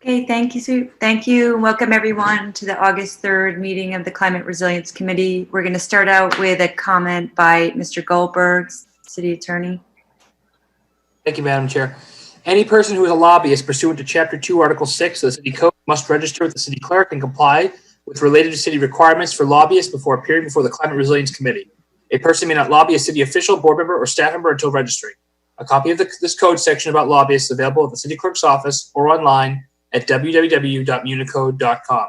Okay, thank you, Sue. Thank you. Welcome everyone to the August 3rd meeting of the Climate Resilience Committee. We're going to start out with a comment by Mr. Goldberg, City Attorney. Thank you, Madam Chair. Any person who is a lobbyist pursuant to Chapter 2, Article 6 of the City Code must register with the City Clerk and comply with related city requirements for lobbyists before appearing before the Climate Resilience Committee. A person may not lobby a city official, board member, or staff member until registering. A copy of this code section about lobbyists is available at the City Clerk's office or online at www.municode.com.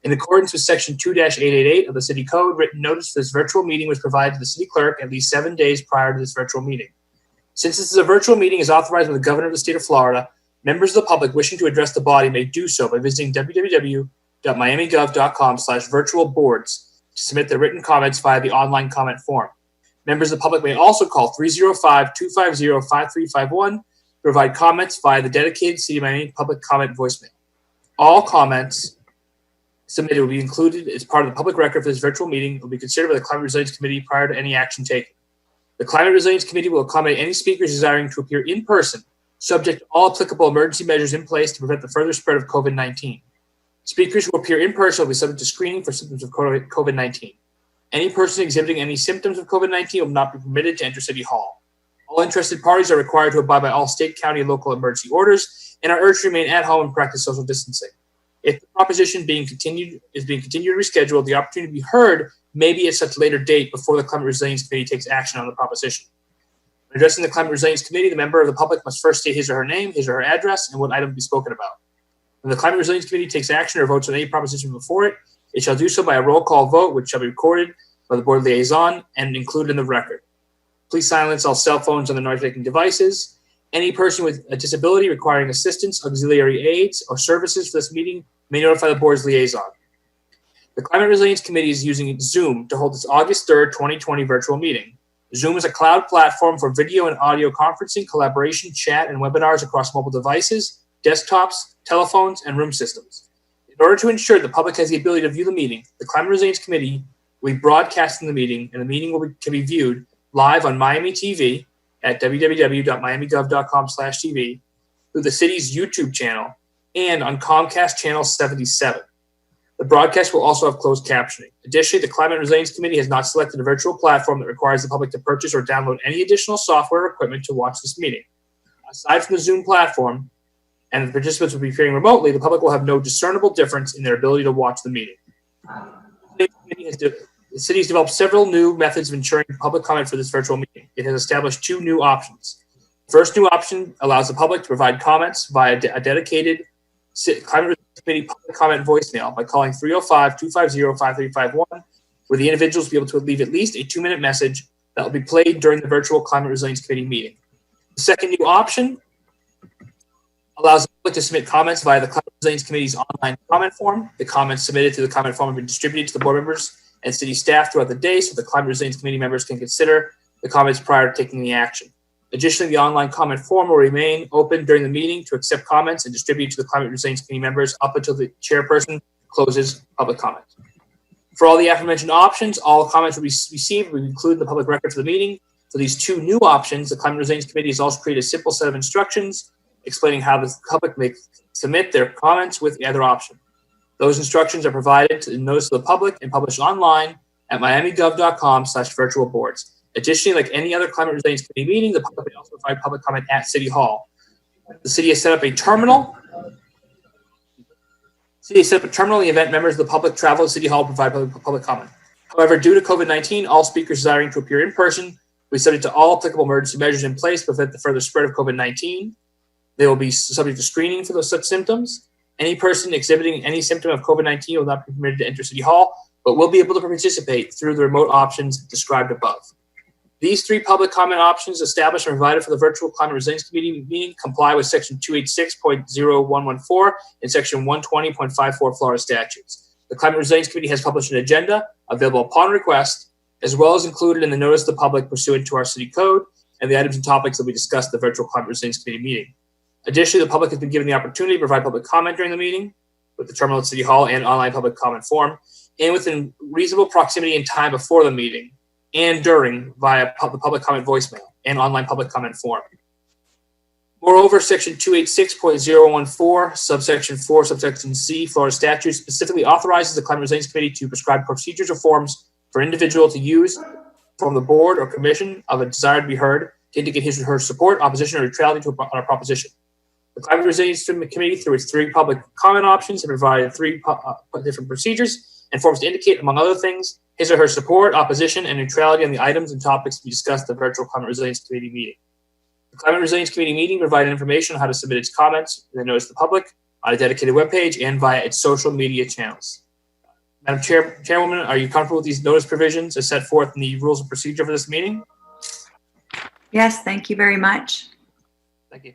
In accordance with Section 2-888 of the City Code, written notice for this virtual meeting was provided to the City Clerk at least 7 days prior to this virtual meeting. Since this is a virtual meeting as authorized by the Governor of the State of Florida, members of the public wishing to address the body may do so by visiting www.miamigov.com/virtualboards to submit their written comments via the online comment form. Members of the public may also call 305-250-5351 to provide comments via the dedicated City of Miami public comment voicemail. All comments submitted will be included as part of the public record for this virtual meeting and will be considered by the Climate Resilience Committee prior to any action taken. The Climate Resilience Committee will accommodate any speakers desiring to appear in person, subject to all applicable emergency measures in place to prevent the further spread of COVID-19. Speakers who appear in person will be subject to screening for symptoms of COVID-19. Any person exhibiting any symptoms of COVID-19 will not be permitted to enter City Hall. All interested parties are required to abide by all state, county, and local emergency orders and are urged to remain at home and practice social distancing. If the proposition is being continued to rescheduled, the opportunity to be heard may be at such a later date before the Climate Resilience Committee takes action on the proposition. When addressing the Climate Resilience Committee, the member of the public must first state his or her name, his or her address, and what item to be spoken about. When the Climate Resilience Committee takes action or votes on any proposition before it, it shall do so by a roll call vote, which shall be recorded by the board liaison and included in the record. Please silence all cell phones and the noise-making devices. Any person with a disability requiring assistance, auxiliary aids, or services for this meeting may notify the board's liaison. The Climate Resilience Committee is using Zoom to hold its August 3rd, 2020 virtual meeting. Zoom is a cloud platform for video and audio conferencing, collaboration, chat, and webinars across mobile devices, desktops, telephones, and room systems. In order to ensure the public has the ability to view the meeting, the Climate Resilience Committee will be broadcasting the meeting, and the meeting can be viewed live on Miami TV at www.miamigov.com/TV, through the city's YouTube channel, and on Comcast Channel 77. The broadcast will also have closed captioning. Additionally, the Climate Resilience Committee has not selected a virtual platform that requires the public to purchase or download any additional software or equipment to watch this meeting. Aside from the Zoom platform, and the participants will be appearing remotely, the public will have no discernible difference in their ability to watch the meeting. The city has developed several new methods of ensuring public comment for this virtual meeting. It has established two new options. The first new option allows the public to provide comments via a dedicated Climate Resilience Committee public comment voicemail by calling 305-250-5351, where the individuals will be able to leave at least a 2-minute message that will be played during the virtual Climate Resilience Committee meeting. The second new option allows the public to submit comments via the Climate Resilience Committee's online comment form. The comments submitted to the comment form have been distributed to the board members and city staff throughout the day so the Climate Resilience Committee members can consider the comments prior to taking the action. Additionally, the online comment form will remain open during the meeting to accept comments and distribute to the Climate Resilience Committee members up until the chairperson closes public comment. For all the aforementioned options, all comments will be received will be included in the public record for the meeting. For these two new options, the Climate Resilience Committee has also created a simple set of instructions explaining how the public may submit their comments with either option. Those instructions are provided in notice to the public and published online at miamigov.com/virtualboards. Additionally, like any other Climate Resilience Committee meeting, the public may also provide public comment at City Hall. The city has set up a terminal. The city has set up a terminal in the event members of the public travel to City Hall to provide public comment. However, due to COVID-19, all speakers desiring to appear in person will be subject to all applicable emergency measures in place to prevent the further spread of COVID-19. They will be subject to screening for those such symptoms. Any person exhibiting any symptom of COVID-19 will not be permitted to enter City Hall, but will be able to participate through the remote options described above. These three public comment options established and provided for the virtual Climate Resilience Committee meeting comply with Section 286.0114 and Section 120.54 Florida statutes. The Climate Resilience Committee has published an agenda available upon request, as well as included in the notice to the public pursuant to our city code and the items and topics that we discussed at the virtual Climate Resilience Committee meeting. Additionally, the public has been given the opportunity to provide public comment during the meeting with the terminal at City Hall and online public comment form, and within reasonable proximity and time before the meeting and during via the public comment voicemail and online public comment form. Moreover, Section 286.014, subsection 4, subsection C, Florida statute specifically authorizes the Climate Resilience Committee to prescribe procedures or forms for an individual to use from the board or commission of a desire to be heard to indicate his or her support, opposition, or neutrality on a proposition. The Climate Resilience Committee, through its 3 public comment options, have provided 3 different procedures and forms to indicate, among other things, his or her support, opposition, and neutrality on the items and topics to be discussed at the virtual Climate Resilience Committee meeting. The Climate Resilience Committee meeting provided information on how to submit its comments and then notice to the public on a dedicated webpage and via its social media channels. Madam Chairwoman, are you comfortable with these notice provisions as set forth in the rules of procedure for this meeting? Yes, thank you very much. Thank you.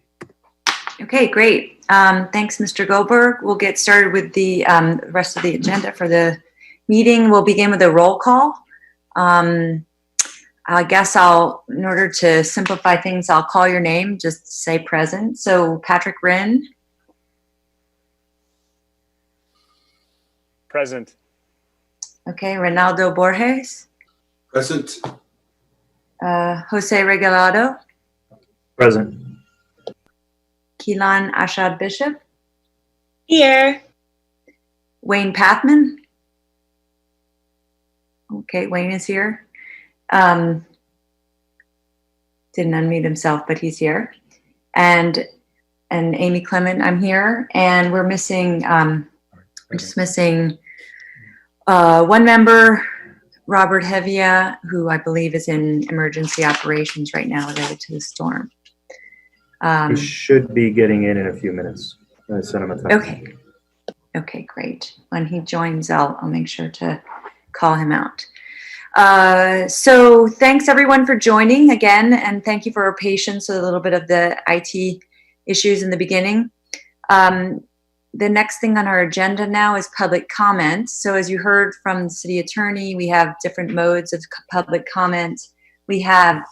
Okay, great. Thanks, Mr. Goldberg. We'll get started with the rest of the agenda for the meeting. We'll begin with a roll call. I guess in order to simplify things, I'll call your name, just say present. So Patrick Rinn. Present. Okay, Ronaldo Borges. Present. Jose Regalado. Present. Keelan Ashad Bishop. Here. Wayne Pathman. Okay, Wayne is here. Didn't unmute himself, but he's here. And Amy Clement, I'm here. And we're missing, we're just missing one member, Robert Hevia, who I believe is in emergency operations right now related to the storm. He should be getting in a few minutes. I sent him a text. Okay. Okay, great. When he joins, I'll make sure to call him out. So thanks everyone for joining again, and thank you for your patience with a little bit of the IT issues in the beginning. The next thing on our agenda now is public comments. So as you heard from the city attorney, we have different modes of public comment. We have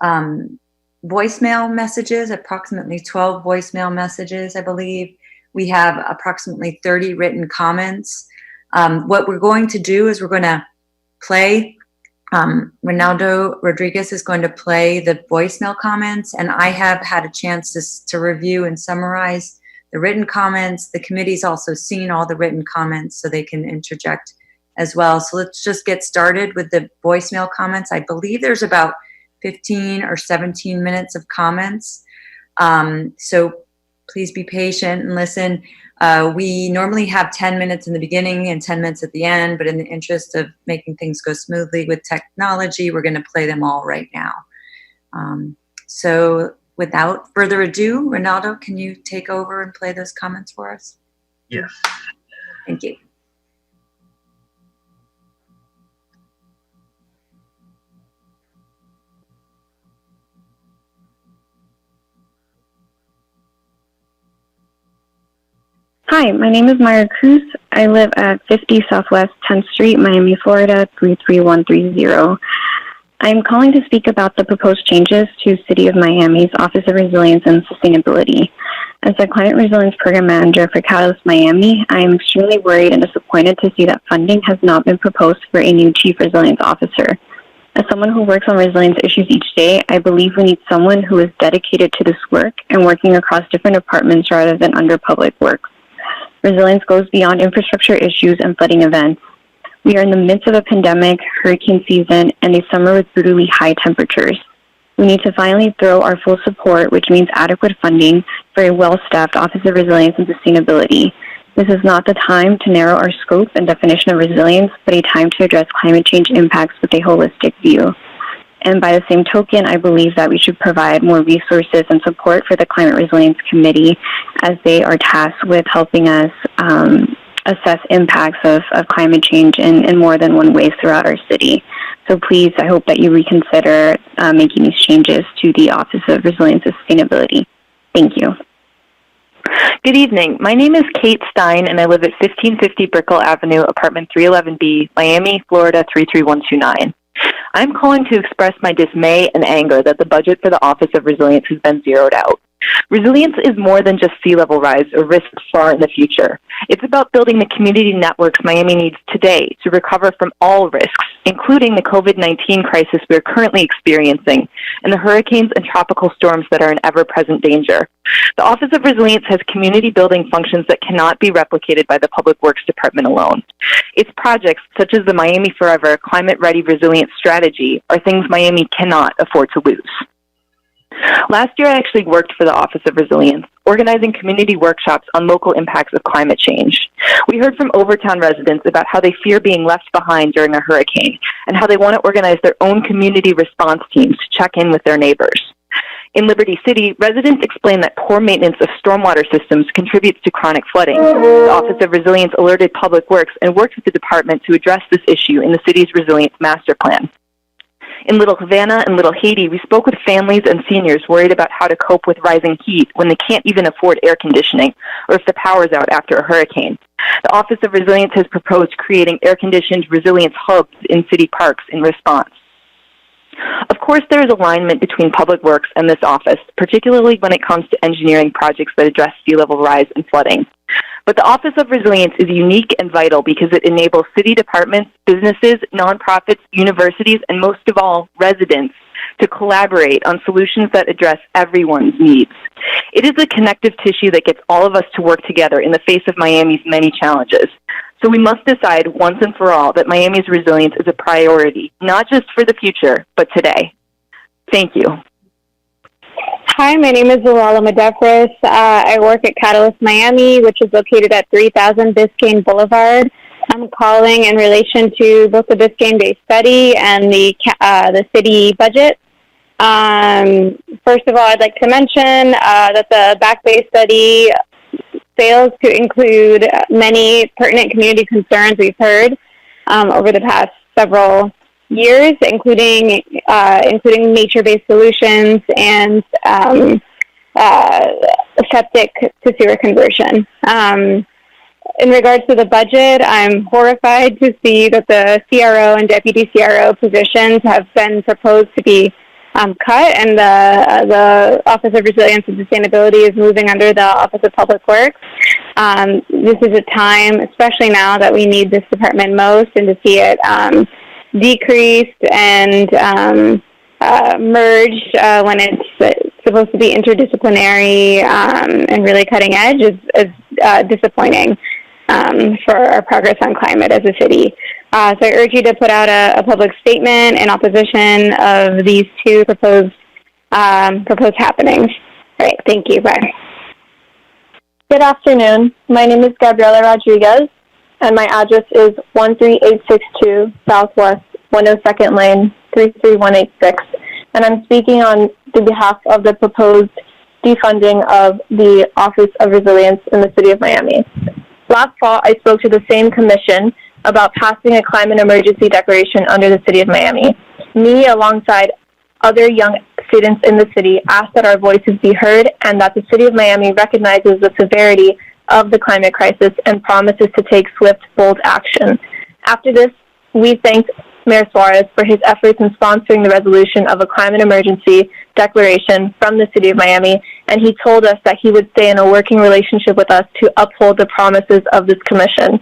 voicemail messages, approximately 12 voicemail messages, I believe. We have approximately 30 written comments. What we're going to do is we're going to play, Ronaldo Rodriguez is going to play the voicemail comments, and I have had a chance to review and summarize the written comments. The committee's also seen all the written comments, so they can interject as well. So let's just get started with the voicemail comments. I believe there's about 15 or 17 minutes of comments. So please be patient and listen. We normally have 10 minutes in the beginning and 10 minutes at the end, but in the interest of making things go smoothly with technology, we're going to play them all right now. So without further ado, Ronaldo, can you take over and play those comments for us? Yes. Thank you. Hi, my name is Myra Cruz. I live at 50 Southwest 10th Street, Miami, Florida, 33130. I'm calling to speak about the proposed changes to City of Miami's Office of Resilience and Sustainability. As the Climate Resilience Program Manager for Catalyst Miami, I am extremely worried and disappointed to see that funding has not been proposed for a new Chief Resilience Officer. As someone who works on resilience issues each day, I believe we need someone who is dedicated to this work and working across different departments rather than under public works. Resilience goes beyond infrastructure issues and flooding events. We are in the midst of a pandemic, hurricane season, and a summer with brutally high temperatures. We need to finally throw our full support, which means adequate funding, for a well-staffed Office of Resilience and Sustainability. This is not the time to narrow our scope and definition of resilience, but a time to address climate change impacts with a holistic view. And by the same token, I believe that we should provide more resources and support for the Climate Resilience Committee as they are tasked with helping us assess impacts of climate change in more than one way throughout our city. So please, I hope that you reconsider making these changes to the Office of Resilience and Sustainability. Thank you. Good evening. My name is Kate Stein, and I live at 1550 Brickell Avenue, apartment 311B, Miami, Florida 33129. I'm calling to express my dismay and anger that the budget for the Office of Resilience has been zeroed out. Resilience is more than just sea level rise or risks far in the future. It's about building the community networks Miami needs today to recover from all risks, including the COVID-19 crisis we are currently experiencing and the hurricanes and tropical storms that are an ever-present danger. The Office of Resilience has community building functions that cannot be replicated by the Public Works Department alone. Its projects, such as the Miami Forever Climate Ready Resilience Strategy, are things Miami cannot afford to lose. Last year, I actually worked for the Office of Resilience, organizing community workshops on local impacts of climate change. We heard from Overtown residents about how they fear being left behind during a hurricane and how they want to organize their own community response teams to check in with their neighbors. In Liberty City, residents explained that poor maintenance of stormwater systems contributes to chronic flooding. The Office of Resilience alerted Public Works and worked with the department to address this issue in the city's Resilience Master Plan. In Little Havana and Little Haiti, we spoke with families and seniors worried about how to cope with rising heat when they can't even afford air conditioning or if the power's out after a hurricane. The Office of Resilience has proposed creating air-conditioned resilience hubs in city parks in response. Of course, there is alignment between Public Works and this office, particularly when it comes to engineering projects that address sea level rise and flooding. But the Office of Resilience is unique and vital because it enables city departments, businesses, nonprofits, universities, and most of all, residents to collaborate on solutions that address everyone's needs. It is a connective tissue that gets all of us to work together in the face of Miami's many challenges. So we must decide once and for all that Miami's resilience is a priority, not just for the future, but today. Thank you. Hi, my name is Zalala Medefris. I work at Catalyst Miami, which is located at 3000 Biscayne Boulevard. I'm calling in relation to both the Biscayne Bay study and the city budget. First of all, I'd like to mention that the Back Bay study fails to include many pertinent community concerns we've heard over the past several years, including nature-based solutions and septic to sewer conversion. In regards to the budget, I'm horrified to see that the CRO and deputy CRO positions have been proposed to be cut, and the Office of Resilience and Sustainability is moving under the Office of Public Works. This is a time, especially now, that we need this department most, and to see it decreased and merged when it's supposed to be interdisciplinary and really cutting edge is disappointing for our progress on climate as a city. So I urge you to put out a public statement in opposition of these two proposed happenings. All right, thank you. Bye. Good afternoon. My name is Gabriela Rodriguez, and my address is 13862 Southwest 102nd Lane, 33186. And I'm speaking on the behalf of the proposed defunding of the Office of Resilience in the City of Miami. Last fall, I spoke to the same commission about passing a climate emergency declaration under the City of Miami. Me, alongside other young students in the city, asked that our voices be heard and that the City of Miami recognizes the severity of the climate crisis and promises to take swift, bold action. After this, we thanked Mayor Suarez for his efforts in sponsoring the resolution of a climate emergency declaration from the City of Miami, and he told us that he would stay in a working relationship with us to uphold the promises of this commission.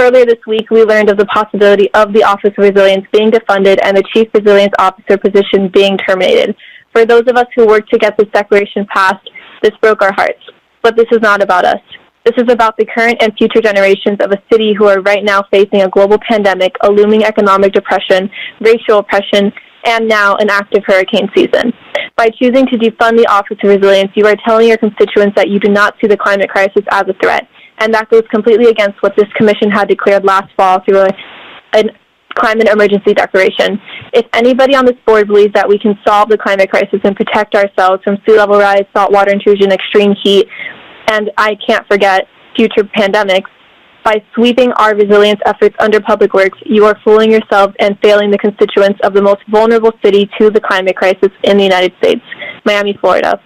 Earlier this week, we learned of the possibility of the Office of Resilience being defunded and the Chief Resilience Officer position being terminated. For those of us who worked to get this declaration passed, this broke our hearts. But this is not about us. This is about the current and future generations of a city who are right now facing a global pandemic, a looming economic depression, racial oppression, and now an active hurricane season. By choosing to defund the Office of Resilience, you are telling your constituents that you do not see the climate crisis as a threat. And that goes completely against what this commission had declared last fall through a climate emergency declaration. If anybody on this board believes that we can solve the climate crisis and protect ourselves from sea level rise, saltwater intrusion, extreme heat, and I can't forget future pandemics, by sweeping our resilience efforts under Public Works, you are fooling yourselves and failing the constituents of the most vulnerable city to the climate crisis in the United States, Miami, Florida.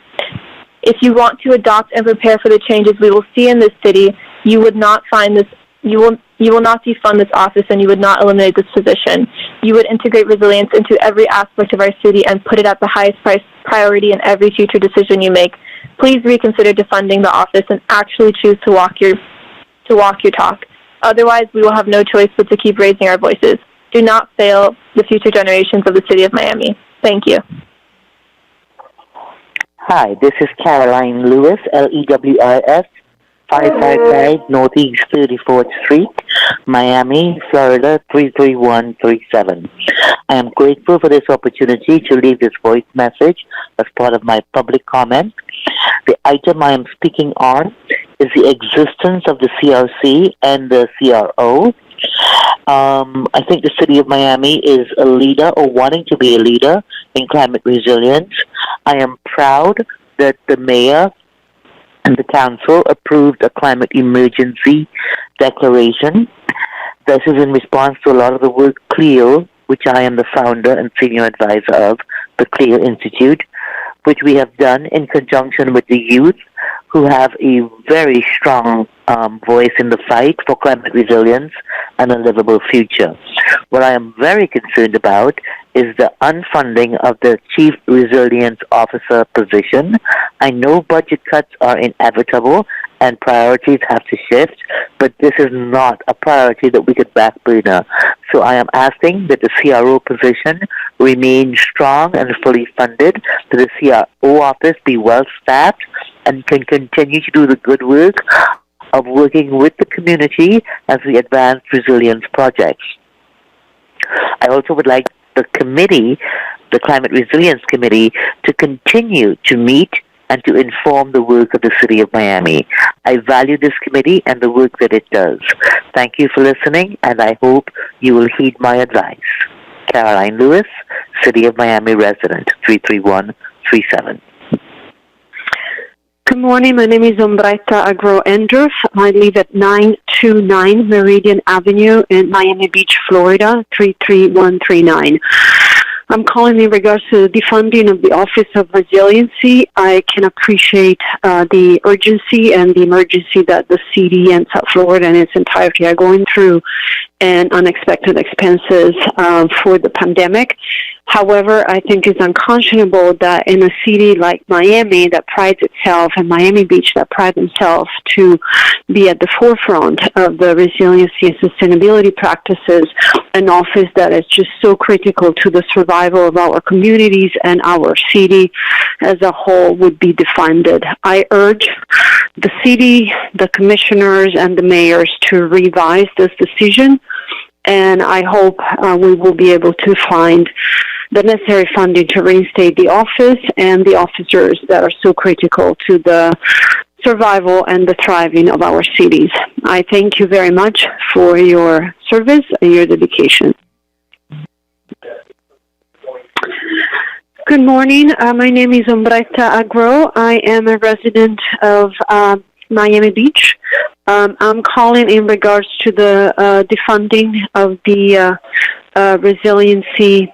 If you want to adopt and prepare for the changes we will see in this city, you would not find this. You will not defund this office, and you would not eliminate this position. You would integrate resilience into every aspect of our city and put it at the highest priority in every future decision you make. please reconsider defunding the office and actually choose to walk your talk. Otherwise, we will have no choice but to keep raising our voices. Do not fail the future generations of the city of Miami. Thank you. Hi, this is Caroline Lewis, LEWIS, 555 Northeast 34th Street, Miami, Florida 33137. I am grateful for this opportunity to leave this voice message as part of my public comment. The item I am speaking on is the existence of the CRC and the CRO. I think the city of Miami is a leader or wanting to be a leader in climate resilience. I am proud that the mayor and the council approved a climate emergency declaration. This is in response to a lot of the work CLEO, which I am the founder and senior advisor of, the CLEO Institute, which we have done in conjunction with the youth who have a very strong voice in the fight for climate resilience and a livable future. What I am very concerned about is the unfunding of the Chief Resilience Officer position. I know budget cuts are inevitable and priorities have to shift, but this is not a priority that we could back burner. So I am asking that the CRO position remain strong and fully funded, that the CRO office be well staffed and can continue to do the good work of working with the community as we advance resilience projects. I also would like the committee, the Climate Resilience Committee, to continue to meet and to inform the work of the City of Miami. I value this committee and the work that it does. Thank you for listening, and I hope you will heed my advice. Caroline Lewis, City of Miami resident, 33137. Good morning. My name is Umbretta Agro-Endruf. I live at 929 Meridian Avenue in Miami Beach, Florida, 33139. I'm calling in regards to the defunding of the Office of Resiliency. I can appreciate the urgency and the emergency that the city and South Florida in its entirety are going through and unexpected expenses for the pandemic. However, I think it's unconscionable that in a city like Miami that prides itself, and Miami Beach that pride themselves to be at the forefront of the resiliency and sustainability practices, an office that is just so critical to the survival of our communities and our city as a whole would be defunded. I urge the city, the commissioners, and the mayors to revise this decision, and I hope we will be able to find the necessary funding to reinstate the office and the officers that are so critical to the survival and the thriving of our cities. I thank you very much for your service and your dedication. Good morning. My name is Umbretta Agro. I am a resident of Miami Beach. I'm calling in regards to the defunding of the resiliency.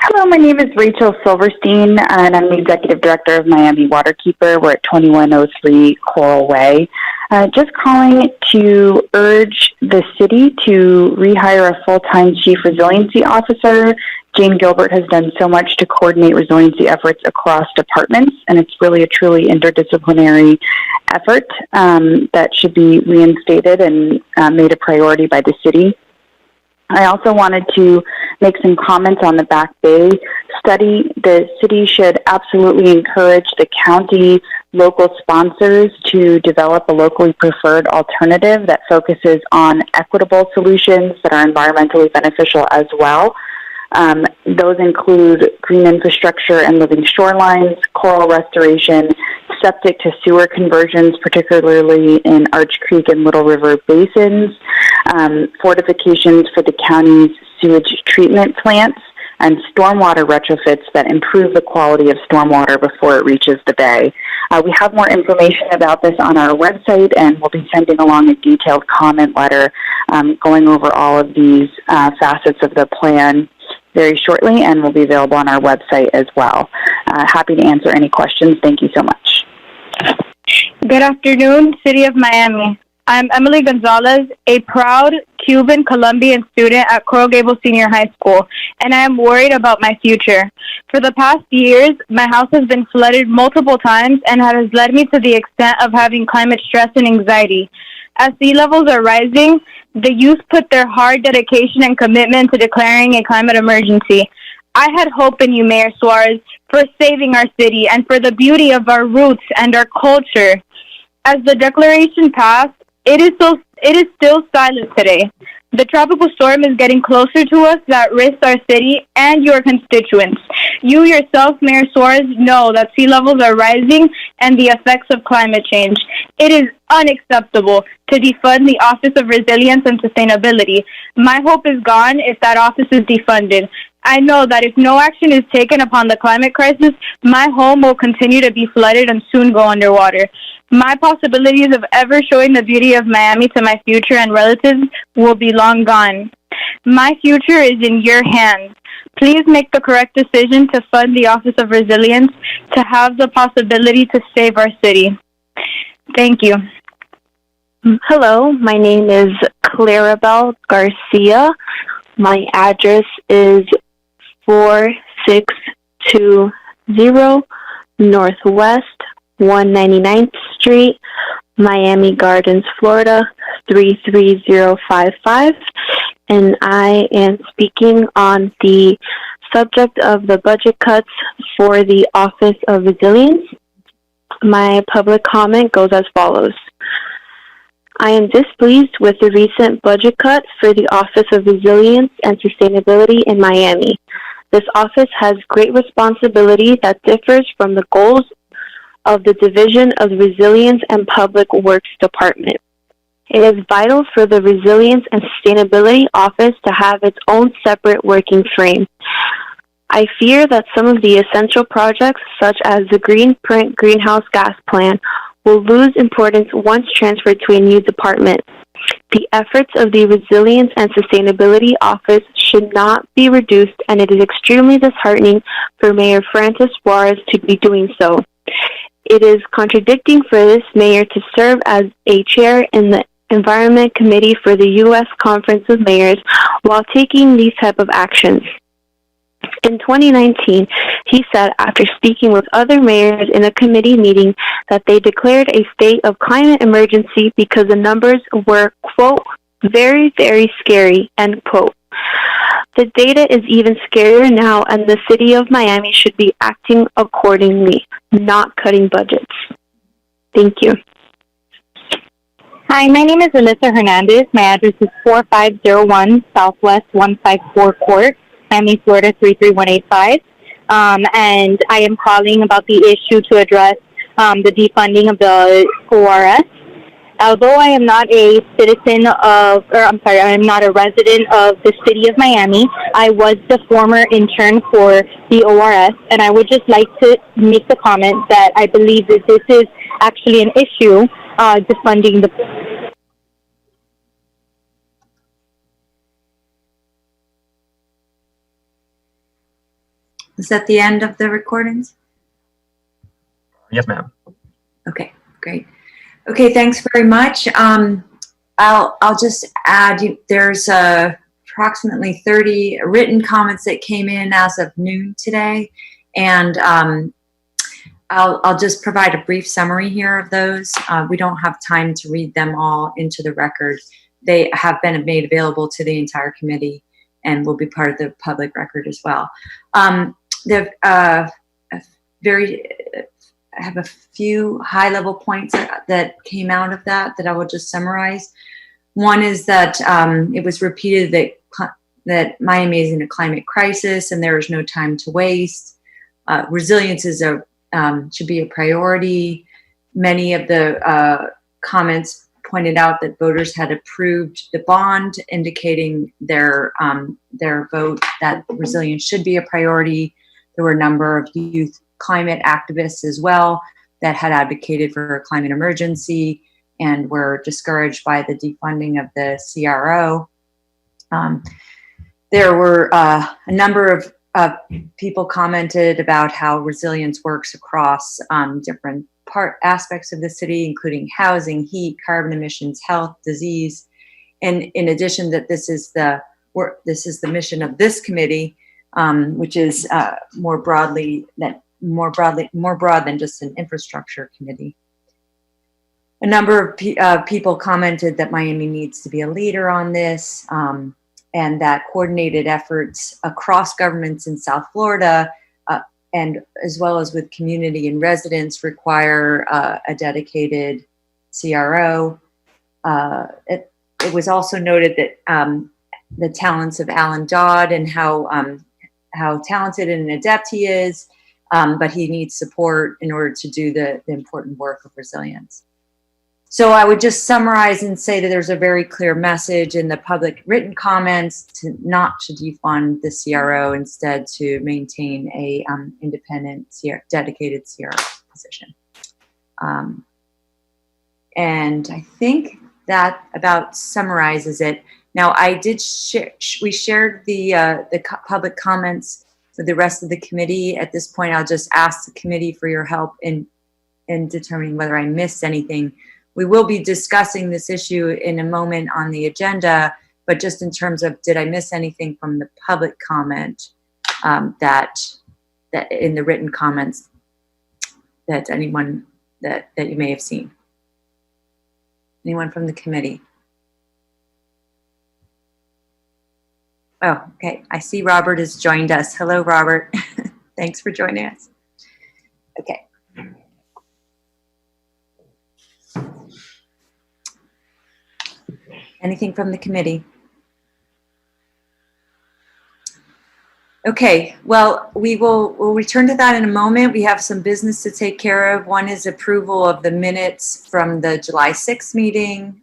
Hello, my name is Rachel Silverstein, and I'm the Executive Director of Miami Waterkeeper. We're at 2103 Coral Way. Just calling to urge the city to rehire a full-time Chief Resiliency Officer. Jane Gilbert has done so much to coordinate resiliency efforts across departments, and it's really a truly interdisciplinary effort that should be reinstated and made a priority by the city. I also wanted to make some comments on the Back Bay study. The city should absolutely encourage the county local sponsors to develop a locally preferred alternative that focuses on equitable solutions that are environmentally beneficial as well. Those include green infrastructure and living shorelines, coral restoration, septic to sewer conversions, particularly in Arch Creek and Little River basins, fortifications for the county's sewage treatment plants, and stormwater retrofits that improve the quality of stormwater before it reaches the bay. We have more information about this on our website, and we'll be sending along a detailed comment letter going over all of these facets of the plan very shortly, and will be available on our website as well. Happy to answer any questions. Thank you so much. Good afternoon, City of Miami. I'm Emily Gonzalez, a proud Cuban Colombian student at Coral Gables Senior High School, and I am worried about my future. For the past years, my house has been flooded multiple times and has led me to the extent of having climate stress and anxiety. As sea levels are rising, the youth put their hard dedication and commitment to declaring a climate emergency. I had hope in you, Mayor Suarez, for saving our city and for the beauty of our roots and our culture. As the declaration passed, it is still silent today. The tropical storm is getting closer to us that risks our city and your constituents. You yourself, Mayor Suarez, know that sea levels are rising and the effects of climate change. It is unacceptable to defund the Office of Resilience and Sustainability. My hope is gone if that office is defunded. I know that if no action is taken upon the climate crisis, my home will continue to be flooded and soon go underwater. My possibilities of ever showing the beauty of Miami to my future and relatives will be long gone. My future is in your hands. Please make the correct decision to fund the Office of Resilience to have the possibility to save our city. Thank you. Hello, my name is Clarabelle Garcia. My address is 4620 Northwest 199th Street, Miami Gardens, Florida 33055. And I am speaking on the subject of the budget cuts for the Office of Resilience. My public comment goes as follows. I am displeased with the recent budget cut for the Office of Resilience and Sustainability in Miami. This office has great responsibility that differs from the goals of the Division of Resilience and Public Works Department. It is vital for the Resilience and Sustainability Office to have its own separate working frame. I fear that some of the essential projects, such as the Greenprint greenhouse gas plan, will lose importance once transferred to a new department. The efforts of the Resilience and Sustainability Office should not be reduced, and it is extremely disheartening for Mayor Francis Suarez to be doing so. It is contradicting for this mayor to serve as a chair in the Environment Committee for the U.S. Conference of Mayors while taking these type of actions. In 2019, he said after speaking with other mayors in a committee meeting that they declared a state of climate emergency because the numbers were, quote, very, very scary, end quote. The data is even scarier now, and the city of Miami should be acting accordingly, not cutting budgets. Thank you. Hi, my name is Alyssa Hernandez. My address is 4501 Southwest 154 Court, Miami, Florida 33185. And I am calling about the issue to address the defunding of the ORS. Although I am not a citizen of, I am not a resident of the city of Miami, I was the former intern for the ORS, and I would just like to make the comment that I believe that this is actually an issue, defunding the... Is that the end of the recordings? Yes, ma'am. Okay, great. Okay, thanks very much. I'll just add, there's approximately 30 written comments that came in as of noon today, and I'll just provide a brief summary here of those. We don't have time to read them all into the record. They have been made available to the entire committee and will be part of the public record as well. I have a few high-level points that came out of that I will just summarize. One is that it was repeated that Miami is in a climate crisis and there is no time to waste. Resilience is should be a priority. Many of the comments pointed out that voters had approved the bond, indicating their vote that resilience should be a priority. There were a number of youth climate activists as well that had advocated for a climate emergency and were discouraged by the defunding of the CRO. There were a number of people commented about how resilience works across different aspects of the city, including housing, heat, carbon emissions, health, disease, and in addition, that this is the mission of this committee, which is more broad than just an infrastructure committee. A number of people commented that Miami needs to be a leader on this, and that coordinated efforts across governments in South Florida, and as well as with community and residents, require a dedicated CRO. It was also noted that the talents of Alan Dodd and how talented and adept he is, but he needs support in order to do the important work of resilience. So I would just summarize and say that there's a very clear message in the public written comments not to defund the CRO, instead to maintain a independent dedicated CRO position. And I think that about summarizes it. Now, I did we shared the public comments with the rest of the committee. At this point, I'll just ask the committee for your help in determining whether I missed anything. We will be discussing this issue in a moment on the agenda, but just in terms of, did I miss anything from the public comment that in the written comments that anyone that you may have seen? Anyone from the committee? Oh, okay. I see Robert has joined us. Hello, Robert. Thanks for joining us. Okay. Anything from the committee? Okay, well, we'll return to that in a moment. We have some business to take care of. One is approval of the minutes from the July 6th meeting.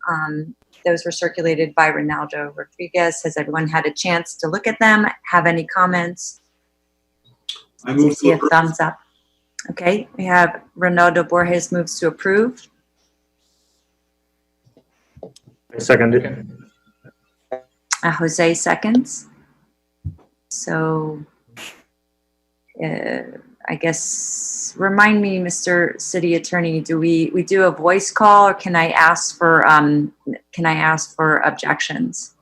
Those were circulated by Ronaldo Rodriguez. Has everyone had a chance to look at them? Have any comments? I move See to a approve. thumbs up. Okay, we have Ronaldo Borges moves to approve. I second it. Jose seconds. So I guess, remind me, Mr. City Attorney, do we do a voice call, or can I ask for objections?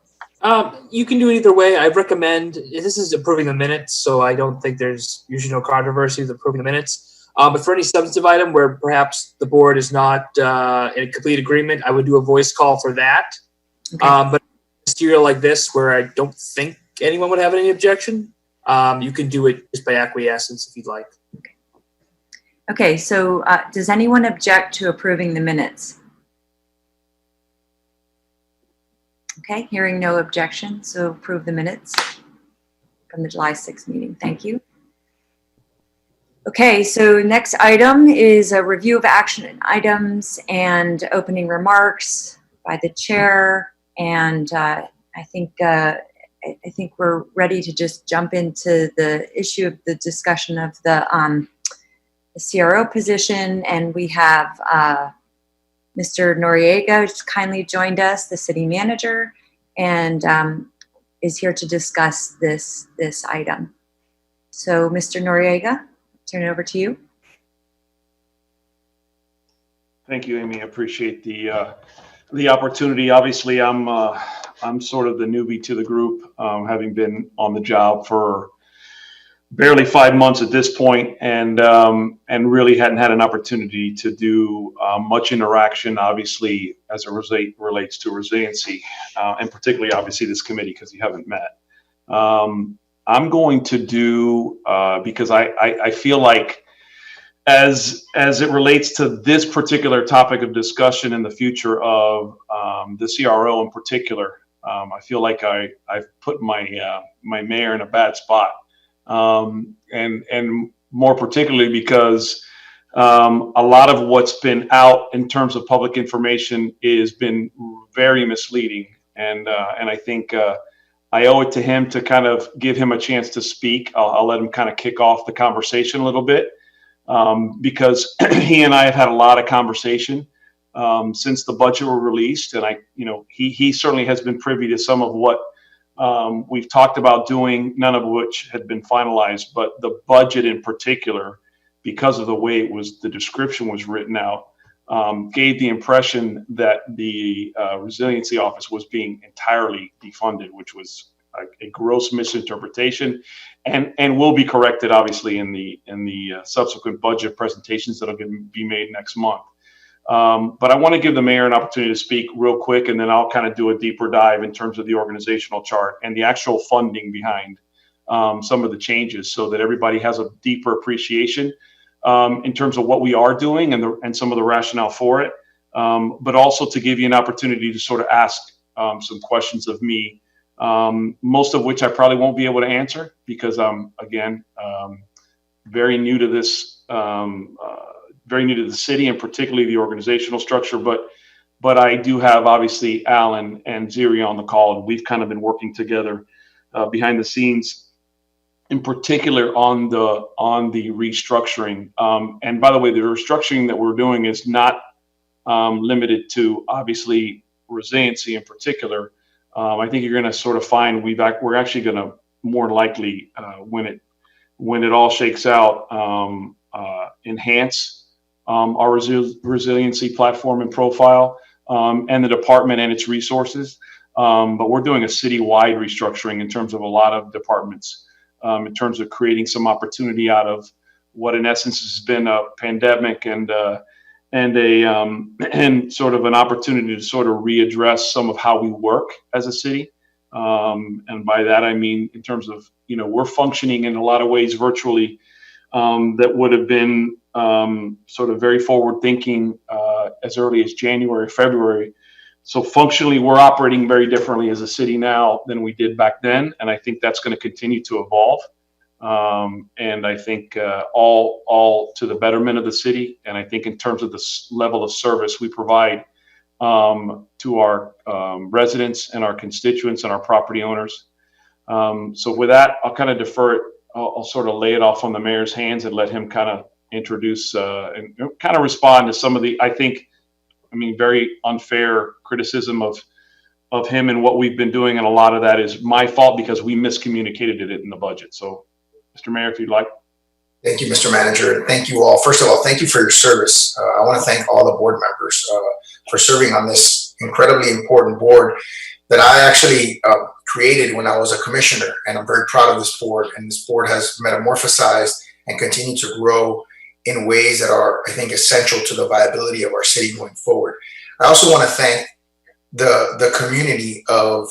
You can do it either way. I recommend, this is approving the minutes, so I don't think there's usually no controversy with approving the minutes. But for any substantive item where perhaps the board is not in complete agreement, I would do a voice call for that. Okay. But material like this, where I don't think anyone would have any objection, you can do it just by acquiescence if you'd like. Okay, so does anyone object to approving the minutes? Okay, hearing no objection, so approve the minutes from the July 6th meeting. Thank you. Okay, so next item is a review of action items and opening remarks by the chair. And I think we're ready to just jump into the issue of the discussion of the CRO position. And we have Mr. Noriega, who's kindly joined us, the city manager, and is here to discuss this item. So, Mr. Noriega, turn it over to you. Thank you, Amy. I appreciate the opportunity. Obviously, I'm sort of the newbie to the group, having been on the job for barely 5 months at this point, and really hadn't had an opportunity to do much interaction, obviously, as it relates to resiliency, and particularly, obviously, this committee, because you haven't met. I'm going to do, because I feel like as it relates to this particular topic of discussion in the future of the CRO in particular, I feel like I've put my mayor in a bad spot. And more particularly because a lot of what's been out in terms of public information has been very misleading, and I think I owe it to him to kind of give him a chance to speak. I'll let him kind of kick off the conversation a little bit, because he and I have had a lot of conversation since the budget were released, and he certainly has been privy to some of what we've talked about doing, none of which had been finalized, but the budget in particular, because of the way the description was written out, gave the impression that the resiliency office was being entirely defunded, which was a gross misinterpretation, and will be corrected obviously in the subsequent budget presentations that'll be made next month. But I want to give the mayor an opportunity to speak real quick, and then I'll kind of do a deeper dive in terms of the organizational chart and the actual funding behind some of the changes, so that everybody has a deeper appreciation in terms of what we are doing and some of the rationale for it, but also to give you an opportunity to sort of ask some questions of me, most of which I probably won't be able to answer because I'm, again, very new to this, very new to the city and particularly the organizational structure. But I do have obviously Alan and Ziri on the call, and we've kind of been working together behind the scenes, in particular on the restructuring. And by the way, the restructuring that we're doing is not limited to obviously resiliency in particular. I think you're going to sort of find we're actually going to more likely when it all shakes out enhance our resiliency platform and profile and the department and its resources. But we're doing a citywide restructuring in terms of a lot of departments. In terms of creating some opportunity out of what in essence has been a pandemic and sort of an opportunity to sort of readdress some of how we work as a city. And by that, I mean, in terms of, we're functioning in a lot of ways virtually that would have been sort of very forward thinking as early as January, February. So functionally, we're operating very differently as a city now than we did back then. And I think that's going to continue to evolve. And I think all to the betterment of the city. And I think in terms of the level of service we provide to our residents and our constituents and our property owners. So with that, I'll kind of defer it. I'll sort of lay it off on the mayor's hands and let him kind of introduce and kind of respond to some of the, very unfair criticism of him and what we've been doing. And a lot of that is my fault because we miscommunicated it in the budget. So, Mr. Mayor, if you'd like. Thank you, Mr. Manager. And thank you all. First of all, thank you for your service. I want to thank all the board members for serving on this incredibly important board that I actually created when I was a commissioner. And I'm very proud of this board. And this board has metamorphosized and continued to grow in ways that are, I think, essential to the viability of our city going forward. I also want to thank the community of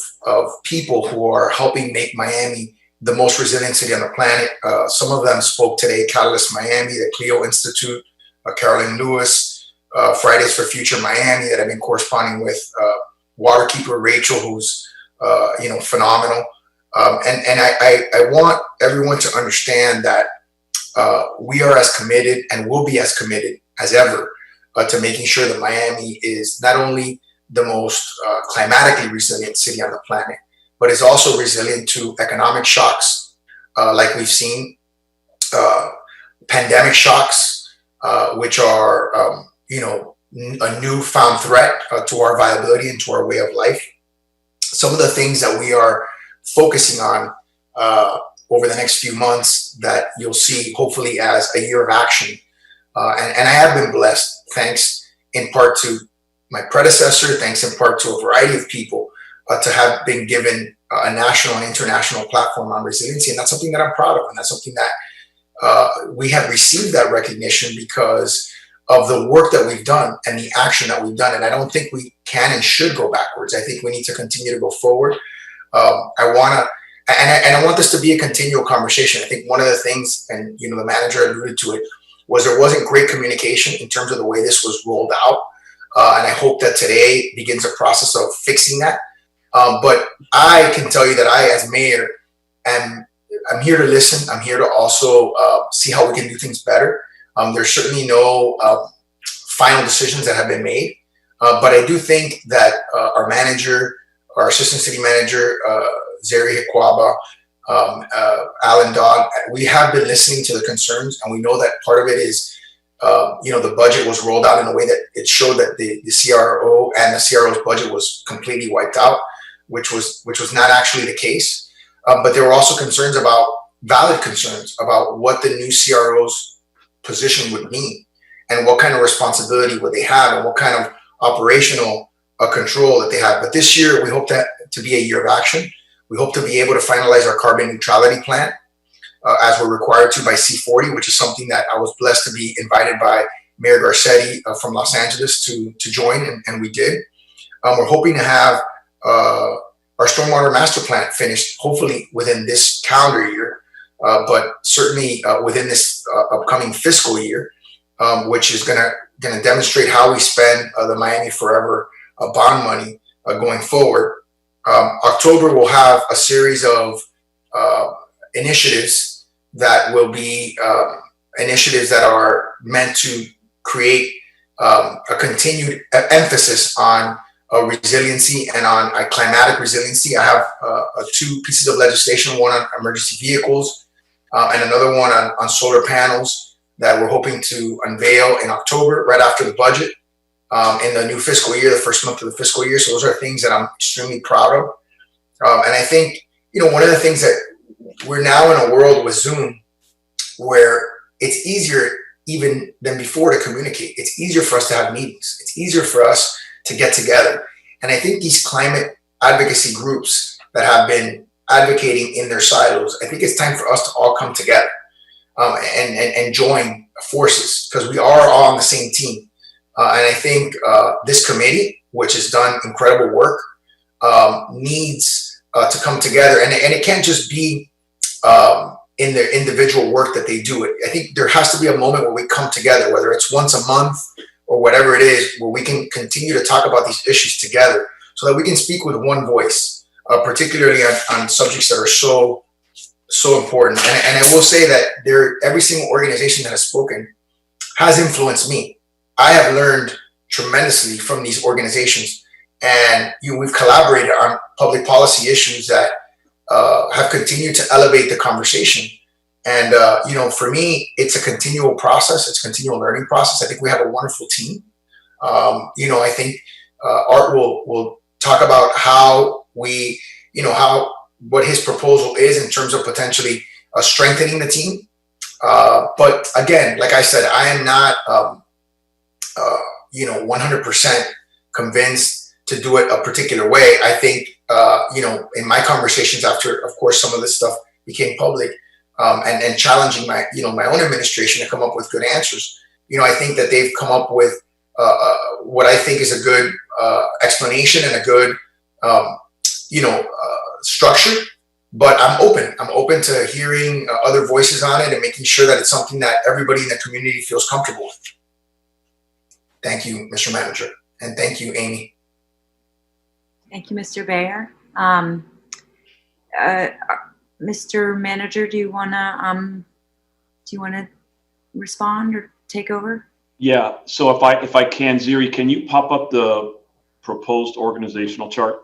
people who are helping make Miami the most resilient city on the planet. Some of them spoke today: Catalyst Miami, the Clio Institute, Carolyn Lewis, Fridays for Future Miami, that I've been corresponding with, Waterkeeper Rachel, who's phenomenal. And I want everyone to understand that we are as committed and will be as committed as ever to making sure that Miami is not only the most climatically resilient city on the planet, but is also resilient to economic shocks like we've seen, pandemic shocks, which are, a newfound threat to our viability and to our way of life. Some of the things that we are focusing on over the next few months that you'll see hopefully as a year of action. And I have been blessed, thanks in part to my predecessor, thanks in part to a variety of people, to have been given a national and international platform on resiliency. And that's something that I'm proud of. And that's something that we have received that recognition because of the work that we've done and the action that we've done. And I don't think we can and should go backwards. I think we need to continue to go forward. I want this to be a continual conversation. I think one of the things, and the manager alluded to it, was there wasn't great communication in terms of the way this was rolled out. And I hope that today begins a process of fixing that. But I can tell you that I, as mayor, I'm here to listen. I'm here to also see how we can do things better. There's certainly no final decisions that have been made. But I do think that our manager, our assistant city manager, Zeri Hikwaba, Alan Dodd, we have been listening to the concerns, and we know that part of it is, the budget was rolled out in a way that it showed that the CRO and the CRO's budget was completely wiped out, which was not actually the case. But there were also concerns valid concerns about what the new CRO's position would mean. and what kind of responsibility would they have and what kind of operational control that they have. But this year, we hope that to be a year of action. We hope to be able to finalize our carbon neutrality plan as we're required to by C40, which is something that I was blessed to be invited by Mayor Garcetti from Los Angeles to join, and we did. We're hoping to have our stormwater master plan finished, hopefully within this calendar year, but certainly within this upcoming fiscal year, which is going to demonstrate how we spend the Miami Forever bond money going forward. October will have a series of initiatives that will be initiatives that are meant to create a continued emphasis on resiliency and on climatic resiliency. I have 2 pieces of legislation, one on emergency vehicles and another one on solar panels that we're hoping to unveil in October, right after the budget, in the new fiscal year, the first month of the fiscal year. So those are things that I'm extremely proud of. And I think, one of the things that we're now in a world with Zoom where it's easier even than before to communicate. It's easier for us to have meetings. It's easier for us to get together. And I think these climate advocacy groups that have been advocating in their silos, I think it's time for us to all come together and join forces, because we are all on the same team. And I think this committee, which has done incredible work, needs to come together. And it can't just be in their individual work that they do it. I think there has to be a moment where we come together, whether it's once a month or whatever it is, where we can continue to talk about these issues together so that we can speak with one voice, particularly on subjects that are so important. And I will say that every single organization that has spoken has influenced me. I have learned tremendously from these organizations, and we've collaborated on public policy issues that have continued to elevate the conversation. And for me, it's a continual process. It's a continual learning process. I think we have a wonderful team. I think Art will talk about how we, what his proposal is in terms of potentially strengthening the team. But again, like I said, I am not 100% convinced to do it a particular way. I think, in my conversations after, of course, some of this stuff became public, and challenging my own administration to come up with good answers, I think that they've come up with what I think is a good explanation and a good, structure. But I'm open to hearing other voices on it and making sure that it's something that everybody in the community feels comfortable with. Thank you, Mr. Manager. And thank you, Amy. Thank you, Mr. Bayer. Mr. Manager, do you wanna respond or take over? Yeah. So if I can, Ziri, can you pop up the proposed organizational chart?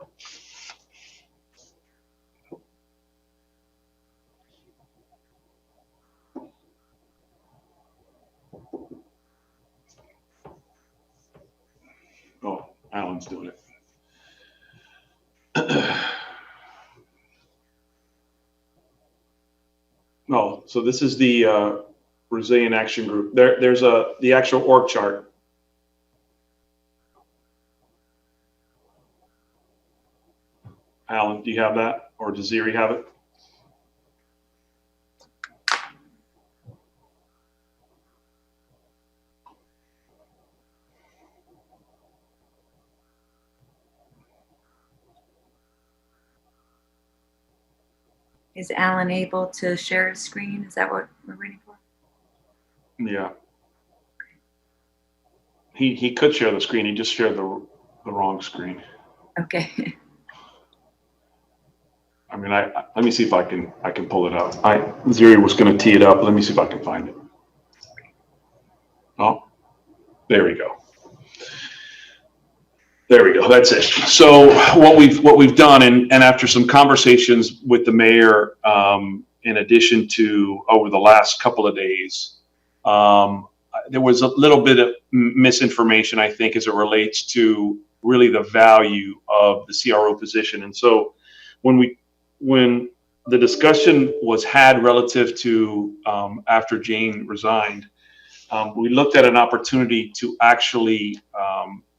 Oh, Alan's doing it. No, so this is the Resilient Action Group. There's the actual org chart. Alan, do you have that, or does Ziri have it? Is Alan able to share his screen? Is that what we're waiting for? Yeah. He could share the screen. He just shared the wrong screen. Okay. I mean, let me see if I can pull it up. Ziri was going to tee it up. Let me see if I can find it. Oh, there we go. There we go. That's it. So what we've done, and after some conversations with the mayor, in addition to over the last couple of days, there was a little bit of misinformation, I think, as it relates to really the value of the CRO position. And so when the discussion was had relative to after Jane resigned, we looked at an opportunity to actually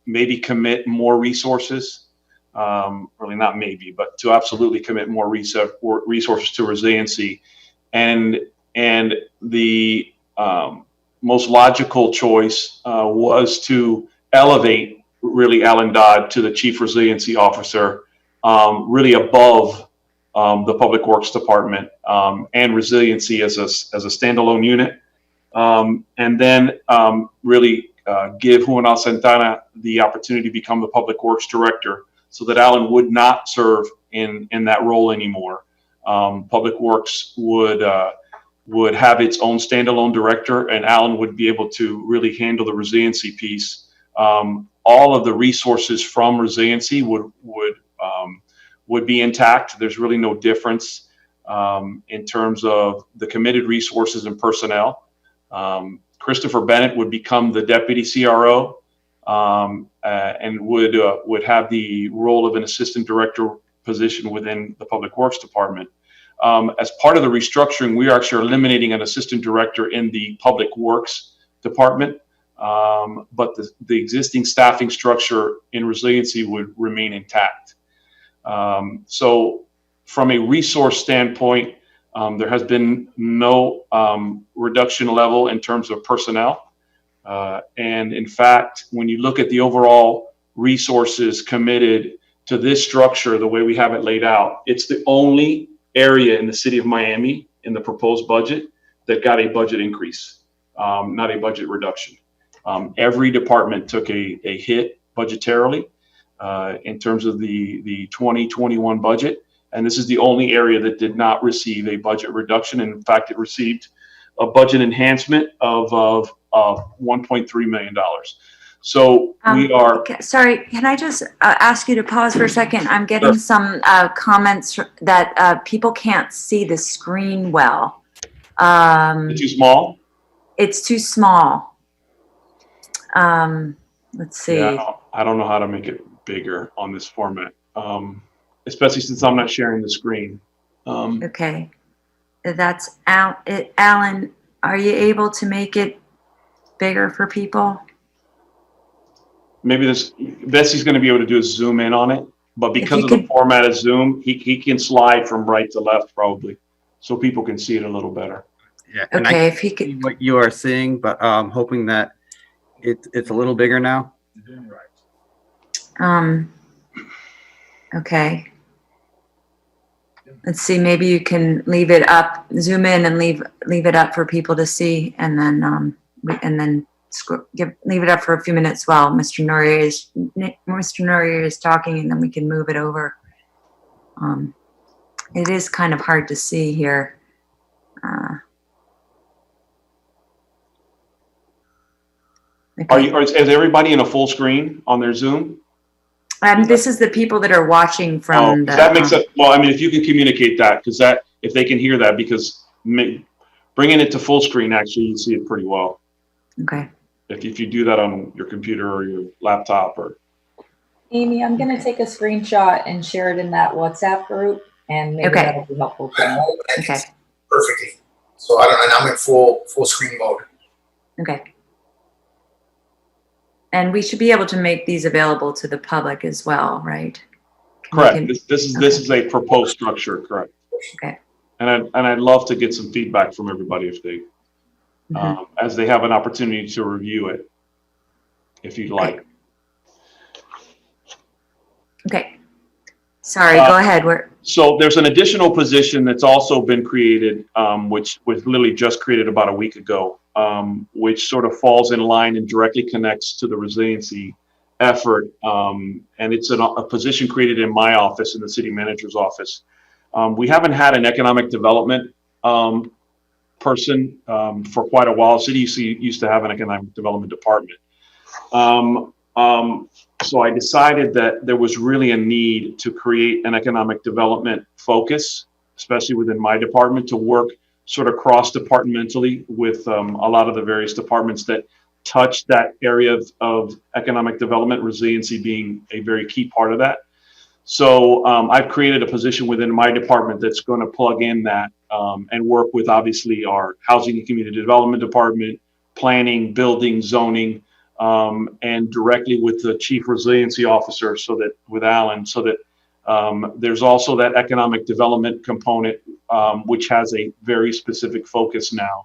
maybe commit more resources, really not maybe, but to absolutely commit more resources to resiliency. And the most logical choice was to elevate really Alan Dodd to the Chief Resiliency Officer, really above the Public Works Department, and resiliency as a standalone unit. And then really give Juan Santana the opportunity to become the Public Works Director, so that Alan would not serve in that role anymore. Public Works would have its own standalone director, and Alan would be able to really handle the resiliency piece. All of the resources from resiliency would be intact. There's really no difference in terms of the committed resources and personnel. Christopher Bennett would become the deputy CRO, and would have the role of an assistant director position within the Public Works Department. As part of the restructuring, we are actually eliminating an assistant director in the Public Works Department, but the existing staffing structure in resiliency would remain intact. So from a resource standpoint, there has been no reduction level in terms of personnel. And in fact, when you look at the overall resources committed to this structure, the way we have it laid out, it's the only area in the city of Miami in the proposed budget that got a budget increase, not a budget reduction. Every department took a hit budgetarily in terms of the 2021 budget. And this is the only area that did not receive a budget reduction. And in fact, it received a budget enhancement of $1.3 million. So we are. Okay, sorry, can I just ask you to pause for a second? I'm getting some comments that people can't see the screen well. It's too small? It's too small. Let's see. Yeah, I don't know how to make it bigger on this format, especially since I'm not sharing the screen. Okay. That's Alan, are you able to make it bigger for people? Maybe Bessie's going to be able to do a zoom in on it, but because of the format of Zoom, he can slide from right to left probably, so people can see it a little better. Yeah. And okay, I if he could. see what you are seeing, but hoping that it's a little bigger now. Okay. Let's see. Maybe you can leave it up, zoom in, and leave it up for people to see, and then leave it up for a few minutes while Mr. Noriega is talking, and then we can move it over. It is kind of hard to see here. Okay. Is everybody in a full screen on their Zoom? This is the people that are watching from. That makes it. Well, I mean, if you can communicate that, because if they can hear that, because bringing it to full screen, actually, you see it pretty well. Okay. If you do that on your computer or your laptop or. Amy, I'm going to take a screenshot and share it in that WhatsApp group, and maybe that'll be helpful for you. Okay. Perfectly. So I'm in full screen mode. Okay. And we should be able to make these available to the public as well, right? Correct. This is a proposed structure, correct? Okay. And I'd love to get some feedback from everybody if they, as they have an opportunity to review it, if you'd like. Okay. Sorry, go ahead. So there's an additional position that's also been created, which was literally just created about a week ago, which sort of falls in line and directly connects to the resiliency effort. And it's a position created in my office, in the city manager's office. We haven't had an economic development person for quite a while. City used to have an economic development department. So I decided that there was really a need to create an economic development focus, especially within my department, to work sort of cross-departmentally with a lot of the various departments that touch that area of economic development, resiliency being a very key part of that. So I've created a position within my department that's going to plug in that and work with obviously our housing and community development department, planning, building, zoning, and directly with the chief resiliency officer, so that with Alan, so that there's also that economic development component, which has a very specific focus now.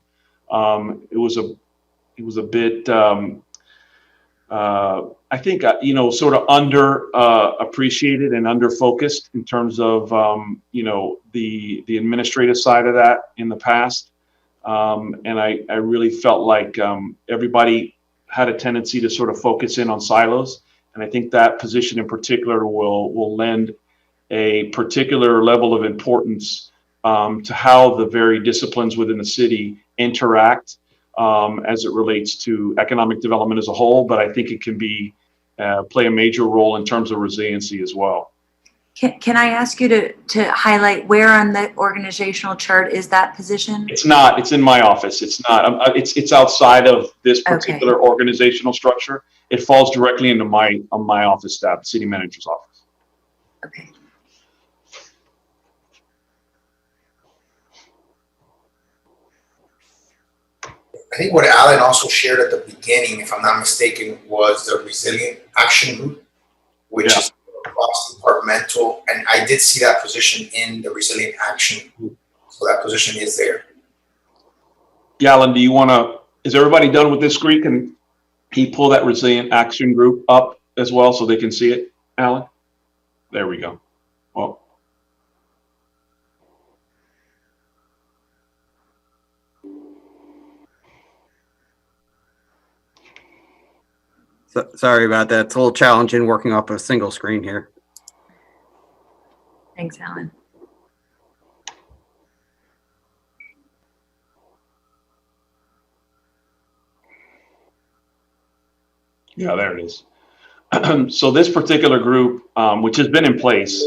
It was a bit, I think, sort of under appreciated and under focused in terms of, the administrative side of that in the past. And I really felt like everybody had a tendency to sort of focus in on silos. And I think that position in particular will lend a particular level of importance to how the very disciplines within the city interact as it relates to economic development as a whole. But I think it can be play a major role in terms of resiliency as well. Can I ask you to highlight where on the organizational chart is that position? It's not. It's in my office. It's not. It's outside of this particular organizational structure. It falls directly into my office staff, city manager's office. Okay. I think what Alan also shared at the beginning, if I'm not mistaken, was the Resilient Action Group, which is cross-departmental, and I did see that position in the Resilient Action Group, so that position is there. Yeah, Alan, do you want to? Is everybody done with this screen? Can he pull that Resilient Action Group up as well so they can see it, Alan? There we go. Well. Sorry about that. It's a little challenging working off a single screen here. Thanks, Alan. Yeah, there it is. So this particular group, which has been in place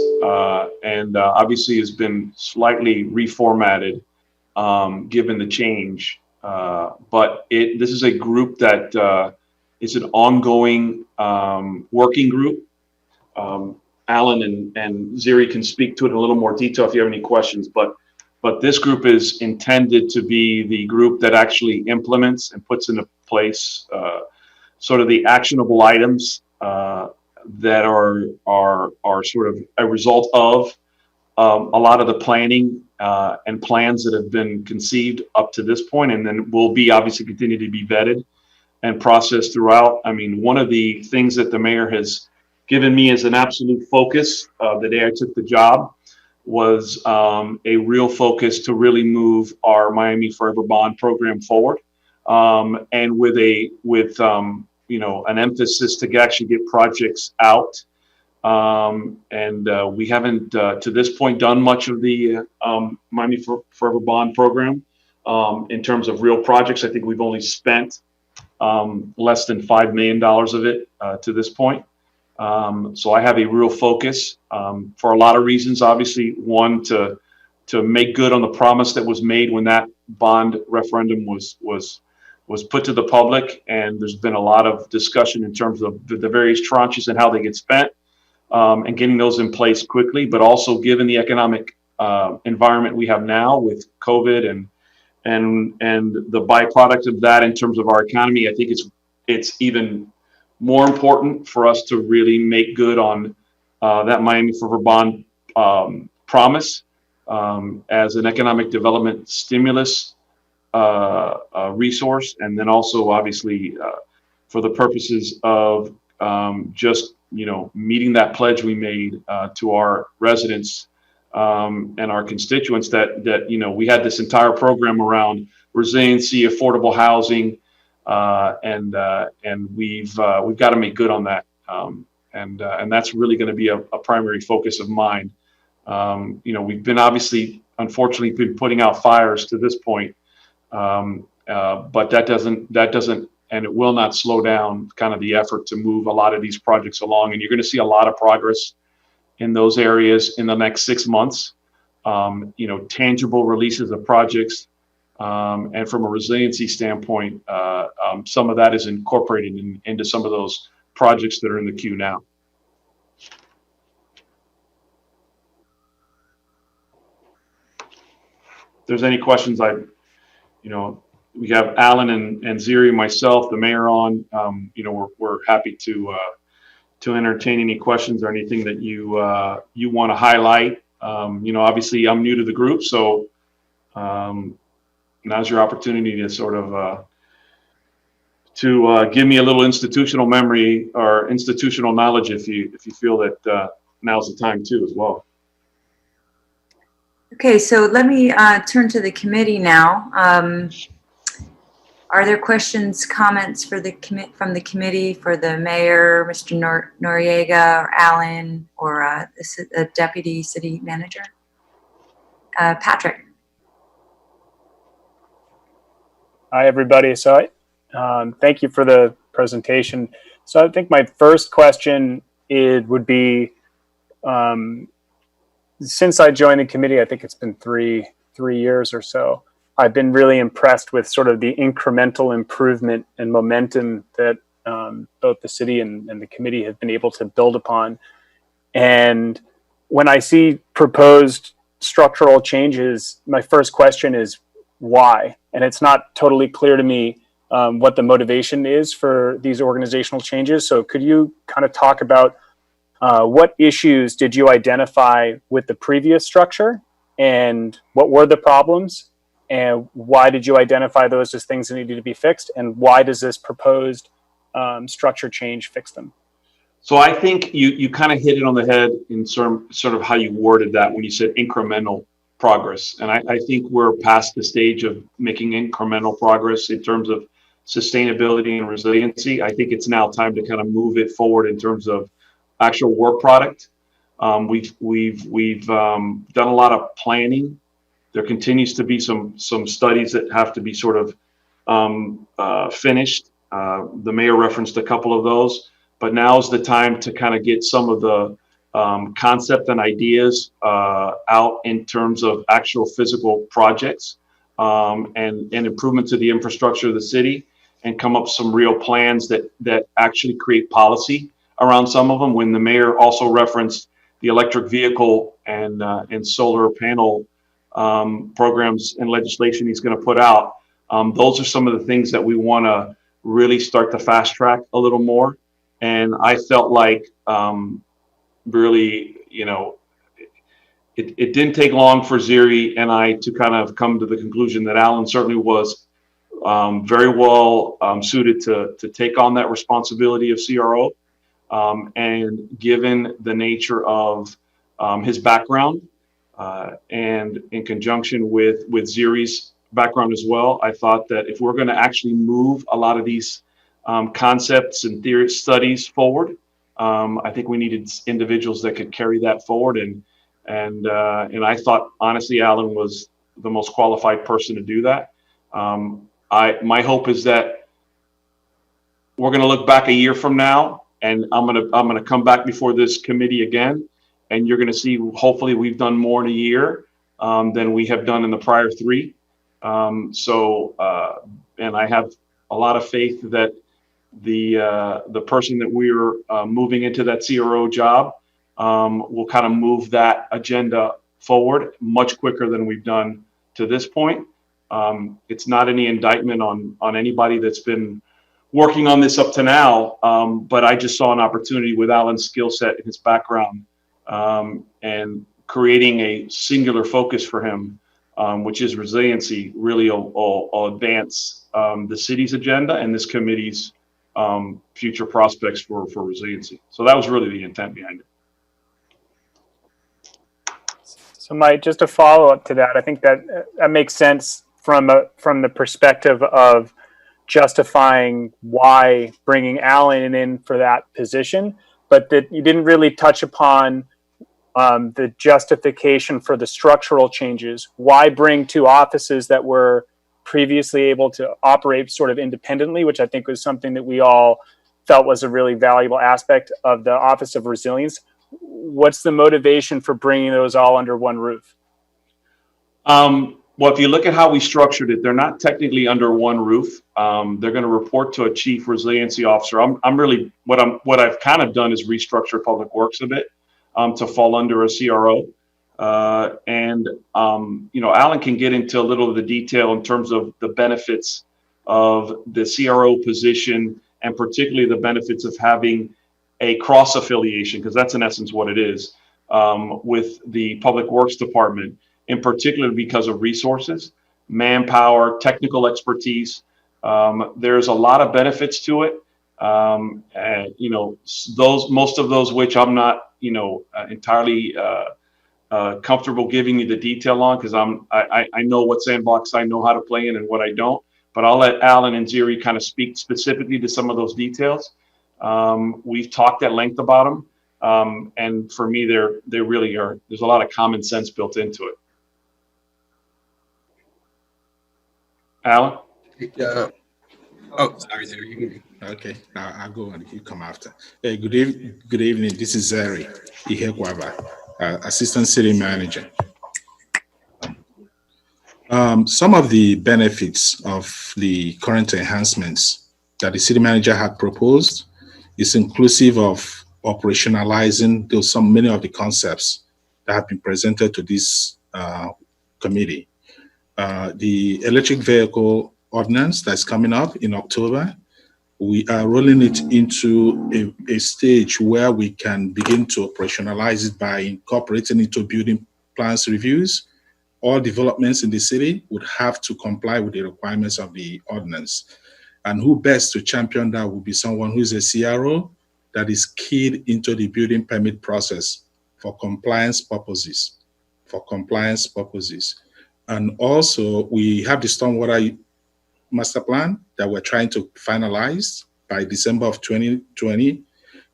and obviously has been slightly reformatted given the change, but this is a group that is an ongoing working group. Alan and Ziri can speak to it in a little more detail if you have any questions, but this group is intended to be the group that actually implements and puts into place sort of the actionable items that are sort of a result of a lot of the planning and plans that have been conceived up to this point, and then will be obviously continue to be vetted and processed throughout. I mean, one of the things that the mayor has given me as an absolute focus the day I took the job was a real focus to really move our Miami Forever Bond program forward, and with an emphasis to actually get projects out. We haven't to this point done much of the Miami Forever Bond program in terms of real projects. I think we've only spent less than $5 million of it to this point. So I have a real focus for a lot of reasons. Obviously, one, to make good on the promise that was made when that bond referendum was put to the public, and there's been a lot of discussion in terms of the various tranches and how they get spent, and getting those in place quickly. But also, given the economic environment we have now with COVID and the byproduct of that in terms of our economy, I think it's even more important for us to really make good on that Miami Forever Bond promise as an economic development stimulus resource, and then also obviously for the purposes of just meeting that pledge we made to our residents and our constituents that we had this entire program around resiliency, affordable housing, and we've got to make good on that, and that's really going to be a primary focus of mine. We've been unfortunately been putting out fires to this point, but that doesn't and it will not slow down kind of the effort to move a lot of these projects along, and you're going to see a lot of progress in those areas in the next 6 months. Tangible releases of projects, and from a resiliency standpoint, some of that is incorporated into some of those projects that are in the queue now. If there's any questions, we have Alan and Ziri, myself, the mayor on. You know, we're happy to entertain any questions or anything that you want to highlight. You know, obviously I'm new to the group, so now's your opportunity to sort of give me a little institutional memory or institutional knowledge if you feel that now's the time too as well. Okay, so let me turn to the committee now. Are there questions, comments for the from the committee for the mayor, Mr. Noriega, or Alan, or the deputy city manager? Patrick. Hi, everybody. So thank you for the presentation. So I think my first question would be, since I joined the committee, I think it's been three years or so, I've been really impressed with sort of the incremental improvement and momentum that both the city and the committee have been able to build upon. And when I see proposed structural changes, my first question is why? And it's not totally clear to me what the motivation is for these organizational changes. So could you kind of talk about what issues did you identify with the previous structure, and what were the problems, and why did you identify those as things that needed to be fixed, and why does this proposed structure change fix them? So I think you kind of hit it on the head in sort of how you worded that when you said incremental progress. And I think we're past the stage of making incremental progress in terms of sustainability and resiliency. I think it's now time to kind of move it forward in terms of actual work product. We've done a lot of planning. There continues to be some studies that have to be sort of finished. The mayor referenced a couple of those, but now's the time to kind of get some of the concept and ideas out in terms of actual physical projects and improvement to the infrastructure of the city, and come up with some real plans that actually create policy around some of them. When the mayor also referenced the electric vehicle and solar panel programs and legislation he's going to put out, those are some of the things that we want to really start to fast track a little more. And I felt like really, you know, it didn't take long for Ziri and I to kind of come to the conclusion that Alan certainly was very well suited to take on that responsibility of CRO. And given the nature of his background and in conjunction with Ziri's background as well, I thought that if we're going to actually move a lot of these concepts and theory studies forward, I think we needed individuals that could carry that forward. And I thought, honestly, Alan was the most qualified person to do that. My hope is that we're going to look back a year from now, and I'm gonna come back before this committee again, and you're going to see, hopefully, we've done more in a year than we have done in the prior 3. And I have a lot of faith that the person that we're moving into that CRO job will kind of move that agenda forward much quicker than we've done to this point. It's not any indictment on anybody that's been working on this up to now, but I just saw an opportunity with Alan's skill set and his background, and creating a singular focus for him, which is resiliency, really will advance the city's agenda and this committee's future prospects for resiliency. So that was really the intent behind it. So just a follow up to that, I think that makes sense from the perspective of justifying why bringing Alan in for that position, but that you didn't really touch upon the justification for the structural changes. Why bring 2 offices that were previously able to operate sort of independently, which I think was something that we all felt was a really valuable aspect of the Office of Resilience. What's the motivation for bringing those all under one roof? Well, if you look at how we structured it, they're not technically under one roof. They're going to report to a chief resiliency officer. I'm really, what I've kind of done is restructure public works a bit to fall under a CRO. Alan can get into a little of the detail in terms of the benefits of the CRO position, and particularly the benefits of having a cross affiliation, because that's in essence what it is, with the Public Works Department, in particular because of resources, manpower, technical expertise. There's a lot of benefits to it. Most of those which I'm not, entirely comfortable giving you the detail on, because I know what sandbox I know how to play in and what I don't. But I'll let Alan and Ziri kind of speak specifically to some of those details. We've talked at length about them, and for me, they really are. There's a lot of common sense built into it. Alan? Oh, sorry, Zeri. Okay, I'll go and you come after. Hey, good evening. This is Zeri Ihegwaba, Assistant City Manager. Some of the benefits of the current enhancements that the City Manager had proposed is inclusive of operationalizing many of the concepts that have been presented to this committee. The electric vehicle ordinance that's coming up in October, we are rolling it into a stage where we can begin to operationalize it by incorporating into building plans reviews. All developments in the city would have to comply with the requirements of the ordinance. And who best to champion that would be someone who is a CRO that is keyed into the building permit process for compliance purposes. And also, we have the stormwater master plan that we're trying to finalize by December of 2020,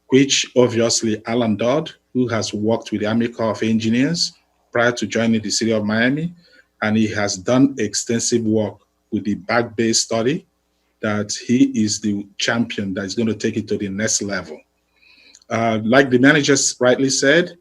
which obviously Alan Dodd, who has worked with the Army Corps of Engineers prior to joining the City of Miami, and he has done extensive work with the back-based study, that he is the champion that is going to take it to the next level. Like the manager rightly said,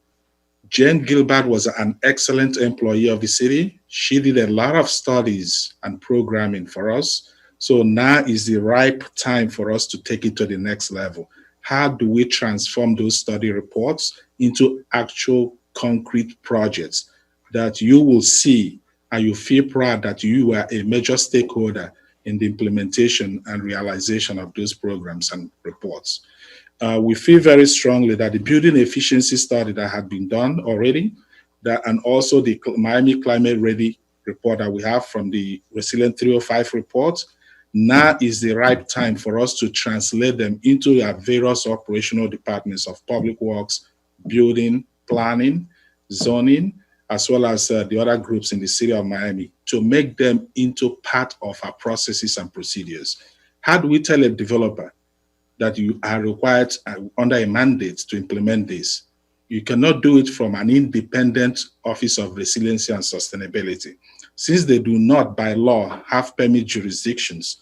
Jane Gilbert was an excellent employee of the city. She did a lot of studies and programming for us. So now is the ripe time for us to take it to the next level. How do we transform those study reports into actual concrete projects that you will see and you feel proud that you are a major stakeholder in the implementation and realization of those programs and reports? We feel very strongly that the building efficiency study that had been done already, and also the Miami Climate Ready report that we have from the Resilient 305 report, now is the right time for us to translate them into our various operational departments of public works, building, planning, zoning, as well as the other groups in the city of Miami, to make them into part of our processes and procedures. How do we tell a developer that you are required under a mandate to implement this? You cannot do it from an independent Office of Resiliency and Sustainability, since they do not, by law, have permit jurisdictions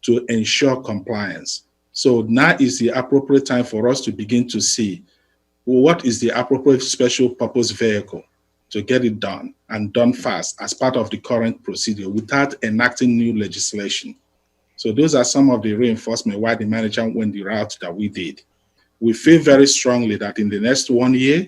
to ensure compliance. So now is the appropriate time for us to begin to see what is the appropriate special purpose vehicle to get it done, and done fast as part of the current procedure without enacting new legislation. So those are some of the reinforcement why the manager went the route that we did. We feel very strongly that in the next 1 year,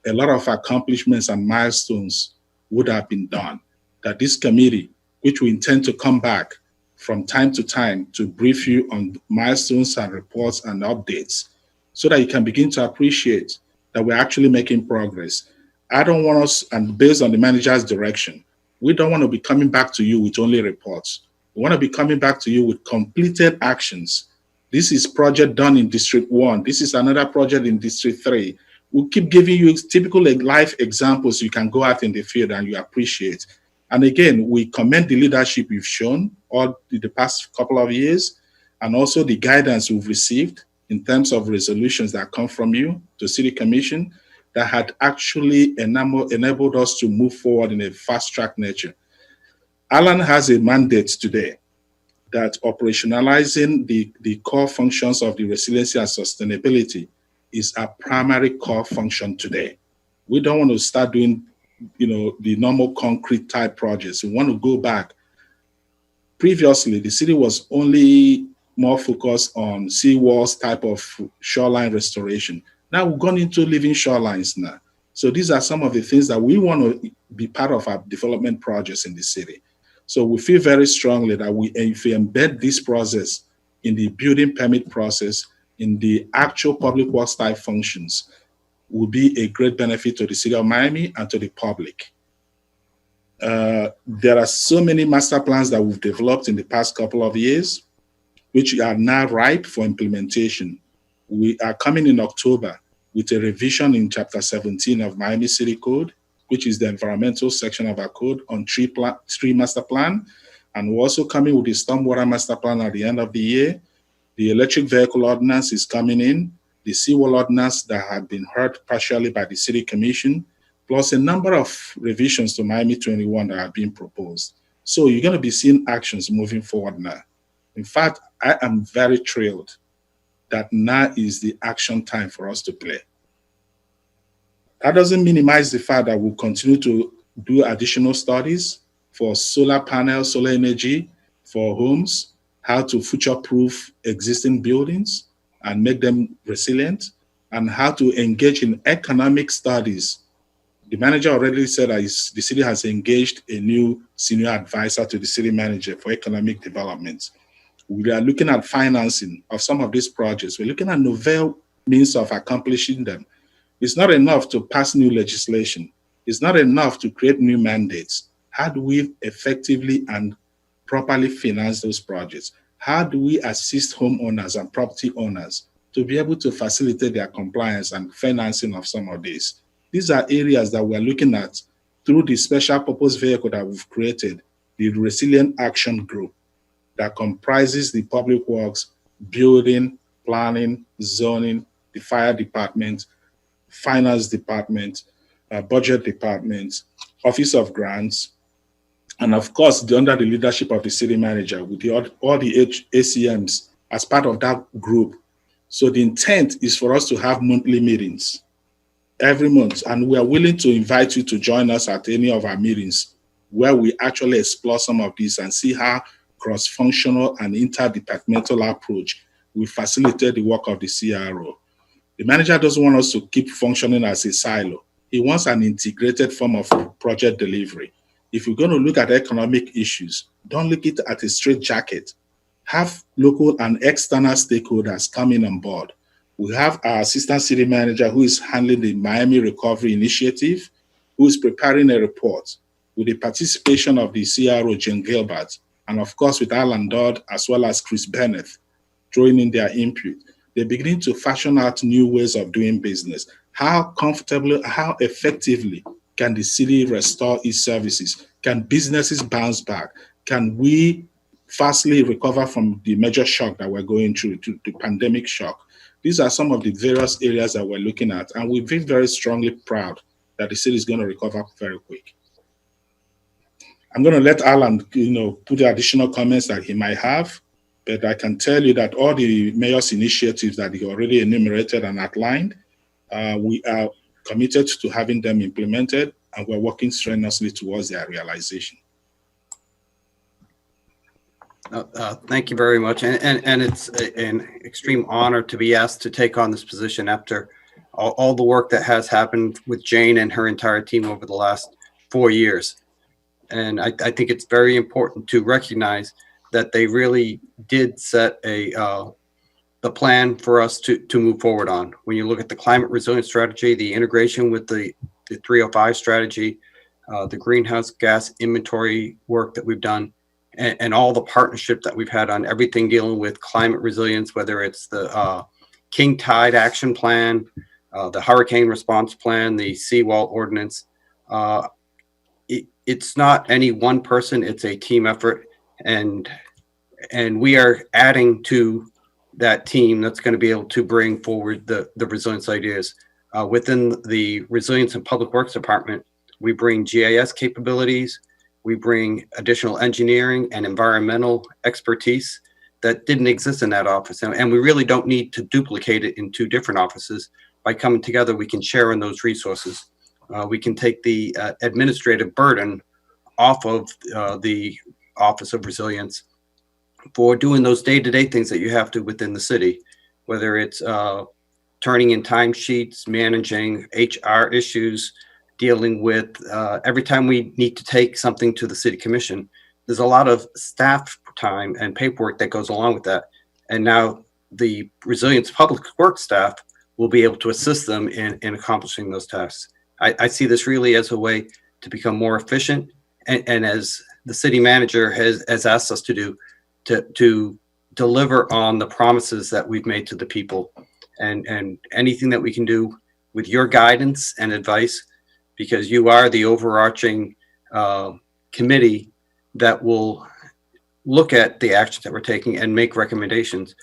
a lot of accomplishments and milestones would have been done, that this committee, which we intend to come back from time to time to brief you on milestones and reports and updates, so that you can begin to appreciate that we're actually making progress. I don't want us, and based on the manager's direction, we don't want to be coming back to you with only reports. We want to be coming back to you with completed actions. This is project done in District 1. This is another project in District 3. We'll keep giving you typical life examples you can go out in the field and you appreciate. And again, we commend the leadership you've shown all the past couple of years, and also the guidance we've received in terms of resolutions that come from you to City Commission that had actually enabled us to move forward in a fast-track nature. Alan has a mandate today that operationalizing the core functions of the resiliency and sustainability is our primary core function today. We don't want to start doing, the normal concrete type projects. We want to go back. Previously, the city was only more focused on seawalls type of shoreline restoration. Now we've gone into living shorelines now. So these are some of the things that we want to be part of our development projects in the city. So we feel very strongly that if we embed this process in the building permit process, in the actual public works type functions, will be a great benefit to the city of Miami and to the public. There are so many master plans that we've developed in the past couple of years, which are now ripe for implementation. We are coming in October with a revision in Chapter 17 of Miami City Code, which is the environmental section of our code on tree master plan. And we're also coming with the stormwater master plan at the end of the year. The electric vehicle ordinance is coming in, the seawall ordinance that had been heard partially by the city commission, plus a number of revisions to Miami 21 that are being proposed. So you're going to be seeing actions moving forward now. In fact, I am very thrilled that now is the action time for us to play. That doesn't minimize the fact that we'll continue to do additional studies for solar panels, solar energy for homes, how to future-proof existing buildings and make them resilient, and how to engage in economic studies. The manager already said that the city has engaged a new senior advisor to the city manager for economic development. We are looking at financing of some of these projects. We're looking at novel means of accomplishing them. It's not enough to pass new legislation. It's not enough to create new mandates. How do we effectively and properly finance those projects? How do we assist homeowners and property owners to be able to facilitate their compliance and financing of some of these? These are areas that we're looking at through the special purpose vehicle that we've created, the Resilient Action Group, that comprises the public works, building, planning, zoning, the fire department, finance department, budget department, office of grants, and of course, under the leadership of the city manager with all the ACMs as part of that group. So the intent is for us to have monthly meetings every month, and we are willing to invite you to join us at any of our meetings where we actually explore some of these and see how cross-functional and interdepartmental approach will facilitate the work of the CRO. The manager doesn't want us to keep functioning as a silo. He wants an integrated form of project delivery. If you're going to look at economic issues, don't look at it at a straitjacket. Have local and external stakeholders coming on board. We have our assistant city manager who is handling the Miami Recovery Initiative, who is preparing a report with the participation of the CRO, Jane Gilbert, and of course with Alan Dodd, as well as Chris Bennett, throwing in their input. They're beginning to fashion out new ways of doing business. How comfortably, how effectively can the city restore its services? Can businesses bounce back? Can we fastly recover from the major shock that we're going through, the pandemic shock? These are some of the various areas that we're looking at, and we feel very strongly proud that the city is going to recover very quick. I'm going to let Alan, put the additional comments that he might have, but I can tell you that all the mayor's initiatives that he already enumerated and outlined, we are committed to having them implemented, and we're working strenuously towards their realization. Thank you very much. And it's an extreme honor to be asked to take on this position after all the work that has happened with Jane and her entire team over the last 4 years. And I think it's very important to recognize that they really did set the plan for us to move forward on. When you look at the climate resilience strategy, the integration with the 305 strategy, the greenhouse gas inventory work that we've done, and all the partnership that we've had on everything dealing with climate resilience, whether it's the King Tide Action Plan, the Hurricane Response Plan, the Seawall Ordinance. It's not any one person, it's a team effort. And we are adding to that team that's going to be able to bring forward the resilience ideas. Within the Resilience and Public Works Department, we bring GIS capabilities, we bring additional engineering and environmental expertise that didn't exist in that office. And we really don't need to duplicate it in 2 different offices. By coming together, we can share in those resources. We can take the administrative burden off of the Office of Resilience for doing those day-to-day things that you have to within the city, whether it's turning in timesheets, managing HR issues, dealing with every time we need to take something to the city commission, there's a lot of staff time and paperwork that goes along with that. And now the Resilience Public Works staff will be able to assist them in accomplishing those tasks. I see this really as a way to become more efficient, and as the city manager has asked us to do, to deliver on the promises that we've made to the people, and anything that we can do with your guidance and advice, because you are the overarching committee that will look at the actions that we're taking and make recommendations.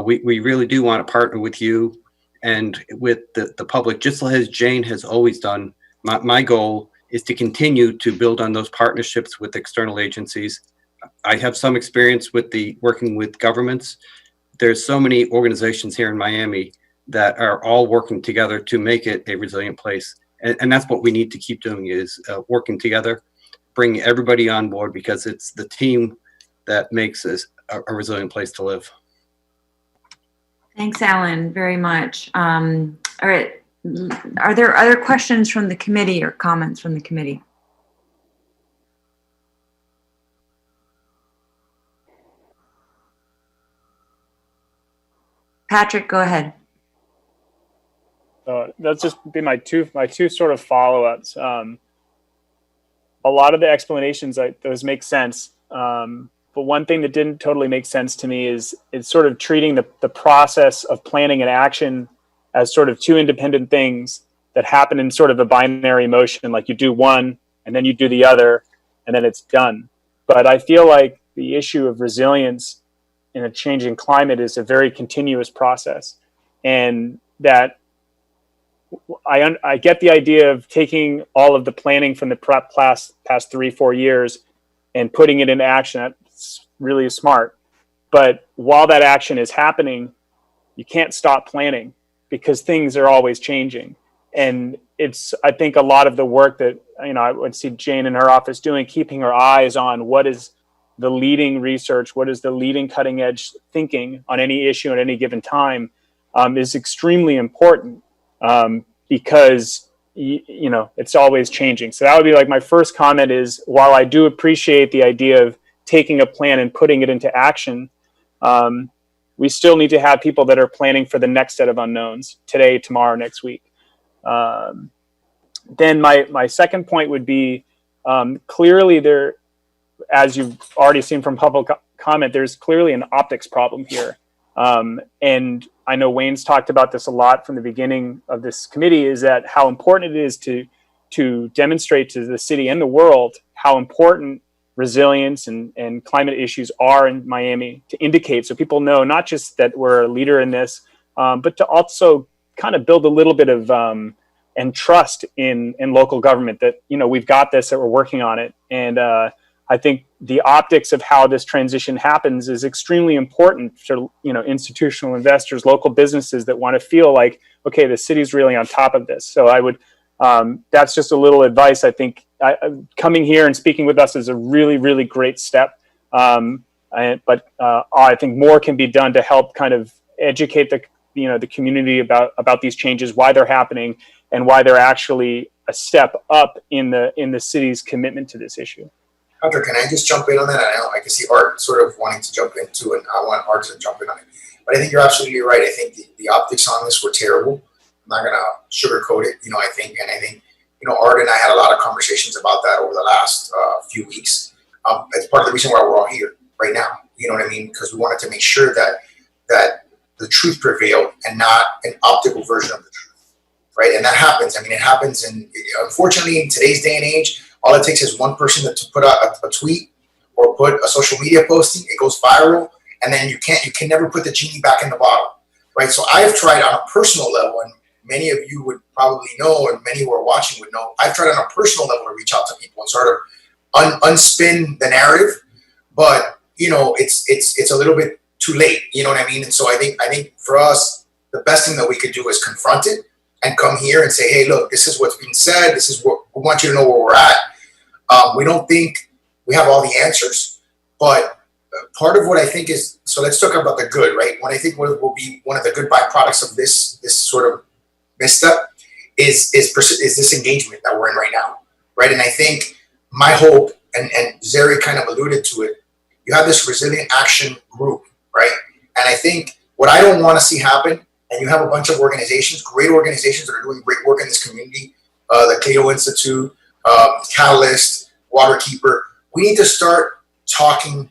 We really do want to partner with you and with the public, just as Jane has always done. My goal is to continue to build on those partnerships with external agencies. I have some experience with working with governments. There's so many organizations here in Miami that are all working together to make it a resilient place. And that's what we need to keep doing, is working together, bring everybody on board, because it's the team that makes us a resilient place to live. Thanks, Alan, very much. All right. Are there other questions from the committee or comments from the committee? Patrick, go ahead. That's just be my two sort of follow-ups. A lot of the explanations, those make sense. But one thing that didn't totally make sense to me is sort of treating the process of planning and action as sort of two independent things that happen in sort of a binary motion, like you do one and then you do the other and then it's done. But I feel like the issue of resilience in a changing climate is a very continuous process, and that I get the idea of taking all of the planning from the past 3-4 years and putting it into action. That's really smart. But while that action is happening, you can't stop planning, because things are always changing. And it's, I think, a lot of the work that, I would see Jane in her office doing, keeping her eyes on what is the leading research, what is the leading cutting edge thinking on any issue at any given time, is extremely important, because, it's always changing. So that would be like my first comment is, while I do appreciate the idea of taking a plan and putting it into action, we still need to have people that are planning for the next set of unknowns, today, tomorrow, next week. Then my second point would be, clearly there, as you've already seen from public comment, there's clearly an optics problem here. And I know Wayne's talked about this a lot from the beginning of this committee, is that how important it is to demonstrate to the city and the world how important resilience and climate issues are in Miami, to indicate, so people know not just that we're a leader in this, but to also kind of build a little bit of and trust in local government that, we've got this, that we're working on it. And I think the optics of how this transition happens is extremely important for, institutional investors, local businesses that want to feel like, okay, the city's really on top of this. So I would, that's just a little advice. I think coming here and speaking with us is a really, really great step. But I think more can be done to help kind of educate the community about these changes, why they're happening, and why they're actually a step up in the city's commitment to this issue. Hunter, can I just jump in on that? I can see Art sort of wanting to jump into it. I want Art to jump in on it. But I think you're absolutely right. I think the optics on this were terrible. I'm not going to sugarcoat it. I think Art and I had a lot of conversations about that over the last few weeks. It's part of the reason why we're all here right now. You know what I mean? Because we wanted to make sure that the truth prevailed and not an optical version of the truth, right? And that happens. It happens, and unfortunately, in today's day and age, all it takes is one person to put out a tweet or put a social media posting. It goes viral, and then you can never put the genie back in the bottle, right? So I've tried on a personal level, and many of you would probably know, and many who are watching would know, I've tried on a personal level to reach out to people and sort of unspin the narrative, but it's a little bit too late. You know what I mean? And so I think for us, the best thing that we could do is confront it and come here and say, hey, look, this is what's being said. This is what we want you to know where we're at. We don't think we have all the answers, but part of what I think is, so let's talk about the good, right? What I think will be one of the good byproducts of this this sort of misstep is this engagement that we're in right now, right? And I think my hope, and Zeri kind of alluded to it, you have this resilient action group, right? And I think what I don't want to see happen, and you have a bunch of organizations, great organizations that are doing great work in this community, the Cato Institute, Catalyst, Waterkeeper. We need to start talking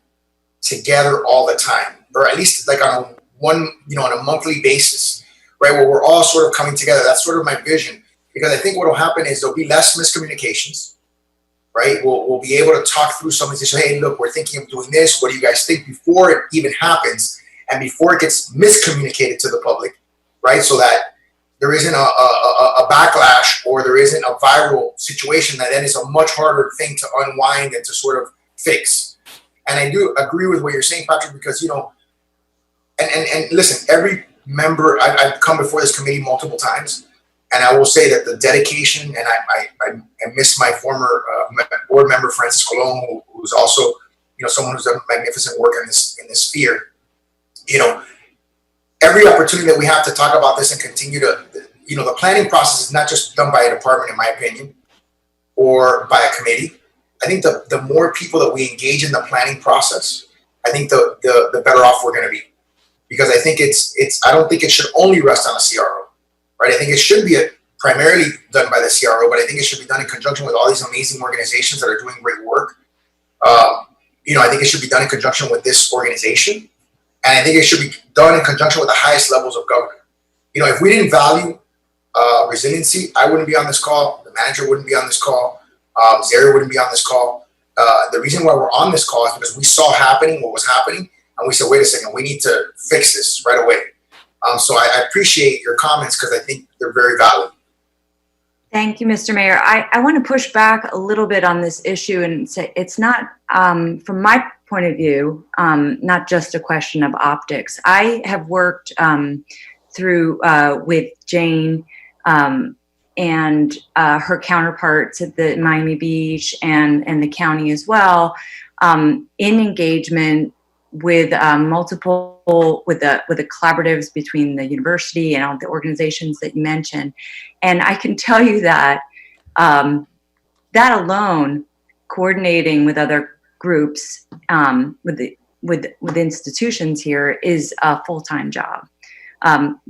together all the time, or at least like on a monthly basis, right? Where we're all sort of coming together. That's sort of my vision, because I think what will happen is there'll be less miscommunications, right? We'll be able to talk through some of this. Hey, look, we're thinking of doing this. What do you guys think, before it even happens and before it gets miscommunicated to the public, right? So that there isn't a backlash, or there isn't a viral situation that then is a much harder thing to unwind and to sort of fix. And I do agree with what you're saying, Patrick, because, and listen, every member, I've come before this committee multiple times, and I will say that the dedication, and I miss my former board member, Francis Colon, who's also, someone who's done magnificent work in this sphere. Every opportunity that we have to talk about this and continue to, the planning process is not just done by a department, in my opinion, or by a committee. I think the more people that we engage in the planning process, I think the better off we're going to be. Because I think I don't think it should only rest on a CRO, right? I think it should be primarily done by the CRO, but I think it should be done in conjunction with all these amazing organizations that are doing great work. I think it should be done in conjunction with this organization. And I think it should be done in conjunction with the highest levels of government. If we didn't value resiliency, I wouldn't be on this call. The manager wouldn't be on this call. Zeri wouldn't be on this call. The reason why we're on this call is because we saw what was happening, and we said, wait a second, we need to fix this right away. So I appreciate your comments, because I think they're very valid. Thank you, Mr. Mayor. I want to push back a little bit on this issue and say it's not, from my point of view, not just a question of optics. I have worked through with Jane and her counterparts at the Miami Beach and the county as well, in engagement with multiple with the collaboratives between the university and all the organizations that you mentioned. And I can tell you that that alone, coordinating with other groups, with institutions here, is a full-time job.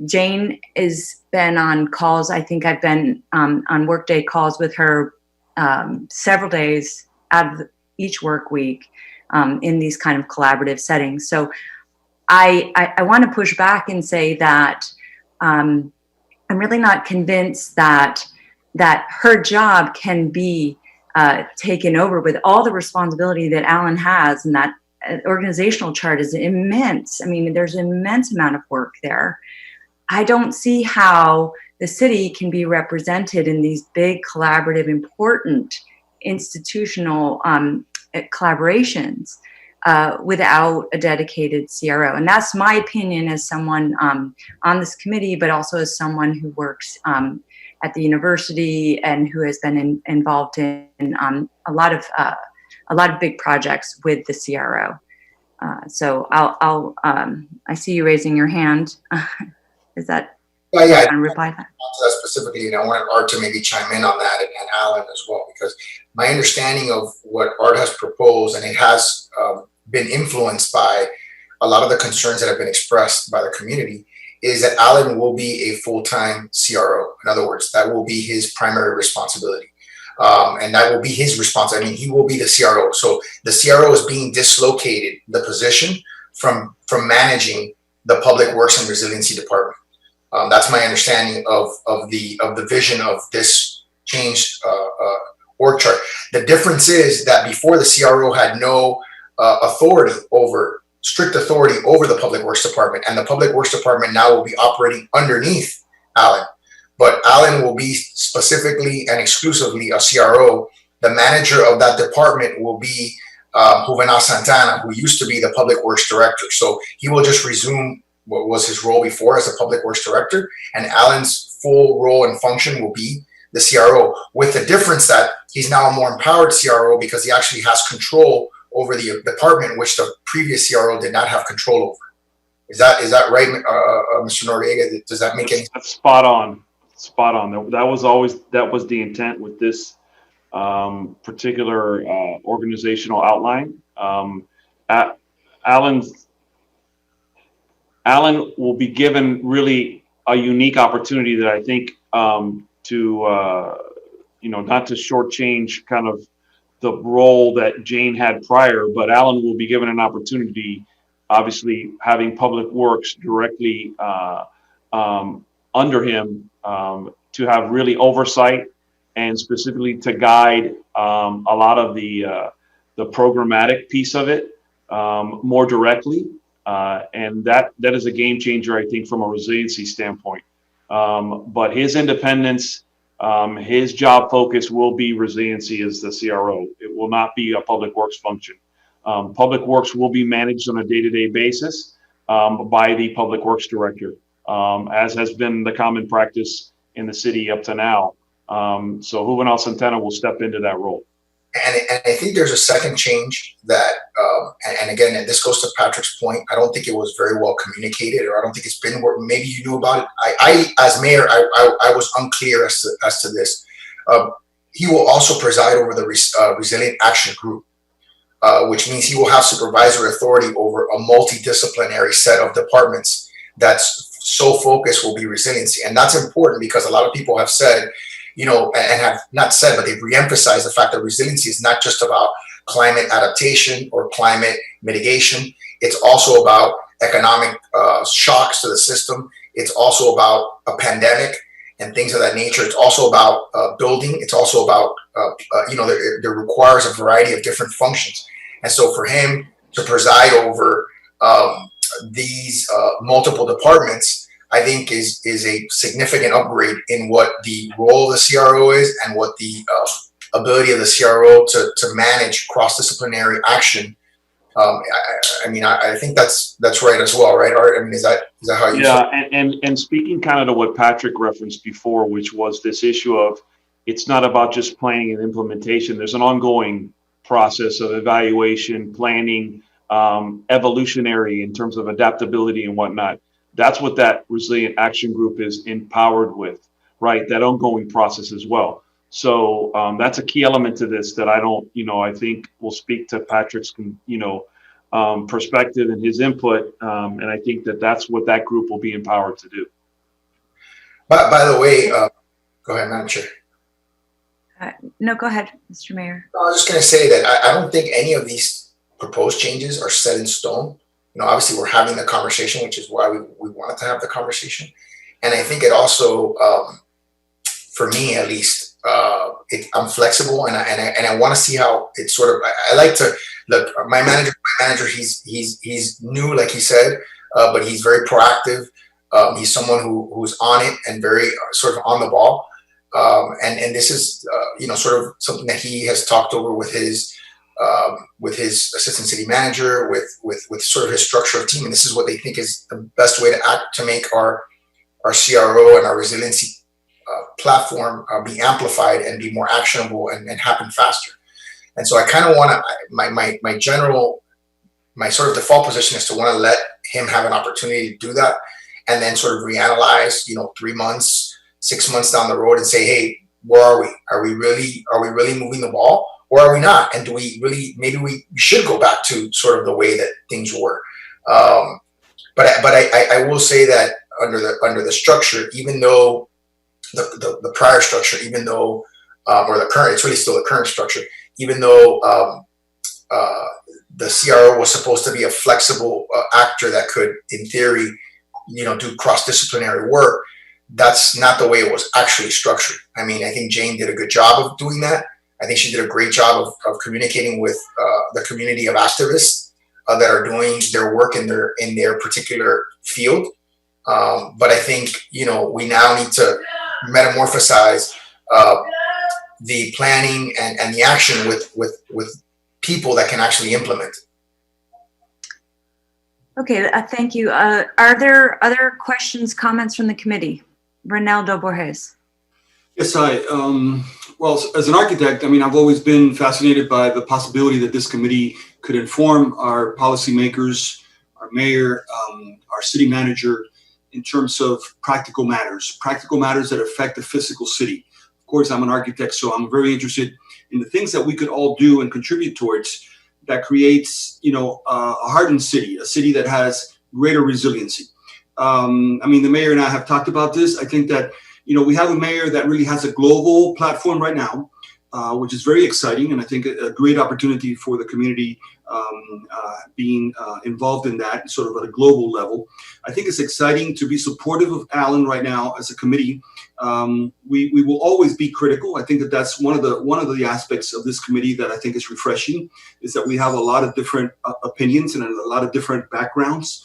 Jane has been on calls. I think I've been on workday calls with her several days out of each work week in these kind of collaborative settings. So I want to push back and say that I'm really not convinced that her job can be taken over with all the responsibility that Alan has, and that organizational chart is immense. I mean, there's an immense amount of work there. I don't see how the city can be represented in these big collaborative, important institutional collaborations without a dedicated CRO. And that's my opinion as someone on this committee, but also as someone who works at the university and who has been involved in a lot of big projects with the CRO. So I see you raising your hand. Is that? Yeah. I want to reply to that. Specifically, and I wanted Art to maybe chime in on that, and Alan as well, because my understanding of what Art has proposed, and it has been influenced by a lot of the concerns that have been expressed by the community, is that Alan will be a full-time CRO. In other words, that will be his primary responsibility. And that will be his response. I mean, he will be the CRO. So the CRO is being dislocated, the position, from managing the Public Works and Resiliency Department. That's my understanding of the vision of this changed org chart. The difference is that before, the CRO had no strict authority over the Public Works Department, and the Public Works Department now will be operating underneath Alan. But Alan will be specifically and exclusively a CRO. The manager of that department will be Juvenal Santana, who used to be the Public Works Director. So he will just resume what was his role before as a Public Works Director, and Alan's full role and function will be the CRO, with the difference that he's now a more empowered CRO because he actually has control over the department, which the previous CRO did not have control over. Is that right, Mr. Noriega? Does that make any sense? That's spot on. Spot on. That was the intent with this particular organizational outline. Alan will be given really a unique opportunity that I think to not to shortchange kind of the role that Jane had prior, but Alan will be given an opportunity, obviously having Public Works directly under him, to have really oversight and specifically to guide a lot of the programmatic piece of it more directly. And that is a game changer, I think, from a resiliency standpoint. But his independence, his job focus will be resiliency as the CRO. It will not be a Public Works function. Public Works will be managed on a day-to-day basis by the Public Works Director, as has been the common practice in the city up to now. So Juvenal Santana will step into that role. And I think there's a second change that, and again, and this goes to Patrick's point, I don't think it was very well communicated, or I don't think it's been, maybe you knew about it. I as mayor, I was unclear as to this. He will also preside over the Resilient Action Group, which means he will have supervisory authority over a multidisciplinary set of departments that's so focused will be resiliency. And that's important because a lot of people have said, and have not said, but they've reemphasized the fact that resiliency is not just about climate adaptation or climate mitigation. It's also about economic shocks to the system. It's also about a pandemic and things of that nature. It's also about building. It's also about, it requires a variety of different functions. And so for him to preside over these multiple departments, I think is a significant upgrade in what the role of the CRO is and what the ability of the CRO to manage cross-disciplinary action. I think that's right as well, right, Art? I mean, is that how you? Yeah, and speaking kind of to what Patrick referenced before, which was this issue of it's not about just planning and implementation. There's an ongoing process of evaluation, planning, evolutionary in terms of adaptability and whatnot. That's what that Resilient Action Group is empowered with, right? That ongoing process as well. So that's a key element to this that I think will speak to Patrick's, perspective and his input. And I think that's what that group will be empowered to do. By the way, go ahead, Madam Chair. No, go ahead, Mr. Mayor. I was just going to say that I don't think any of these proposed changes are set in stone. Obviously we're having the conversation, which is why we wanted to have the conversation. And I think it also, for me at least, I'm flexible and I want to see how it sort of, I like to look, my manager, he's new, like he said, but he's very proactive. He's someone who's on it and very sort of on the ball. And this is, sort of something that he has talked over with his assistant city manager, with sort of his structure of team. And this is what they think is the best way to act to make our CRO and our resiliency platform be amplified and be more actionable and happen faster. And so I kind of want to, my sort of default position is to want to let him have an opportunity to do that and then sort of reanalyze, 3 months, 6 months down the road and say, hey, where are we? Are we really moving the ball? Or are we not? And do we really, maybe we should go back to sort of the way that things were. But I will say that under the structure, even though the prior structure, even though, or the current, it's really still the current structure, even though the CRO was supposed to be a flexible actor that could, in theory, do cross-disciplinary work, that's not the way it was actually structured. I mean, I think Jane did a good job of doing that. I think she did a great job of communicating with the community of activists that are doing their work in their particular field. But I think, we now need to metamorphosize the planning and the action with people that can actually implement. Okay, thank you. Are there other questions, comments from the committee? Ronaldo Borges. Yes, hi. Well, as an architect, I've always been fascinated by the possibility that this committee could inform our policymakers our mayor, our city manager, in terms of practical matters that affect the physical city. Of course, I'm an architect, so I'm very interested in the things that we could all do and contribute towards that creates, a hardened city, a city that has greater resiliency. The mayor and I have talked about this. I think that, we have a mayor that really has a global platform right now, which is very exciting. And I think a great opportunity for the community being involved in that sort of at a global level. I think it's exciting to be supportive of Alan right now as a committee. We will always be critical. I think that that's one of the aspects of this committee that I think is refreshing, is that we have a lot of different opinions and a lot of different backgrounds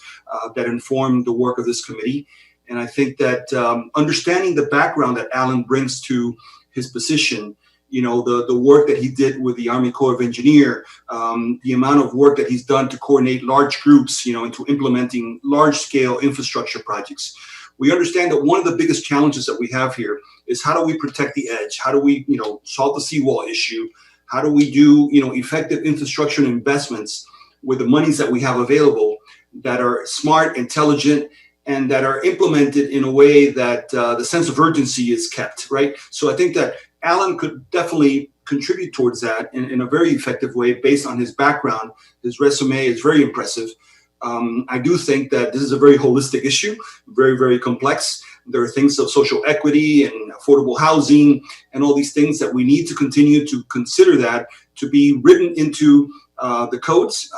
that inform the work of this committee. And I think that understanding the background that Alan brings to his position, the work that he did with the Army Corps of Engineers, the amount of work that he's done to coordinate large groups, into implementing large-scale infrastructure projects. We understand that one of the biggest challenges that we have here is how do we protect the edge? How do we, solve the seawall issue? How do we do, effective infrastructure and investments with the monies that we have available that are smart, intelligent, and that are implemented in a way that the sense of urgency is kept, right? So I think that Alan could definitely contribute towards that in a very effective way based on his background. His resume is very impressive. I do think that this is a very holistic issue, very, very complex. There are things of social equity and affordable housing and all these things that we need to continue to consider that to be written into the codes,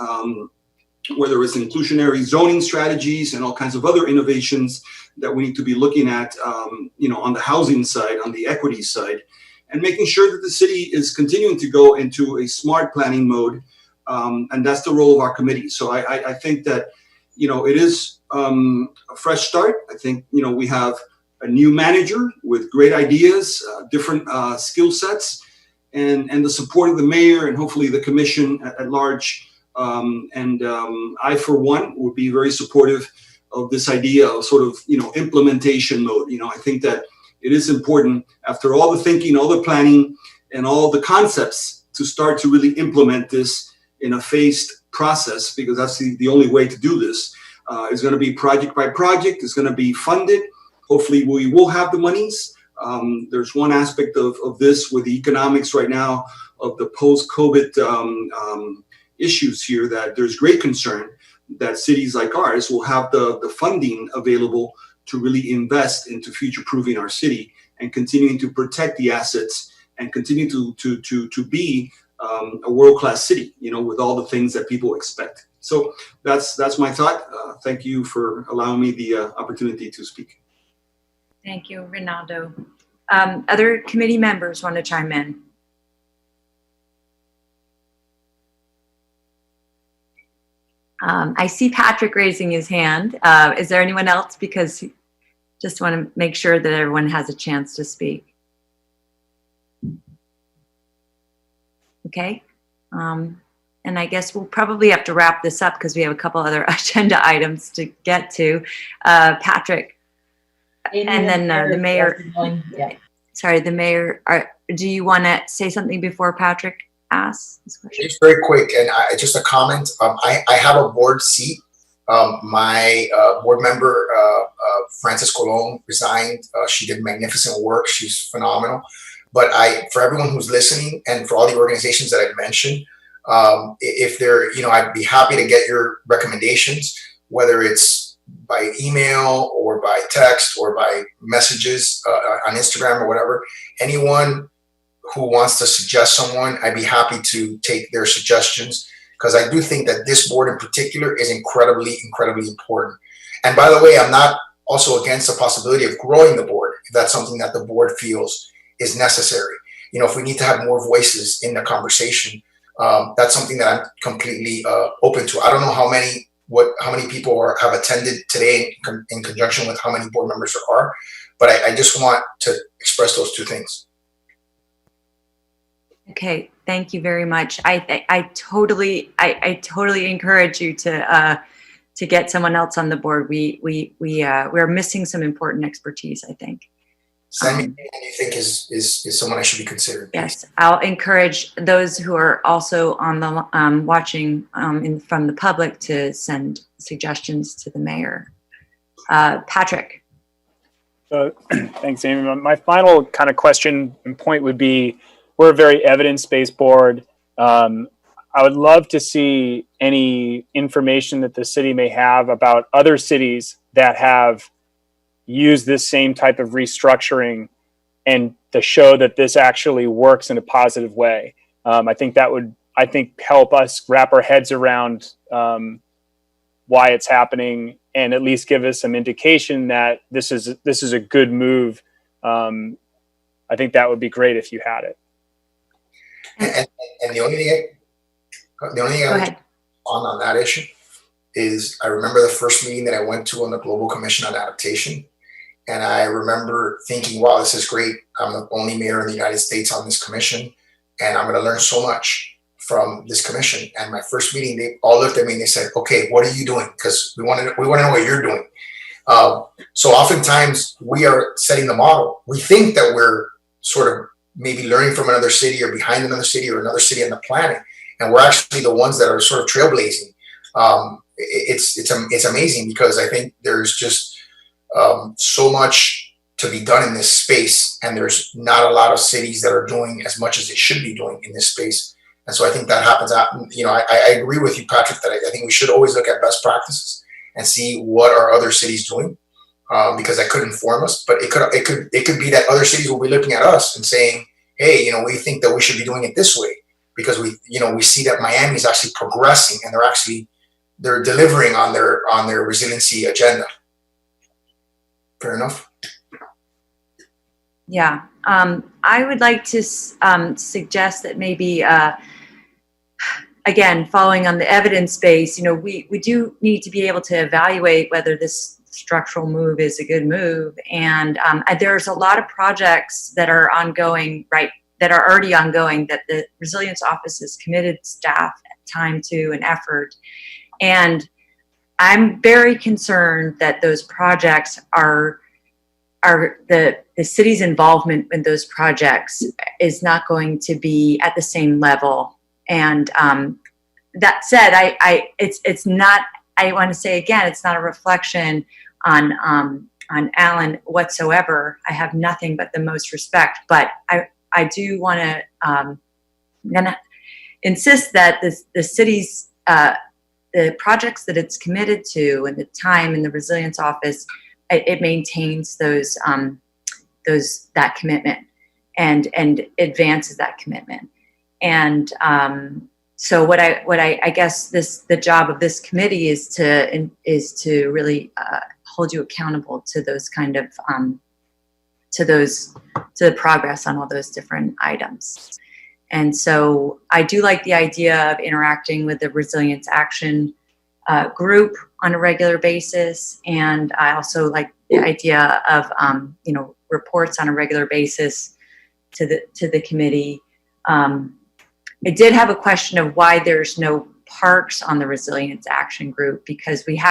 whether it's inclusionary zoning strategies and all kinds of other innovations that we need to be looking at, on the housing side, on the equity side, and making sure that the city is continuing to go into a smart planning mode. And that's the role of our committee. So I think that, it is a fresh start. I think, we have a new manager with great ideas, different skill sets, and the support of the mayor and hopefully the commission at large. I, for one, would be very supportive of this idea of sort of, implementation mode. I think that it is important, after all the thinking, all the planning, and all the concepts, to start to really implement this in a phased process, because that's the only way to do this. It's going to be project by project. It's going to be funded. Hopefully, we will have the monies. There's one aspect of this with the economics right now of the post-COVID issues here, that there's great concern that cities like ours will have the funding available to really invest into future-proofing our city and continuing to protect the assets and continue to be a world-class city, with all the things that people expect. So that's my thought. Thank you for allowing me the opportunity to speak. Thank you, Ronaldo. Other committee members want to chime in? I see Patrick raising his hand. Is there anyone else? Because just want to make sure that everyone has a chance to speak. Okay. And I guess we'll probably have to wrap this up because we have a couple other agenda items to get to. Patrick, and then the mayor. Yeah. Sorry, the mayor. Do you want to say something before Patrick asks this question? Just very quick, and just a comment. I have a board seat. My board member, Frances Colon, resigned. She did magnificent work. She's phenomenal. But for everyone who's listening and for all the organizations that I've mentioned, if they're, I'd be happy to get your recommendations, whether it's by email or by text or by messages on Instagram or whatever. Anyone who wants to suggest someone, I'd be happy to take their suggestions, because I do think that this board in particular is incredibly, incredibly important. And by the way, I'm not also against the possibility of growing the board, if that's something that the board feels is necessary. If we need to have more voices in the conversation, that's something that I'm completely open to. I don't know how many people have attended today in conjunction with how many board members there are, but I just want to express those two things. Okay, thank you very much. I totally encourage you to get someone else on the board. We're missing some important expertise, I think. send me anyone you think is someone I should be considering. Yes, I'll encourage those who are also on the watching from the public to send suggestions to the mayor. Patrick. Thanks, Amy. My final kind of question and point would be, we're a very evidence-based board. I would love to see any information that the city may have about other cities that have used this same type of restructuring and to show that this actually works in a positive way. I think that would, help us wrap our heads around why it's happening and at least give us some indication that this is a good move. I think that would be great if you had it. And the only thing I would on that issue is, I remember the first meeting that I went to on the Global Commission on Adaptation, and I remember thinking, wow, this is great. I'm the only mayor in the United States on this commission, and I'm going to learn so much from this commission. And my first meeting, they all looked at me and they said, okay, what are you doing? Because we want to know what you're doing. So oftentimes we are setting the model. We think that we're sort of maybe learning from another city or behind another city or another city on the planet, and we're actually the ones that are sort of trailblazing. It's amazing, because I think there's just so much to be done in this space, and there's not a lot of cities that are doing as much as they should be doing in this space. And so I think that happens. I agree with you, Patrick, that I think we should always look at best practices and see what are other cities doing, because that could inform us. But it could be that other cities will be looking at us and saying, hey, we think that we should be doing it this way, because we see that Miami is actually progressing, and they're delivering on their resiliency agenda. Fair enough. Yeah, I would like to suggest that maybe, again, following on the evidence base, we do need to be able to evaluate whether this structural move is a good move. And there's a lot of projects that are ongoing, right, that are already ongoing, that the Resilience Office has committed staff, time to, and effort. And I'm very concerned that those projects are the city's involvement in those projects is not going to be at the same level. And that said, it's not, I want to say again, it's not a reflection on Alan whatsoever. I have nothing but the most respect, but I do want to I'm gonna insist that the city's the projects that it's committed to, and the time in the Resilience Office, it maintains that commitment and advances that commitment. And so what I guess the job of this committee is to really hold you accountable to those kind of to the progress on all those different items. And so I do like the idea of interacting with the Resilience Action group on a regular basis. And I also like the idea of, reports on a regular basis to the committee. I did have a question of why there's no parks on the Resilience Action group, because we've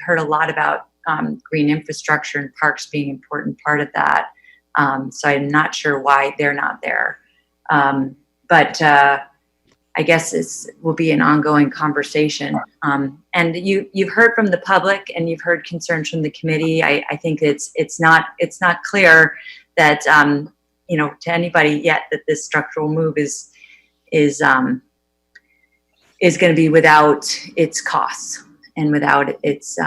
heard a lot about green infrastructure and parks being an important part of that. So I'm not sure why they're not there. But I guess this will be an ongoing conversation. And you've heard from the public, and you've heard concerns from the committee. I think it's not clear that to anybody yet that this structural move is going to be without its costs and without its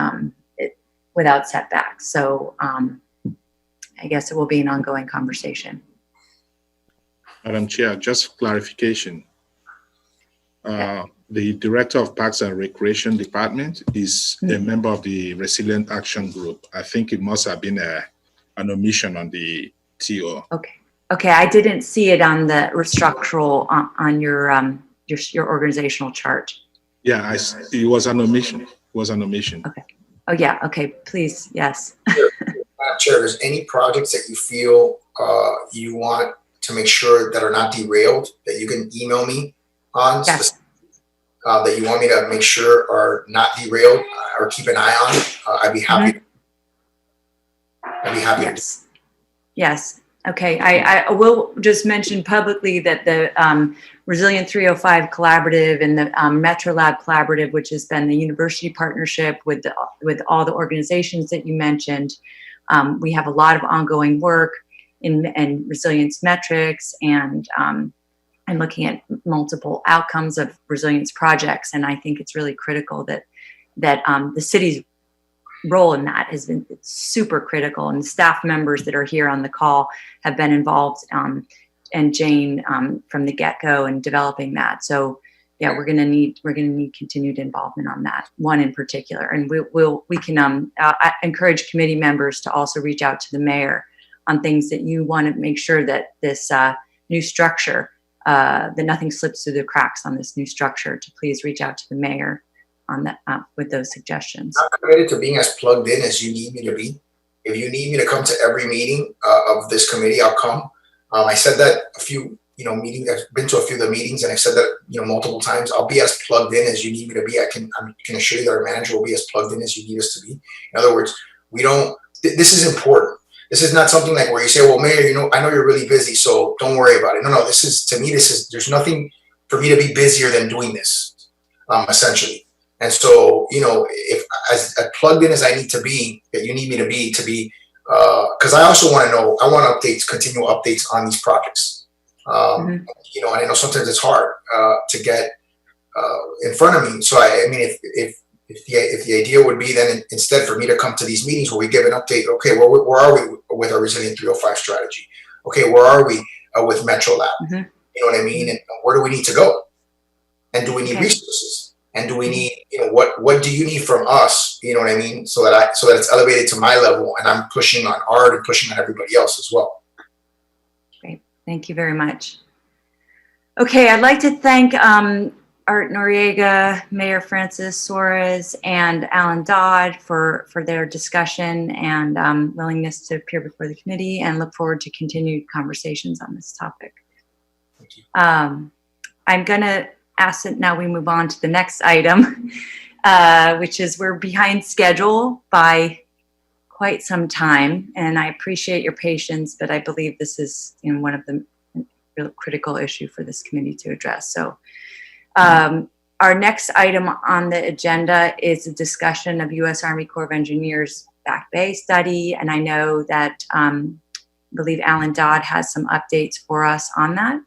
without setbacks. So I guess it will be an ongoing conversation. Madam Chair, just clarification. The Director of Parks and Recreation Department is a member of the Resilient Action Group. I think it must have been an omission on the TO. Okay, I didn't see it on the structural on your organizational chart. Yeah, it was an omission. Okay. Oh yeah. Okay. Please. Yes. Madam Chair, there's any projects that you feel you want to make sure that are not derailed, that you can email me on, yes. That you want me to make sure are not derailed or keep an eye on, I'd be happy. I'd be happy. Yes. Yes. Okay. I will just mention publicly that the Resilient 305 Collaborative and the Metro Lab Collaborative, which has been the university partnership with all the organizations that you mentioned, we have a lot of ongoing work in resilience metrics and looking at multiple outcomes of resilience projects. And I think it's really critical that the city's role in that has been super critical, and the staff members that are here on the call have been involved, and Jane from the get-go in developing that. So yeah, we're gonna need continued involvement on that one in particular, and we can encourage committee members to also reach out to the mayor on things that you want to make sure that this new structure, that nothing slips through the cracks on this new structure. To please reach out to the mayor on that with those suggestions. I'm committed to being as plugged in as you need me to be. If you need me to come to every meeting of this committee, I'll come. I said that a few, meetings. I've been to a few of the meetings, and I've said that, multiple times. I'll be as plugged in as you need me to be. I can assure you that our manager will be as plugged in as you need us to be. In other words, this is important. This is not something like where you say, well, Mayor, I know you're really busy, so don't worry about it. No, there's nothing for me to be busier than doing this, essentially. And so, if as plugged in as I need to be, that you need me to be, because I also want to know, I want continual updates on these projects. And I know sometimes it's hard to get in front of me. So if the idea would be then instead for me to come to these meetings where we give an update, okay, where are we with our Resilient 305 strategy? Okay, where are we with Metro Lab? You know what I mean? And where do we need to go? And do we need resources? And do we need, what do you need from us? You know what I mean? So that it's elevated to my level, and I'm pushing on Art and pushing on everybody else as well. Great. Thank you very much. Okay. I'd like to thank Art Noriega, Mayor Francis Suarez, and Alan Dodd for their discussion and willingness to appear before the committee, and look forward to continued conversations on this topic. Thank you. I'm going to ask that now we move on to the next item, which is we're behind schedule by quite some time, and I appreciate your patience, but I believe this is one of the real critical issue for this committee to address. So our next item on the agenda is a discussion of U.S. Army Corps of Engineers Back Bay study, and I know that I believe Alan Dodd has some updates for us on that.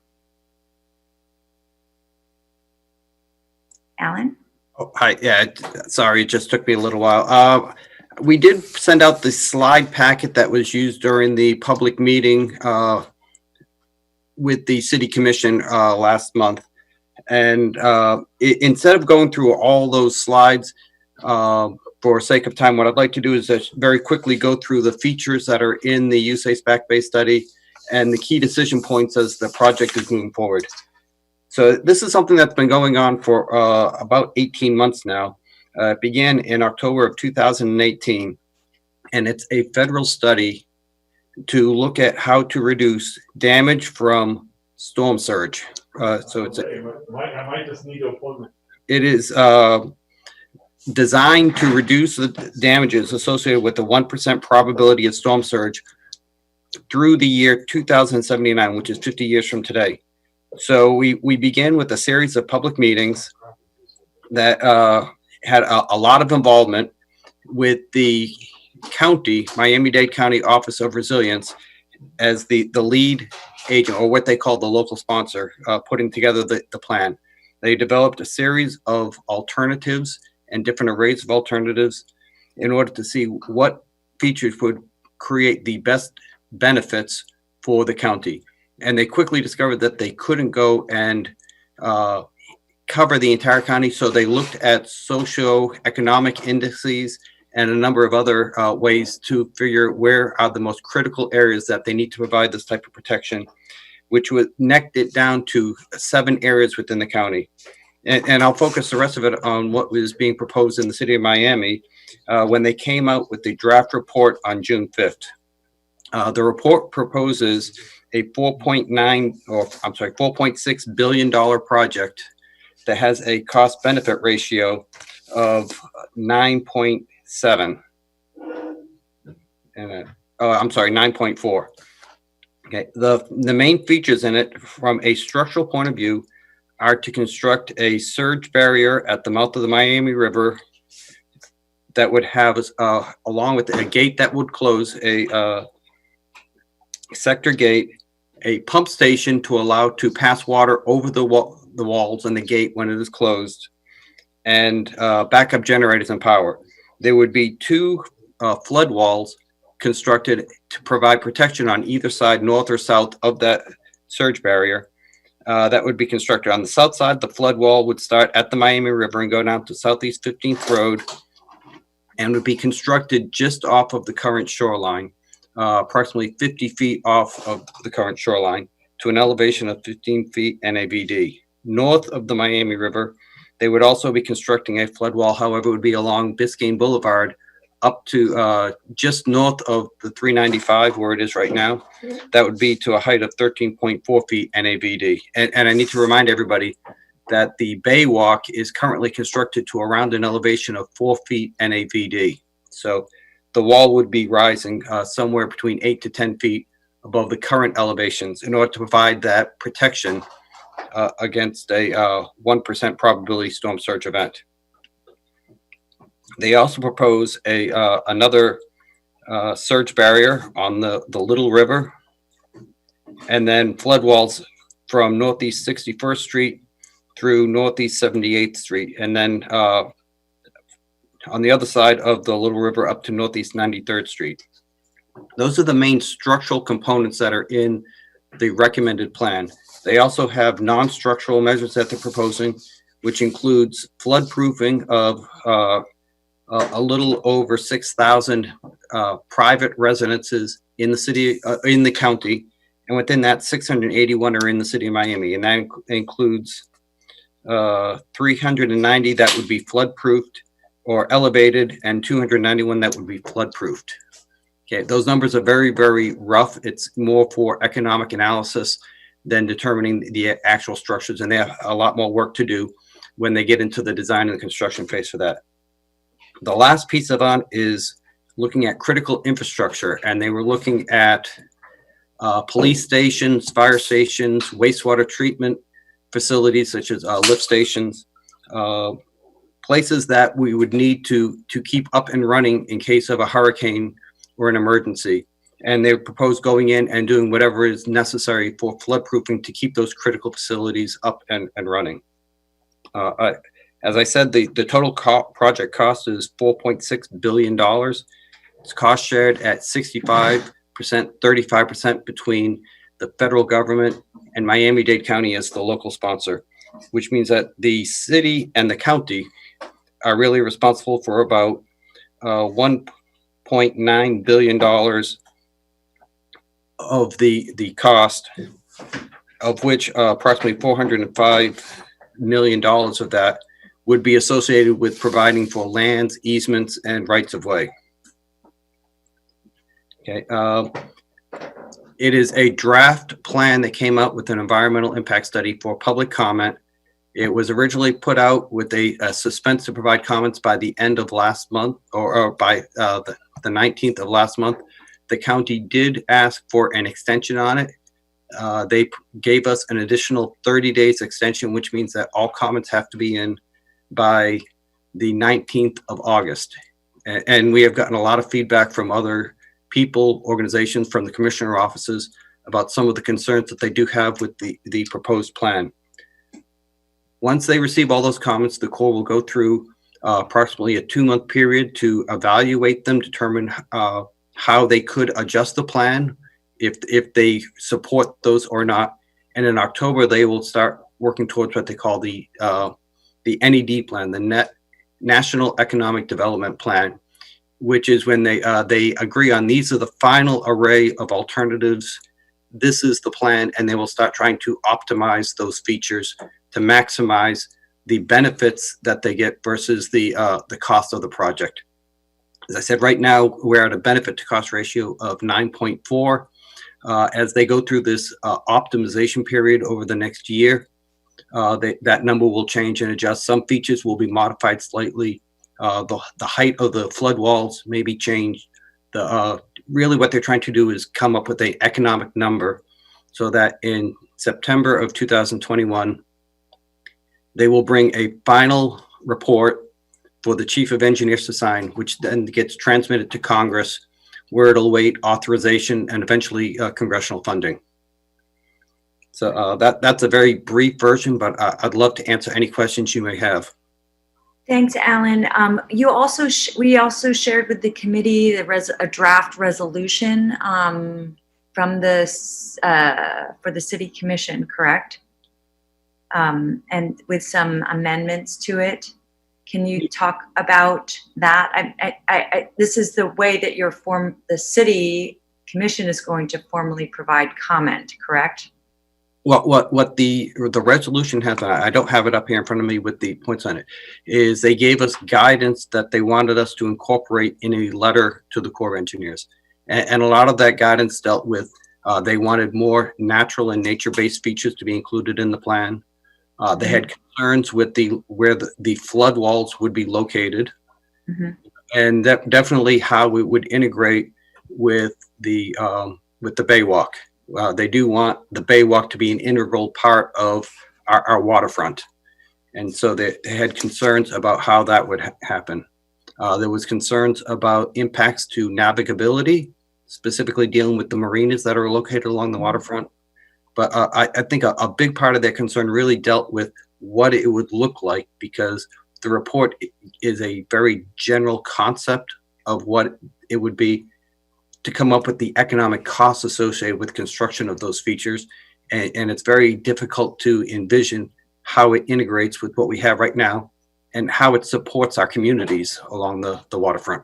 Alan? Oh, hi. Yeah, sorry, it just took me a little while. We did send out the slide packet that was used during the public meeting with the City Commission last month. And instead of going through all those slides, for sake of time, what I'd like to do is just very quickly go through the features that are in the USACE Back Bay study and the key decision points as the project is moving forward. So this is something that's been going on for about 18 months now. It began in October of 2018, and it's a federal study to look at how to reduce damage from storm surge. So it's I might just need an appointment. It is designed to reduce the damages associated with the 1% probability of storm surge through the year 2079, which is 50 years from today. So we began with a series of public meetings that had a lot of involvement with the county, Miami-Dade County Office of Resilience, as the lead agent, or what they call the local sponsor, putting together the plan. They developed a series of alternatives and different arrays of alternatives in order to see what features would create the best benefits for the county. And they quickly discovered that they couldn't go and cover the entire county. So they looked at socioeconomic indices and a number of other ways to figure where are the most critical areas that they need to provide this type of protection, which would necked it down to 7 areas within the county. And I'll focus the rest of it on what was being proposed in the city of Miami when they came out with the draft report on June 5th. The report proposes a $4.6 billion project that has a cost benefit ratio of 9.7. And I'm sorry, 9.4. Okay, the main features in it from a structural point of view are to construct a surge barrier at the mouth of the Miami River that would have, along with a gate that would close, a sector gate, a pump station to allow to pass water over the walls and the gate when it is closed, and backup generators and power. There would be two flood walls constructed to provide protection on either side, north or south of that surge barrier. That would be constructed on the south side. The flood wall would start at the Miami River and go down to Southeast 15th Road, and would be constructed just off of the current shoreline, approximately 50 feet off of the current shoreline to an elevation of 15 feet NAVD. North of the Miami River, they would also be constructing a flood wall. However, it would be along Biscayne Boulevard up to just north of the 395 where it is right now. That would be to a height of 13.4 feet NAVD. And I need to remind everybody that the Bay Walk is currently constructed to around an elevation of 4 feet NAVD. So the wall would be rising somewhere between 8 to 10 feet above the current elevations in order to provide that protection against a 1% probability storm surge event. They also propose another surge barrier on the Little River, and then flood walls from Northeast 61st Street through Northeast 78th Street, and then on the other side of the Little River up to Northeast 93rd Street. Those are the main structural components that are in the recommended plan. They also have non-structural measures that they're proposing, which includes flood proofing of a little over 6,000 private residences in the city, in the county, and within that, 681 are in the city of Miami, and that includes 390 that would be flood-proofed or elevated, and 291 that would be flood-proofed. Okay, those numbers are very, very rough. It's more for economic analysis than determining the actual structures, and they have a lot more work to do when they get into the design and the construction phase for that. The last piece of it is looking at critical infrastructure, and they were looking at police stations, fire stations, wastewater treatment facilities such as lift stations, places that we would need to keep up and running in case of a hurricane or an emergency. And they propose going in and doing whatever is necessary for flood proofing to keep those critical facilities up and running. As I said, the total project cost is $4.6 billion. It's cost shared at 65%, 35% between the federal government and Miami-Dade County as the local sponsor, which means that the city and the county are really responsible for about $1.9 billion of the cost, of which approximately $405 million of that would be associated with providing for lands, easements, and rights of way. Okay, it is a draft plan that came out with an environmental impact study for public comment. It was originally put out with a suspense to provide comments by the end of last month, or by the 19th of last month. The county did ask for an extension on it. They gave us an additional 30 days extension, which means that all comments have to be in by the 19th of August. And we have gotten a lot of feedback from other people, organizations, from the commissioner offices about some of the concerns that they do have with the proposed plan. Once they receive all those comments, the Corps will go through approximately a 2-month period to evaluate them, determine how they could adjust the plan, if they support those or not. And in October, they will start working towards what they call the NED plan, the National Economic Development Plan, which is when they agree on these are the final array of alternatives. This is the plan, and they will start trying to optimize those features to maximize the benefits that they get versus the cost of the project. As I said, right now we're at a benefit to cost ratio of 9.4. As they go through this optimization period over the next year, that number will change and adjust. Some features will be modified slightly. The height of the flood walls may be changed. The really what they're trying to do is come up with an economic number so that in September of 2021, they will bring a final report for the chief of engineers to sign, which then gets transmitted to Congress, where it'll await authorization and eventually congressional funding. So that's a very brief version, but I'd love to answer any questions you may have. Thanks, Alan. You also we also shared with the committee a draft resolution from the for the city commission, correct? And with some amendments to it. Can you talk about that? This is the way that the city commission is going to formally provide comment, correct? What the resolution has, I don't have it up here in front of me with the points on it, is they gave us guidance that they wanted us to incorporate in a letter to the Corps of Engineers. And a lot of that guidance dealt with, they wanted more natural and nature-based features to be included in the plan. They had concerns with where the flood walls would be located. Mm-hmm. And that definitely how we would integrate with the Baywalk. They do want the Baywalk to be an integral part of our waterfront. And so they had concerns about how that would happen. There was concerns about impacts to navigability, specifically dealing with the marinas that are located along the waterfront. But I think a big part of their concern really dealt with what it would look like, because the report is a very general concept of what it would be to come up with the economic costs associated with construction of those features. And it's very difficult to envision how it integrates with what we have right now and how it supports our communities along the waterfront.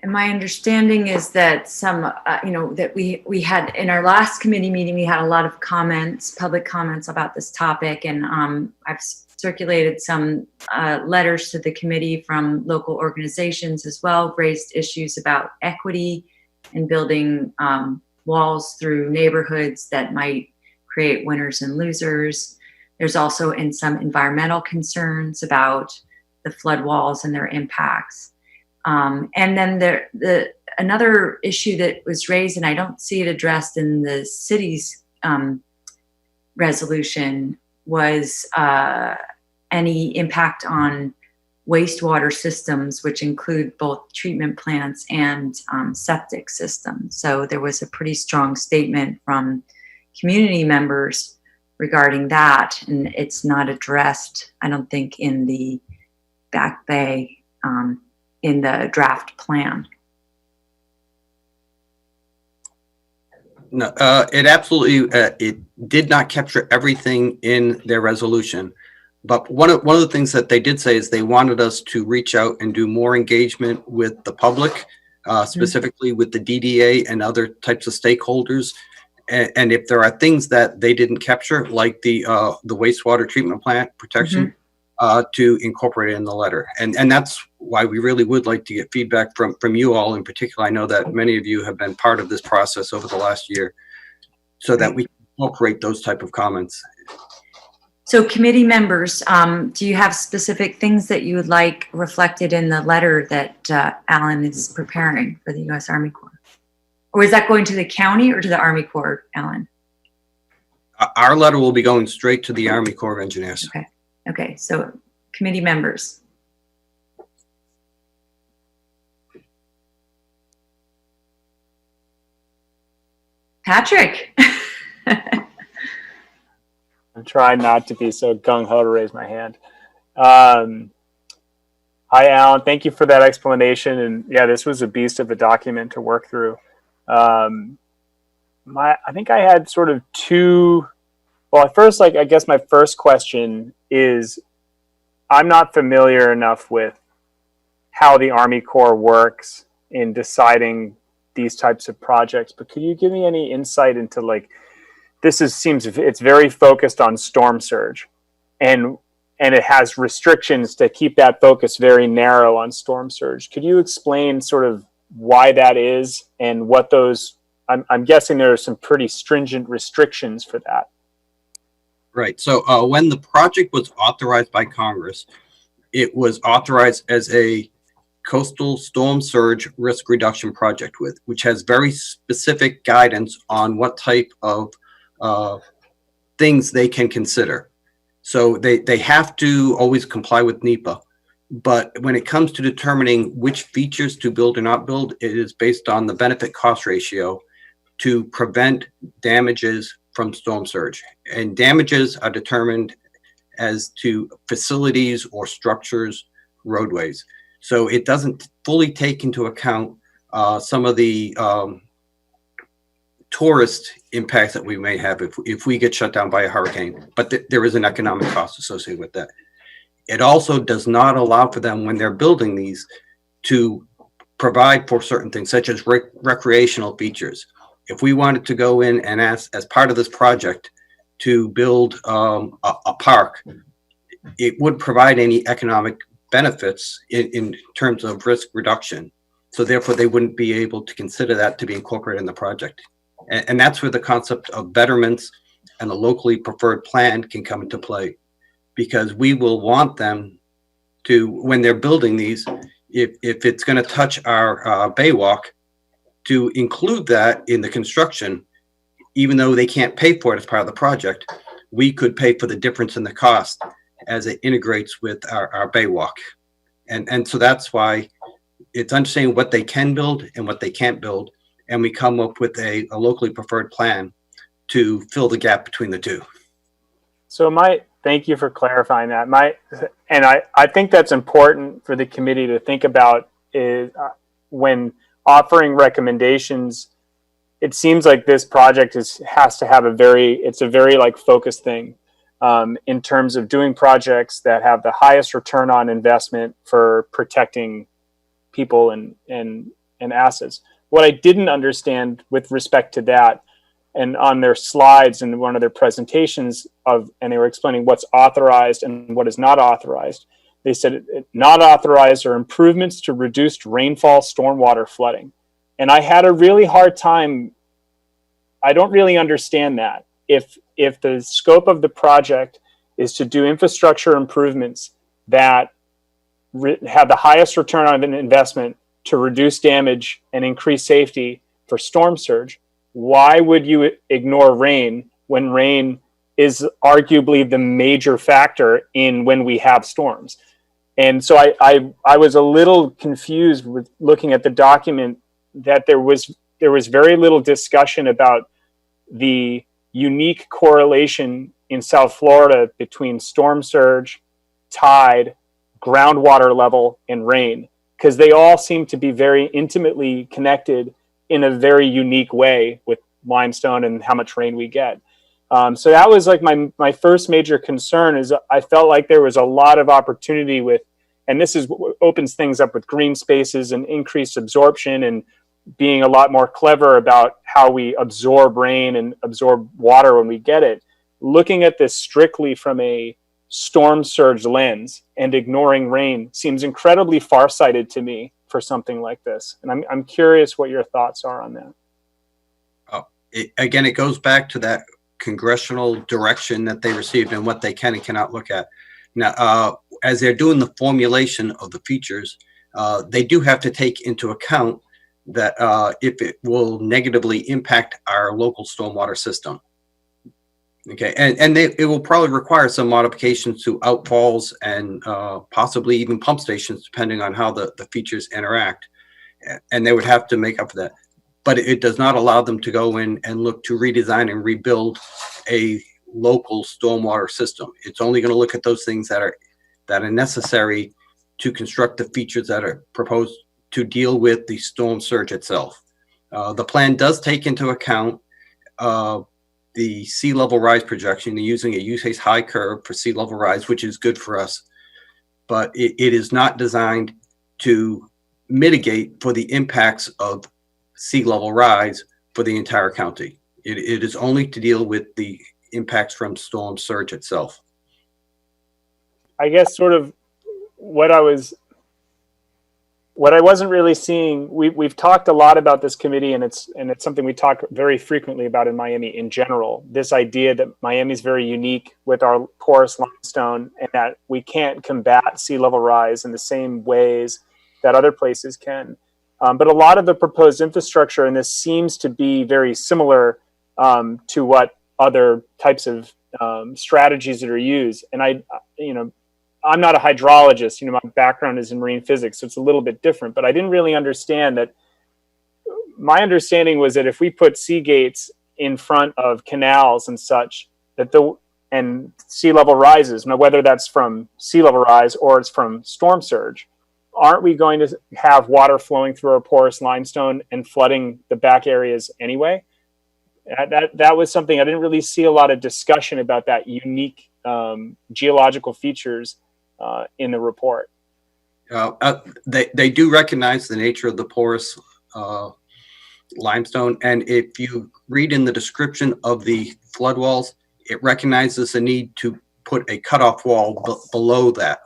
And my understanding is that that we had in our last committee meeting, we had a lot of comments, public comments about this topic. And I've circulated some letters to the committee from local organizations as well, raised issues about equity and building walls through neighborhoods that might create winners and losers. There's also some environmental concerns about the flood walls and their impacts. And then another issue that was raised, and I don't see it addressed in the city's resolution, was any impact on wastewater systems, which include both treatment plants and septic systems. So there was a pretty strong statement from community members regarding that, and it's not addressed, I don't think, in the Back Bay in the draft plan. No, it absolutely it did not capture everything in their resolution. But one of the things that they did say is they wanted us to reach out and do more engagement with the public, specifically with the DDA and other types of stakeholders. And if there are things that they didn't capture, like the wastewater treatment plant protection, to incorporate it in the letter. And that's why we really would like to get feedback from you all in particular. I know that many of you have been part of this process over the last year, so that we can incorporate those type of comments. So committee members, do you have specific things that you would like reflected in the letter that Alan is preparing for the U.S. Army Corps? Or is that going to the county or to the Army Corps, Alan? Our letter will be going straight to the Army Corps of Engineers. Okay. Okay, so committee members. Patrick. I'm trying not to be so gung-ho to raise my hand. Hi, Alan. Thank you for that explanation. And yeah, this was a beast of a document to work through. I think I had sort of two. Well, at first, I guess my first question is, I'm not familiar enough with how the Army Corps works in deciding these types of projects, but could you give me any insight into seems it's very focused on storm surge, and it has restrictions to keep that focus very narrow on storm surge. Could you explain sort of why that is and what those, I'm guessing there are some pretty stringent restrictions for that. Right. So when the project was authorized by Congress, it was authorized as a Coastal Storm Surge Risk Reduction Project with, which has very specific guidance on what type of things they can consider. So they have to always comply with NEPA. But when it comes to determining which features to build or not build, it is based on the benefit cost ratio to prevent damages from storm surge. And damages are determined as to facilities or structures, roadways. So it doesn't fully take into account some of the tourist impacts that we may have if we get shut down by a hurricane, but there is an economic cost associated with that. It also does not allow for them, when they're building these, to provide for certain things such as recreational features. If we wanted to go in and ask, as part of this project, to build a park, it would provide any economic benefits in terms of risk reduction. So therefore, they wouldn't be able to consider that to be incorporated in the project. And that's where the concept of betterments and a locally preferred plan can come into play, because we will want them to, when they're building these, if it's going to touch our baywalk, to include that in the construction, even though they can't pay for it as part of the project. We could pay for the difference in the cost as it integrates with our baywalk. And so that's why it's understanding what they can build and what they can't build. And we come up with a locally preferred plan to fill the gap between the two. So thank you for clarifying that. I think that's important for the committee to think about is when offering recommendations. It seems like this project has to have a very like focused thing in terms of doing projects that have the highest return on investment for protecting people and assets. What I didn't understand with respect to that, and on their slides in one of their presentations and they were explaining what's authorized and what is not authorized. They said not authorized are improvements to reduced rainfall, stormwater, flooding. And I had a really hard time. I don't really understand that. If the scope of the project is to do infrastructure improvements that have the highest return on an investment to reduce damage and increase safety for storm surge, why would you ignore rain when rain is arguably the major factor in when we have storms? And so I was a little confused with looking at the document that there was very little discussion about the unique correlation in South Florida between storm surge, tide, groundwater level, and rain, because they all seem to be very intimately connected in a very unique way with limestone and how much rain we get. So that was like my first major concern is I felt like there was a lot of opportunity with, and this is what opens things up with green spaces and increased absorption and being a lot more clever about how we absorb rain and absorb water when we get it. Looking at this strictly from a storm surge lens and ignoring rain seems incredibly farsighted to me for something like this. And I'm curious what your thoughts are on that. Again, it goes back to that congressional direction that they received and what they can and cannot look at. Now, as they're doing the formulation of the features, they do have to take into account that if it will negatively impact our local stormwater system. Okay, and it will probably require some modifications to outfalls and possibly even pump stations, depending on how the features interact. And they would have to make up for that. But it does not allow them to go in and look to redesign and rebuild a local stormwater system. It's only going to look at those things that are necessary to construct the features that are proposed to deal with the storm surge itself. The plan does take into account the sea level rise projection, using a USACE high curve for sea level rise, which is good for us. But it is not designed to mitigate for the impacts of sea level rise for the entire county. It is only to deal with the impacts from storm surge itself. I guess sort of what I wasn't really seeing, we've talked a lot about this committee, and it's something we talk very frequently about in Miami in general. This idea that Miami is very unique with our porous limestone, and that we can't combat sea level rise in the same ways that other places can. But a lot of the proposed infrastructure in this seems to be very similar to what other types of strategies that are used. And I'm not a hydrologist. My background is in marine physics, so it's a little bit different. But I didn't really understand that. My understanding was that if we put sea gates in front of canals and such, and sea level rises, now whether that's from sea level rise or it's from storm surge, aren't we going to have water flowing through our porous limestone and flooding the back areas anyway? That was something I didn't really see a lot of discussion about, that unique geological features in the report. They do recognize the nature of the porous limestone, and if you read in the description of the flood walls, it recognizes the need to put a cutoff wall below that.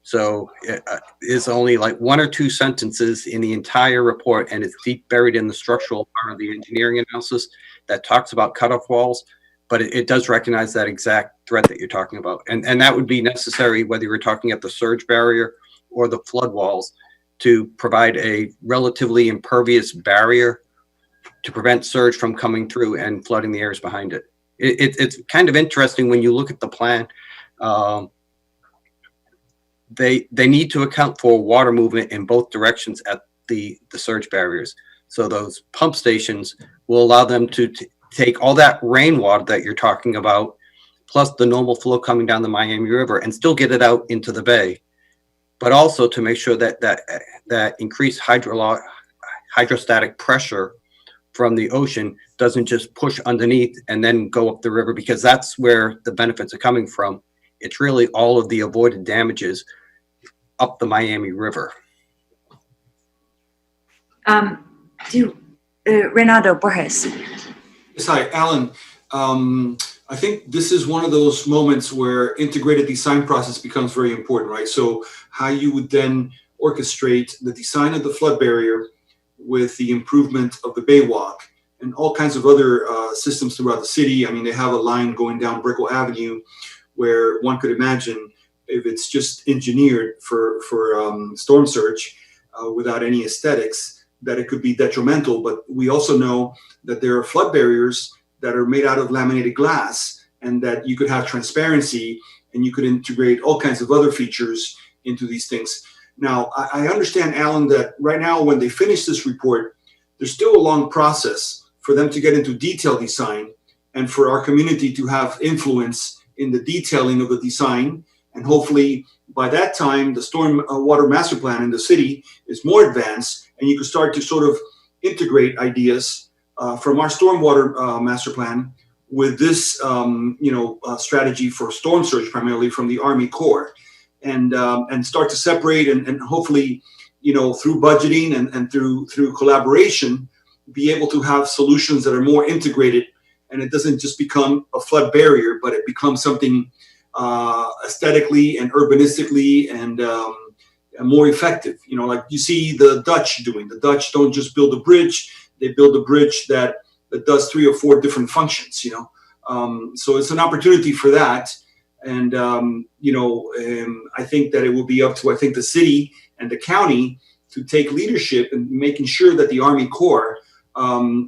So it is only like 1 or 2 sentences in the entire report, and it's deep buried in the structural part of the engineering analysis that talks about cutoff walls, but it does recognize that exact threat that you're talking about. And that would be necessary whether you're talking at the surge barrier or the flood walls, to provide a relatively impervious barrier to prevent surge from coming through and flooding the areas behind it. It's kind of interesting when you look at the plan. They need to account for water movement in both directions at the surge barriers. So those pump stations will allow them to take all that rainwater that you're talking about, plus the normal flow coming down the Miami River, and still get it out into the bay, but also to make sure that increased hydrostatic pressure from the ocean doesn't just push underneath and then go up the river, because that's where the benefits are coming from. It's really all of the avoided damages up the Miami River. Renato Borges. Yes, hi, Alan. I think this is one of those moments where integrated design process becomes very important, right? So how you would then orchestrate the design of the flood barrier with the improvement of the Baywalk and all kinds of other systems throughout the city. I mean, they have a line going down Brickell Avenue where one could imagine, if it's just engineered for storm surge without any aesthetics, that it could be detrimental. But we also know that there are flood barriers that are made out of laminated glass, and that you could have transparency, and you could integrate all kinds of other features into these things. Now, I understand, Alan, that right now when they finish this report, there's still a long process for them to get into detailed design and for our community to have influence in the detailing of the design. And hopefully by that time, the storm water master plan in the city is more advanced, and you can start to sort of integrate ideas from our stormwater master plan with this strategy for storm surge, primarily from the Army Corps, and start to separate and hopefully, through budgeting and through collaboration, be able to have solutions that are more integrated, and it doesn't just become a flood barrier, but it becomes something aesthetically and urbanistically and more effective. Like you see the Dutch doing. The Dutch don't just build a bridge; they build a bridge that does 3 or 4 different functions. So it's an opportunity for that, and I think that it will be up to the city and the county to take leadership in making sure that the Army Corps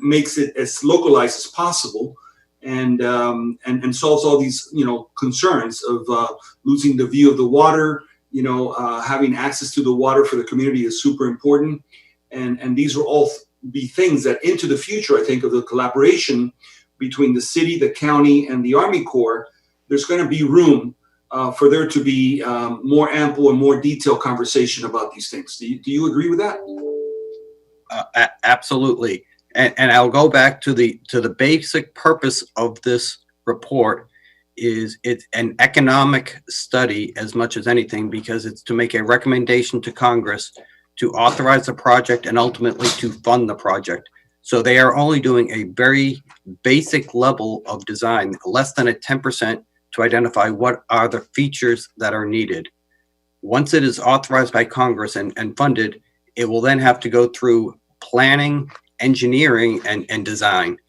makes it as localized as possible, and solves all these concerns of losing the view of the water. Having access to the water for the community is super important, and these will all be things that into the future, I think, of the collaboration between the city, the county, and the Army Corps, there's going to be room for there to be more ample and more detailed conversation about these things. Do you agree with that? Absolutely. And I'll go back to the basic purpose of this report. Is it's an economic study as much as anything, because it's to make a recommendation to Congress to authorize the project and ultimately to fund the project. So they are only doing a very basic level of design, less than a 10%, to identify what are the features that are needed. Once it is authorized by Congress and funded, it will then have to go through planning, engineering, and design.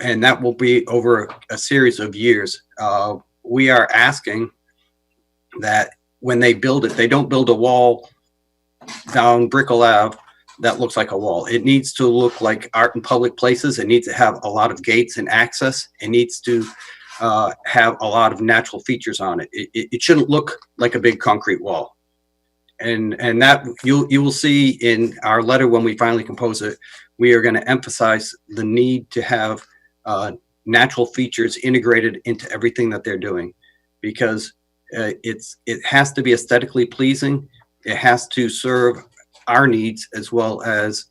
And that will be over a series of years. We are asking that when they build it, they don't build a wall down Brickell Ave that looks like a wall. It needs to look like art in public places. It needs to have a lot of gates and access. It needs to have a lot of natural features on it. It shouldn't look like a big concrete wall. And that you will see in our letter when we finally compose it. We are going to emphasize the need to have natural features integrated into everything that they're doing, because it has to be aesthetically pleasing. It has to serve our needs as well as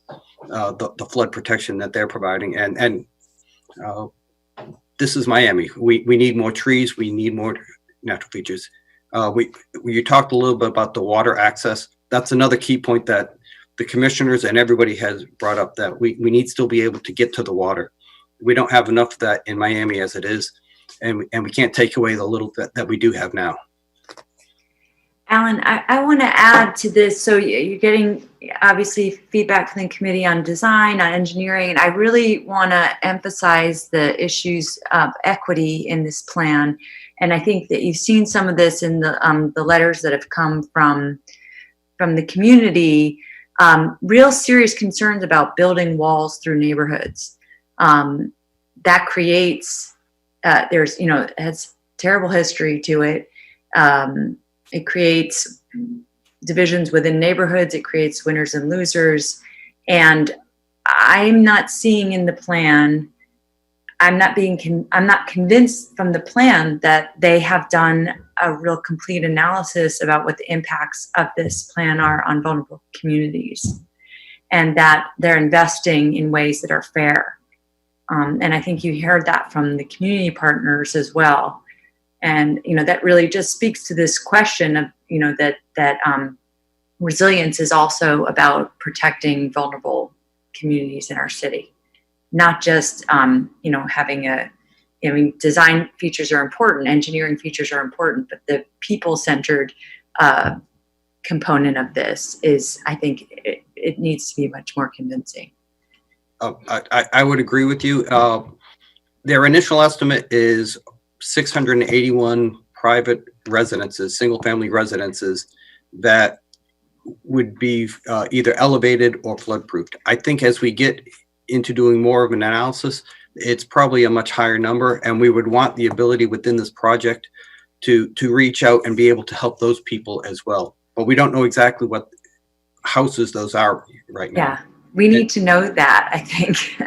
the flood protection that they're providing. And this is Miami. We need more trees. We need more natural features. You talked a little bit about the water access. That's another key point that the commissioners and everybody has brought up, that we need to still be able to get to the water. We don't have enough of that in Miami as it is, and we can't take away the little that we do have now. Alan, I want to add to this. So you're getting obviously feedback from the committee on design, on engineering, and I really want to emphasize the issues of equity in this plan. And I think that you've seen some of this in the letters that have come from the community. Real serious concerns about building walls through neighborhoods. That creates it has terrible history to it. It creates divisions within neighborhoods. It creates winners and losers. And I'm not seeing in the plan, I'm not convinced from the plan that they have done a real complete analysis about what the impacts of this plan are on vulnerable communities, and that they're investing in ways that are fair. And I think you heard that from the community partners as well. And, that really just speaks to this question of, that resilience is also about protecting vulnerable communities in our city, not just, having design features are important, engineering features are important, but the people-centered component of this is, I think it needs to be much more convincing. I would agree with you. Their initial estimate is 681 private residences, single-family residences that would be either elevated or flood-proofed. I think as we get into doing more of an analysis, it's probably a much higher number, and we would want the ability within this project to reach out and be able to help those people as well. But we don't know exactly what houses those are right now. Yeah, we need to know that, I think.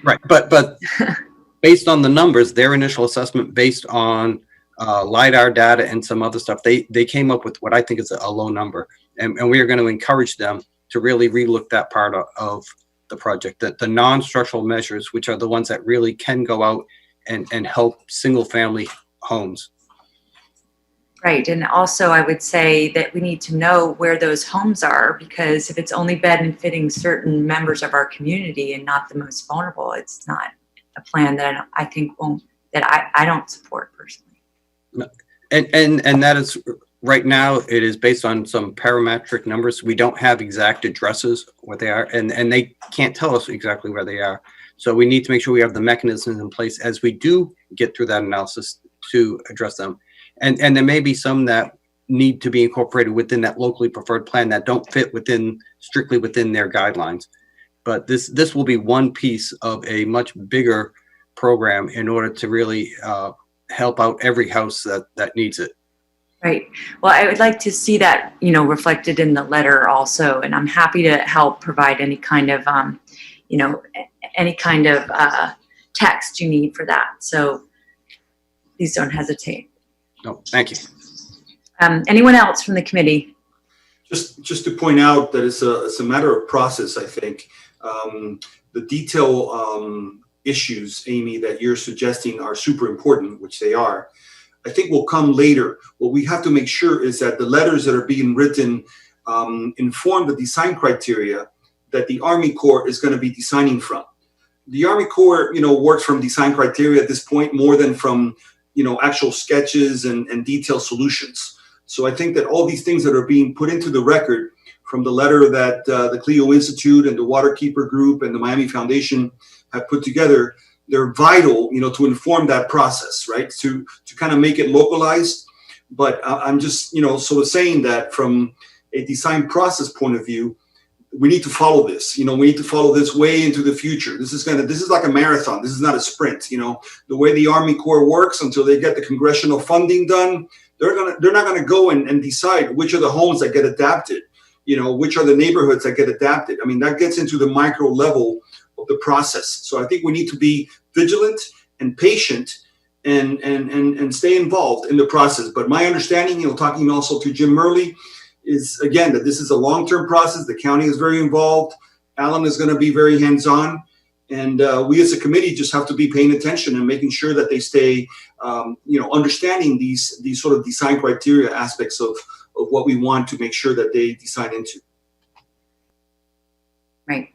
Right, but based on the numbers, their initial assessment based on LIDAR data and some other stuff, they came up with what I think is a low number. And we are going to encourage them to really relook that part of the project, that the non-structural measures, which are the ones that really can go out and help single-family homes. Right. And also I would say that we need to know where those homes are, because if it's only benefiting certain members of our community and not the most vulnerable, it's not a plan that I think I don't support personally. And that is, right now, it is based on some parametric numbers. We don't have exact addresses what they are, and they can't tell us exactly where they are. So we need to make sure we have the mechanisms in place as we do get through that analysis to address them. And there may be some that need to be incorporated within that locally preferred plan that don't fit strictly within their guidelines. But this will be one piece of a much bigger program in order to really help out every house that needs it. Right. Well, I would like to see that, reflected in the letter also, and I'm happy to help provide any kind of, text you need for that. So please don't hesitate. No, thank you. Anyone else from the committee? Just to point out that it's a matter of process, I think. The detail issues, Amy, that you're suggesting are super important, which they are, I think will come later. What we have to make sure is that the letters that are being written inform the design criteria that the Army Corps is going to be designing from. The Army Corps, works from design criteria at this point more than from, actual sketches and detailed solutions. So I think that all these things that are being put into the record from the letter that the Clio Institute and the Waterkeeper Group and the Miami Foundation have put together, they're vital, to inform that process, right? To kind of make it localized. But I'm just, sort of saying that from a design process point of view, we need to follow this. We need to follow this way into the future. This is like a marathon. This is not a sprint. The way the Army Corps works, until they get the congressional funding done, they're not gonna go and decide which are the homes that get adapted, which are the neighborhoods that get adapted. I mean, that gets into the micro level of the process. So I think we need to be vigilant and patient and stay involved in the process. But my understanding, talking also to Jim Murley, is again that this is a long-term process. The county is very involved. Alan is going to be very hands-on, and we as a committee just have to be paying attention and making sure that they stay, understanding these sort of design criteria aspects of what we want to make sure that they design into. Right.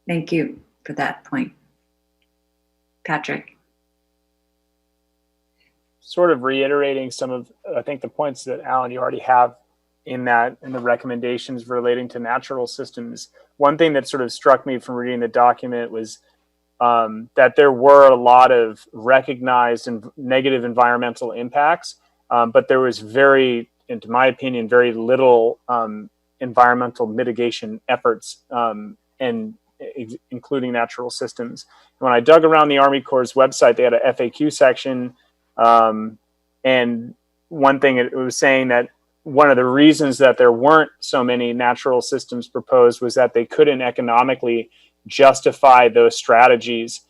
Thank you for that point, Patrick. Sort of reiterating some of, I think, the points that Alan, you already have in the recommendations relating to natural systems. One thing that sort of struck me from reading the document was that there were a lot of recognized and negative environmental impacts, but there was into my opinion, very little environmental mitigation efforts, including natural systems. When I dug around the Army Corps' website, they had a FAQ section, and one thing it was saying that one of the reasons that there weren't so many natural systems proposed was that they couldn't economically justify those strategies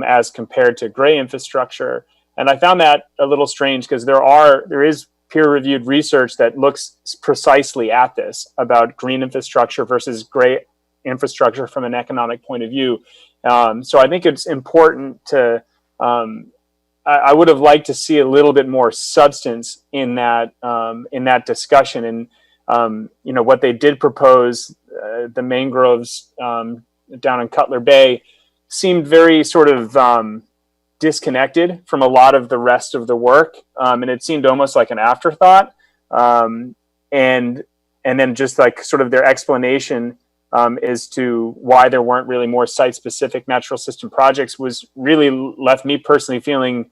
as compared to gray infrastructure. And I found that a little strange because there is peer-reviewed research that looks precisely at this about green infrastructure versus gray infrastructure from an economic point of view. So I think it's important to I would have liked to see a little bit more substance in that discussion. And what they did propose, the mangroves down in Cutler Bay, seemed very sort of disconnected from a lot of the rest of the work, and it seemed almost like an afterthought. And then just like sort of their explanation as to why there weren't really more site-specific natural system projects was really left me personally feeling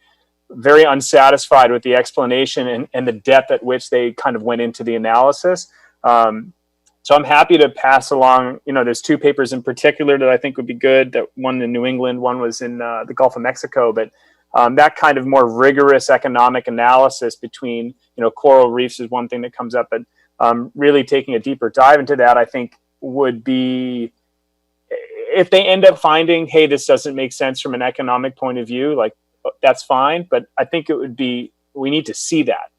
very unsatisfied with the explanation and the depth at which they kind of went into the analysis. So I'm happy to pass along, there's two papers in particular that I think would be good, that one in New England, one was in the Gulf of Mexico, but that kind of more rigorous economic analysis between, coral reefs is one thing that comes up, but really taking a deeper dive into that, I think, would be, if they end up finding, hey, this doesn't make sense from an economic point of view, like that's fine. But I think we need to see that.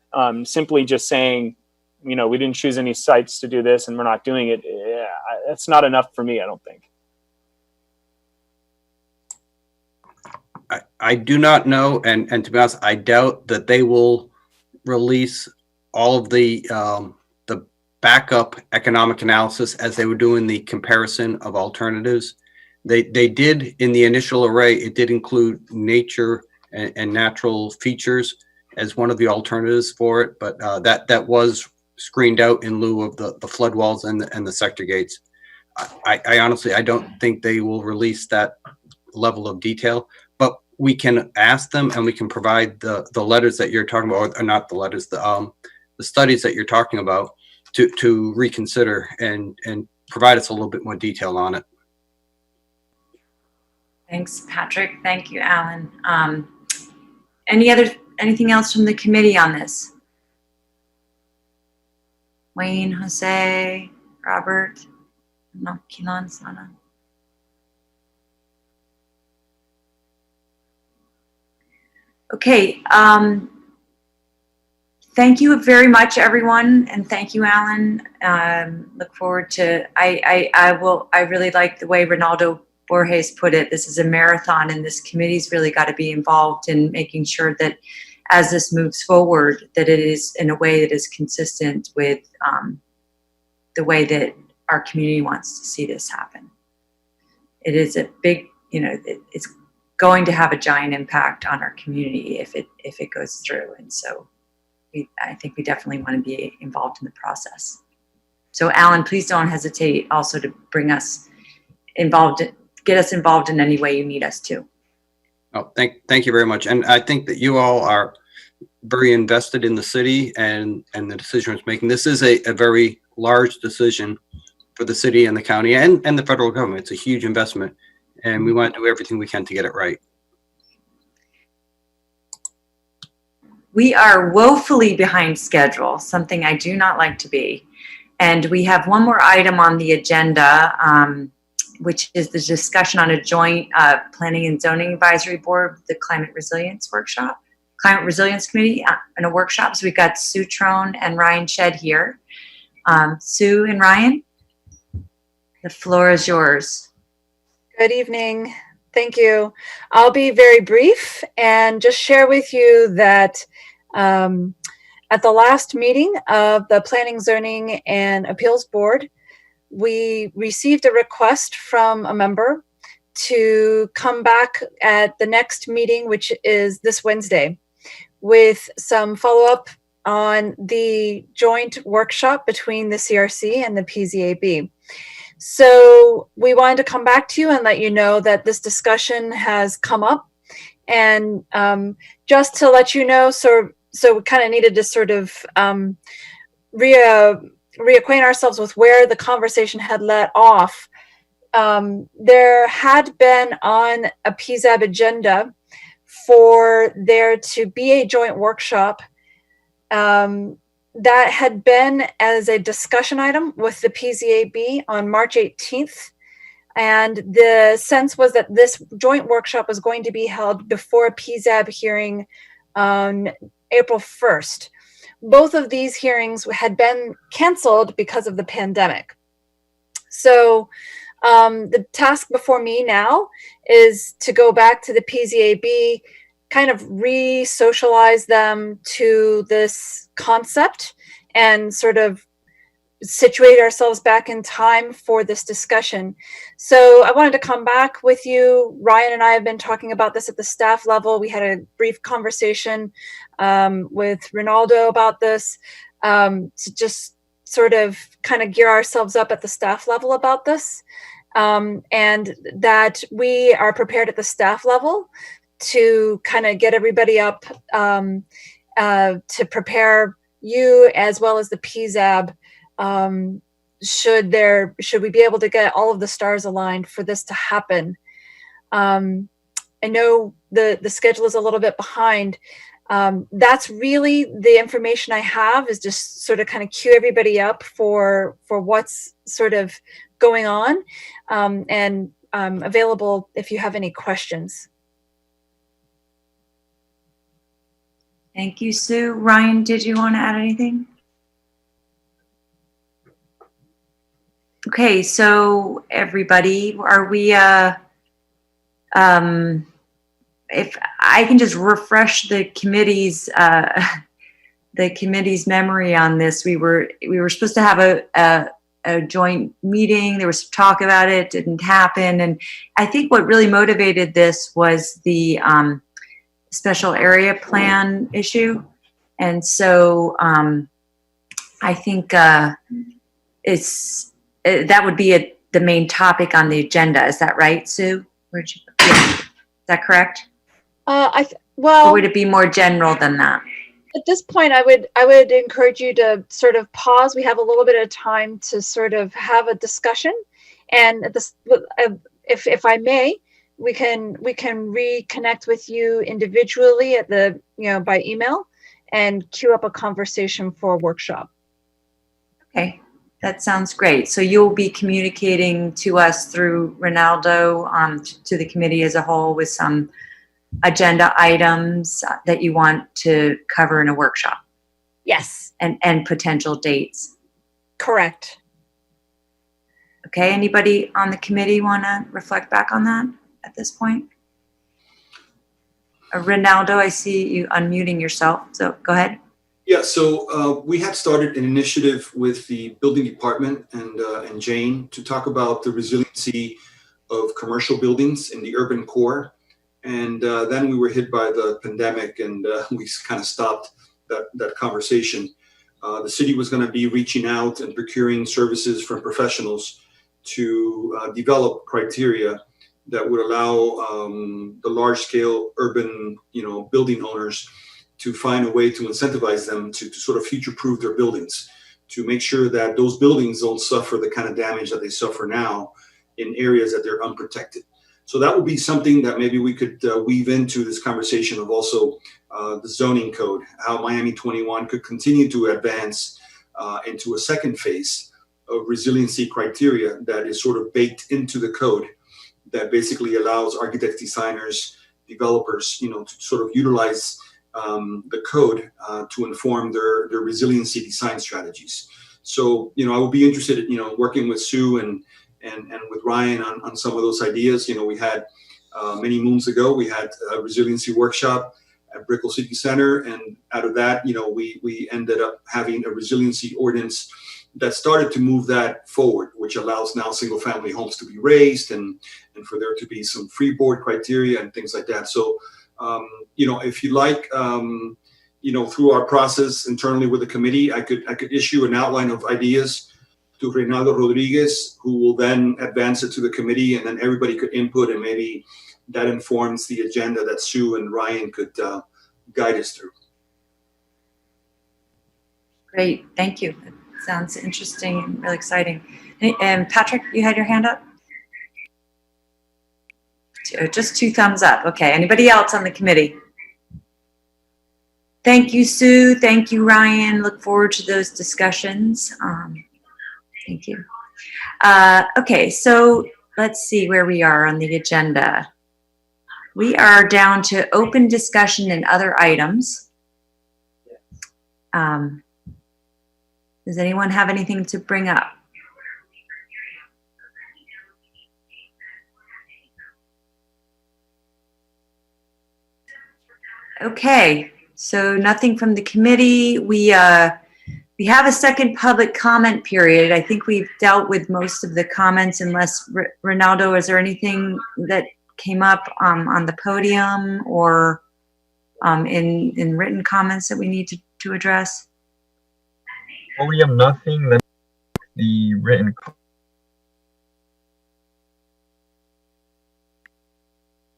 Simply just saying, we didn't choose any sites to do this and we're not doing it. Yeah, that's not enough for me, I don't think. I do not know. And to be honest, I doubt that they will release all of the backup economic analysis as they were doing the comparison of alternatives. They did, in the initial array, it did include nature and natural features as one of the alternatives for it, but that was screened out in lieu of the flood walls and the sector gates. I honestly, I don't think they will release that level of detail, but we can ask them and we can provide the letters that you're talking about, or not the letters, the studies that you're talking about, to reconsider and provide us a little bit more detail on it. Thanks, Patrick. Thank you, Alan. Anything else from the committee on this? Wayne, Jose, Robert, no, Keelan's not on. Okay, thank you very much, everyone, and thank you, Alan. Look forward to, I really like the way Ronaldo Borges put it. This is a marathon, and this committee's really got to be involved in making sure that as this moves forward, that it is in a way that is consistent with the way that our community wants to see this happen. It is a big, it's going to have a giant impact on our community if it goes through, and so I think we definitely want to be involved in the process. So, Alan, please don't hesitate also to bring us involved, get us involved in any way you need us to. Oh, thank you very much. And I think that you all are very invested in the city and the decision it's making. This is a very large decision for the city and the county and the federal government. It's a huge investment, and we want to do everything we can to get it right. We are woefully behind schedule, something I do not like to be. And we have one more item on the agenda, which is the discussion on a joint Planning and Zoning Advisory Board, the Climate Resilience Committee in a workshop. So we've got Sue Trone and Ryan Shedd here. Sue and Ryan, the floor is yours. Good evening. Thank you. I'll be very brief and just share with you that at the last meeting of the Planning, Zoning, and Appeals Board, we received a request from a member to come back at the next meeting, which is this Wednesday, with some follow-up on the joint workshop between the CRC and the PZAB. So we wanted to come back to you and let you know that this discussion has come up, and just to let you know, so we kind of needed to sort of reacquaint ourselves with where the conversation had let off. There had been on a PZAB agenda for there to be a joint workshop that had been as a discussion item with the PZAB on March 18th. And the sense was that this joint workshop was going to be held before a PZAB hearing on April 1st. Both of these hearings had been canceled because of the pandemic. So the task before me now is to go back to the PZAB, kind of re-socialize them to this concept and sort of situate ourselves back in time for this discussion. So I wanted to come back with you. Ryan and I have been talking about this at the staff level. We had a brief conversation with Ronaldo about this to just sort of kind of gear ourselves up at the staff level about this, and that we are prepared at the staff level to kind of get everybody up to prepare you as well as the PZAB. Should we be able to get all of the stars aligned for this to happen? I know the schedule is a little bit behind. That's really the information I have, is just sort of kind of cue everybody up for what's sort of going on, and available if you have any questions. Thank you, Sue. Ryan, did you want to add anything? Okay, so everybody, are we, if I can just refresh the committee's memory on this, we were supposed to have a joint meeting. There was talk about it, didn't happen. And I think what really motivated this was the special area plan issue. And so I think that would be the main topic on the agenda. Is that right, Sue? Yeah. Is that correct? Well, or would it be more general than that? At this point, I would encourage you to sort of pause. We have a little bit of time to sort of have a discussion, and if I may, we can reconnect with you individually at by email and queue up a conversation for a workshop. Okay. That sounds great. So you'll be communicating to us through Ronaldo, to the committee as a whole, with some agenda items that you want to cover in a workshop. Yes. And potential dates. Correct. Okay. Anybody on the committee want to reflect back on that at this point? Ronaldo, I see you unmuting yourself. So go ahead. Yeah, so we had started an initiative with the building department and Jane to talk about the resiliency of commercial buildings in the urban core. And then we were hit by the pandemic, and we kind of stopped that conversation. The city was going to be reaching out and procuring services from professionals to develop criteria that would allow the large-scale urban, building owners to find a way to incentivize them to sort of future-proof their buildings. to make sure that those buildings don't suffer the kind of damage that they suffer now in areas that they're unprotected. So that would be something that maybe we could weave into this conversation of also the zoning code, how Miami 21 could continue to advance into a second phase of resiliency criteria that is sort of baked into the code that basically allows architects, designers, developers, to sort of utilize the code to inform their resiliency design strategies. So, I would be interested in, working with Sue and with Ryan on some of those ideas. We had many moons ago, we had a resiliency workshop at Brickell City Center. And out of that, we ended up having a resiliency ordinance that started to move that forward, which allows now single family homes to be raised and for there to be some freeboard criteria and things like that. So, if you like, through our process internally with the committee, I could issue an outline of ideas to Reynaldo Rodriguez, who will then advance it to the committee, and then everybody could input, and maybe that informs the agenda that Sue and Ryan could guide us through. Great, thank you. That sounds interesting and really exciting. And Patrick, you had your hand up? Just 2 thumbs up. Okay, anybody else on the committee? Thank you, Sue. Thank you, Ryan. Look forward to those discussions. Thank you. Okay, so let's see where we are on the agenda. We are down to open discussion and other items. Does anyone have anything to bring up? Okay, so nothing from the committee. We have a second public comment period. I think we've dealt with most of the comments, unless Reynaldo, is there anything that came up on the podium or in written comments that we need to address? Well, we have nothing. Let the written.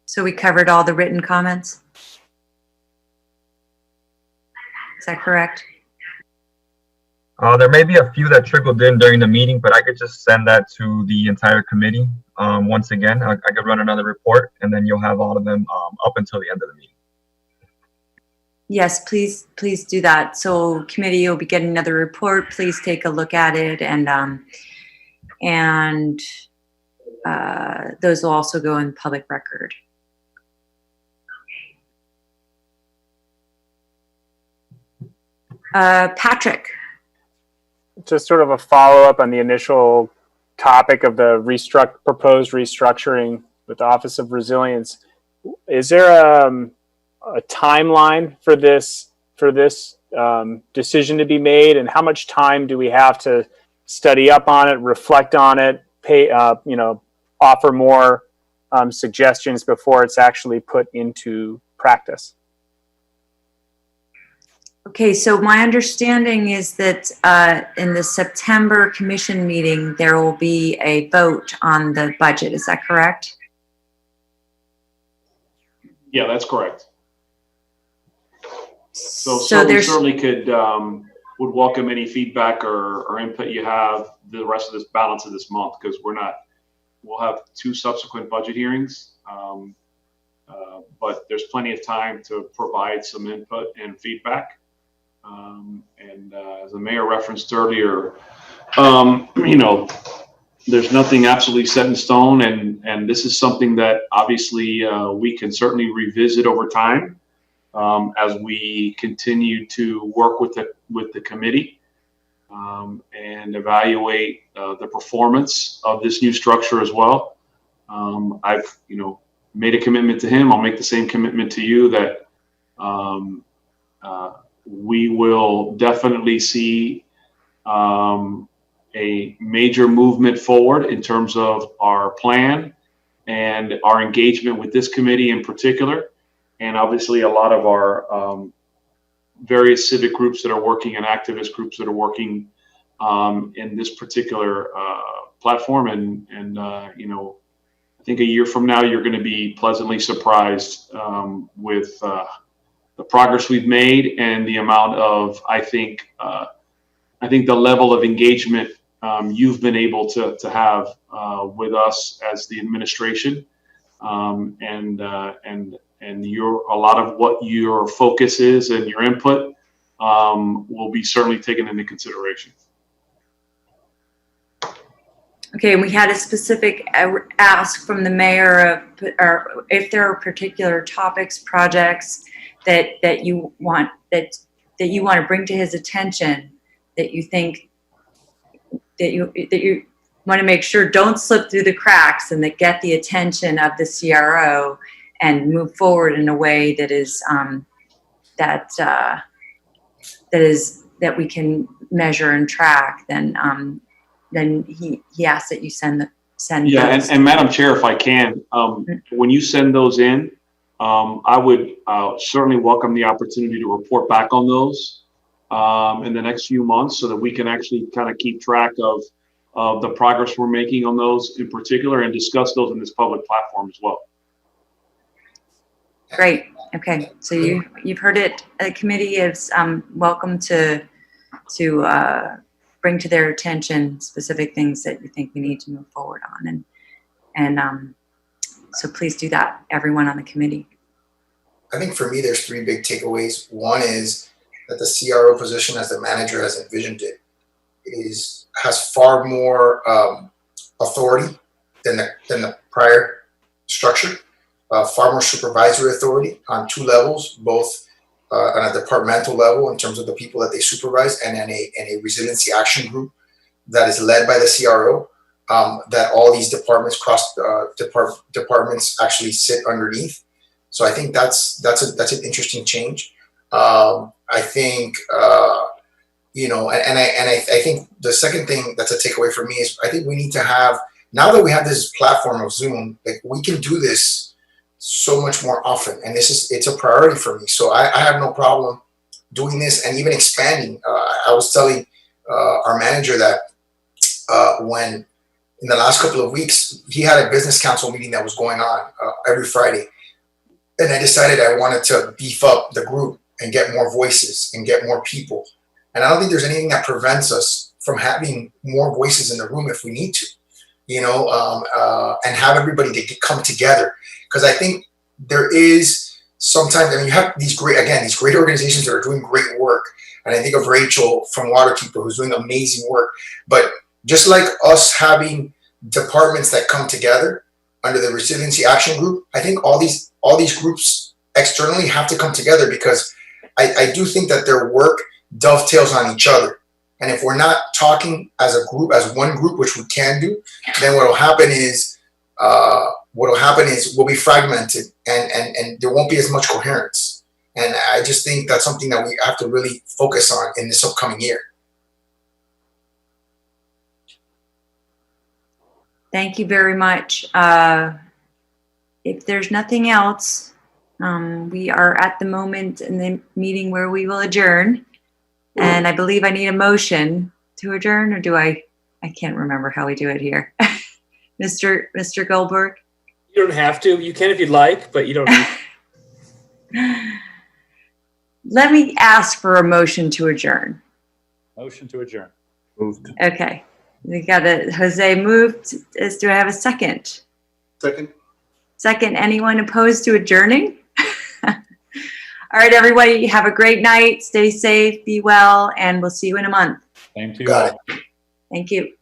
So we covered all the written comments? Is that correct? There may be a few that trickled in during the meeting, but I could just send that to the entire committee. Once again, I could run another report, and then you'll have all of them up until the end of the meeting. Yes, please do that. So committee, you'll be getting another report. Please take a look at it, and those will also go in public record. Patrick. Just sort of a follow-up on the initial topic of the proposed restructuring with the Office of Resilience. Is there a timeline for this decision to be made, and how much time do we have to study up on it, reflect on it, offer more suggestions before it's actually put into practice? Okay, so my understanding is that in the September commission meeting, there will be a vote on the budget. Is that correct? Yeah, that's correct. So we there's certainly would welcome any feedback or input you have the rest of this balance of this month, because we'll have 2 subsequent budget hearings. But there's plenty of time to provide some input and feedback. As the mayor referenced earlier, there's nothing absolutely set in stone, and this is something that obviously we can certainly revisit over time as we continue to work with the committee and evaluate the performance of this new structure as well. I've made a commitment to him. I'll make the same commitment to you that we will definitely see a major movement forward in terms of our plan and our engagement with this committee in particular, and obviously a lot of our various civic groups that are working and activist groups that are working in this particular platform. And I think a year from now, you're going to be pleasantly surprised with the progress we've made and the amount of, I think, I think the level of engagement you've been able to have with us as the administration, and a lot of what your focus is and your input will be certainly taken into consideration. Okay, and we had a specific ask from the mayor of, or if there are particular topics, projects that you want to bring to his attention, that you think that you want to make sure don't slip through the cracks and that get the attention of the CRO and move forward in a way that is that we can measure and track, then he asks that you send. Yeah, those. and Madam Chair, if I can, when you send those in, I would certainly welcome the opportunity to report back on those in the next few months, so that we can actually kind of keep track of the progress we're making on those in particular, and discuss those in this public platform as well. Great. Okay, so you've heard it. The committee is welcome to bring to their attention specific things that you think we need to move forward on, and so please do that, everyone on the committee. I think for me, there's three big takeaways. One is that the CRO position, as the manager has envisioned it, has far more authority than the prior structure. Far more supervisory authority on two levels, both on a departmental level in terms of the people that they supervise, and in a resiliency action group that is led by the CRO, that all these departments, departments actually sit underneath. So I think that's an interesting change. I think I think the second thing that's a takeaway for me is I think we need to have, now that we have this platform of Zoom, like we can do this so much more often, and it's a priority for me. So I have no problem doing this and even expanding. I was telling our manager that when in the last couple of weeks he had a business council meeting that was going on every Friday, and I decided I wanted to beef up the group and get more voices and get more people. And I don't think there's anything that prevents us from having more voices in the room if we need to, and have everybody to come together. Because I think there is sometimes, I mean, you have these great organizations that are doing great work. And I think of Rachel from Waterkeeper, who's doing amazing work. But just like us having departments that come together under the Resiliency Action Group, I think all these groups externally have to come together, because I do think that their work dovetails on each other. And if we're not talking as a group, as one group, which we can do, then what will happen is we'll be fragmented, and there won't be as much coherence. And I just think that's something that we have to really focus on in this upcoming year. Thank you very much. If there's nothing else, we are at the moment in the meeting where we will adjourn. And I believe I need a motion to adjourn, or do I can't remember how we do it here. Mr. Goldberg? You don't have to. You can if you'd like, but you don't need to. Let me ask for a motion to adjourn. Motion to adjourn. Moved. Okay. We got it. Jose moved. Do I have a second? Second. Second. Anyone opposed to adjourning? All right, everybody, have a great night. Stay safe, be well, and we'll see you in a month. Same to you all. Thank you.